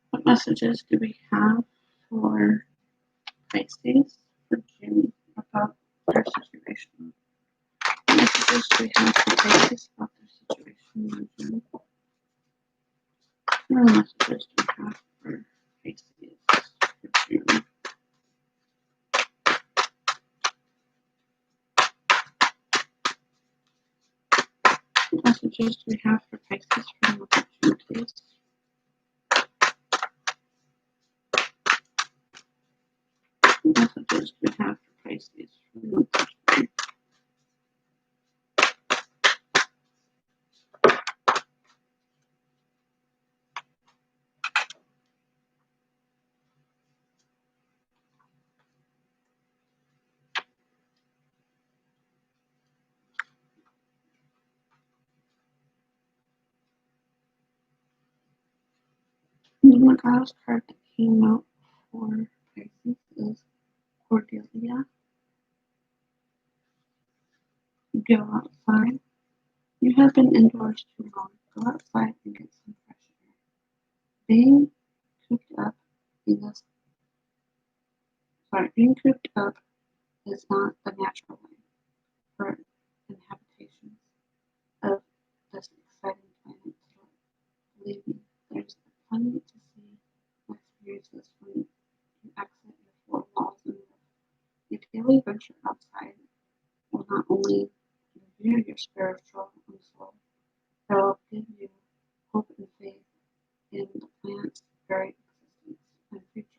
What messages do we have for Pisces for June about their situation? What messages do we have for Pisces about their situation in June? What messages do we have for Pisces for June? What messages do we have for Pisces for the month of June, please? Pisces. The last card that came out for Pisces is Cordelia. Go outside. You have been indoors too long. Go outside and get some fresh air. Being cooped up being cooped up is not the natural way for inhabitations of this exciting planet. So believe me, there's plenty to see and experiences when you exit your four walls and live. Your daily venture outside will not only review your spiritual and soul, but will give you hope and faith in the planet's very existence and future.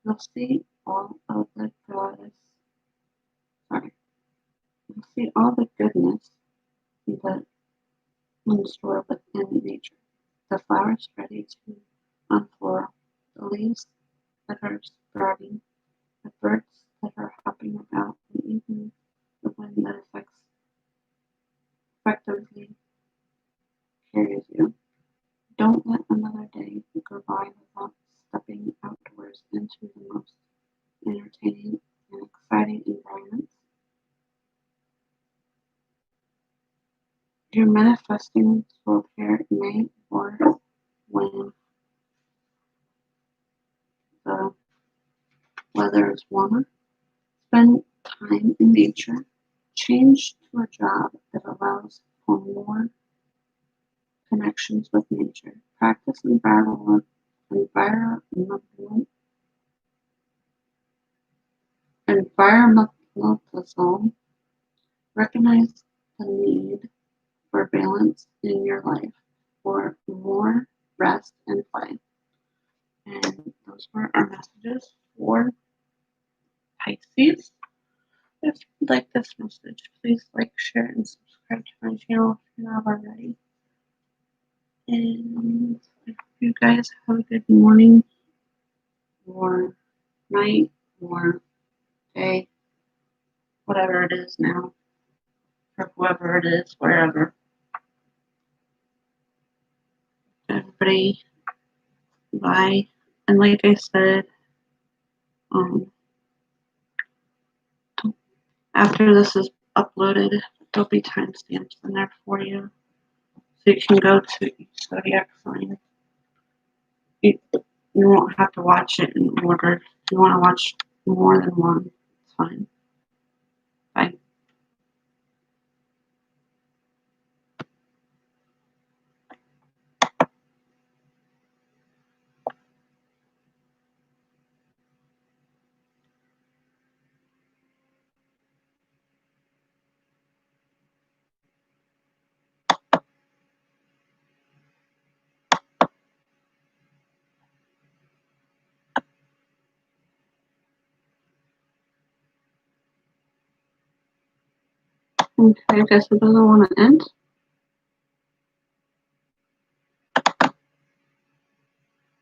You'll see all of the you'll see all the goodness that in store within nature. The flowers ready to unfurl, the leaves that are sprouting, the birds that are hopping about, and even the wind that effectively carries you. Don't let another day go by without stepping outdoors into the most entertaining and exciting environments. Your manifesting will appear in May or when the weather is warmer. Spend time in nature. Change to a job that allows for more connections with nature. Practice environmentalism. Recognize the need for balance in your life, for more rest and play. And those were our messages for Pisces. If you like this message, please like, share, and subscribe to my channel if you're not already. And if you guys have a good morning, or night, or day, whatever it is now, for whoever it is, wherever. Everybody, bye. And like I said, after this is uploaded, there'll be timestamps in there for you, so you can go to each zodiac sign. You won't have to watch it in order. If you want to watch more than one, it's fine. Bye. Okay, I guess it doesn't want to end.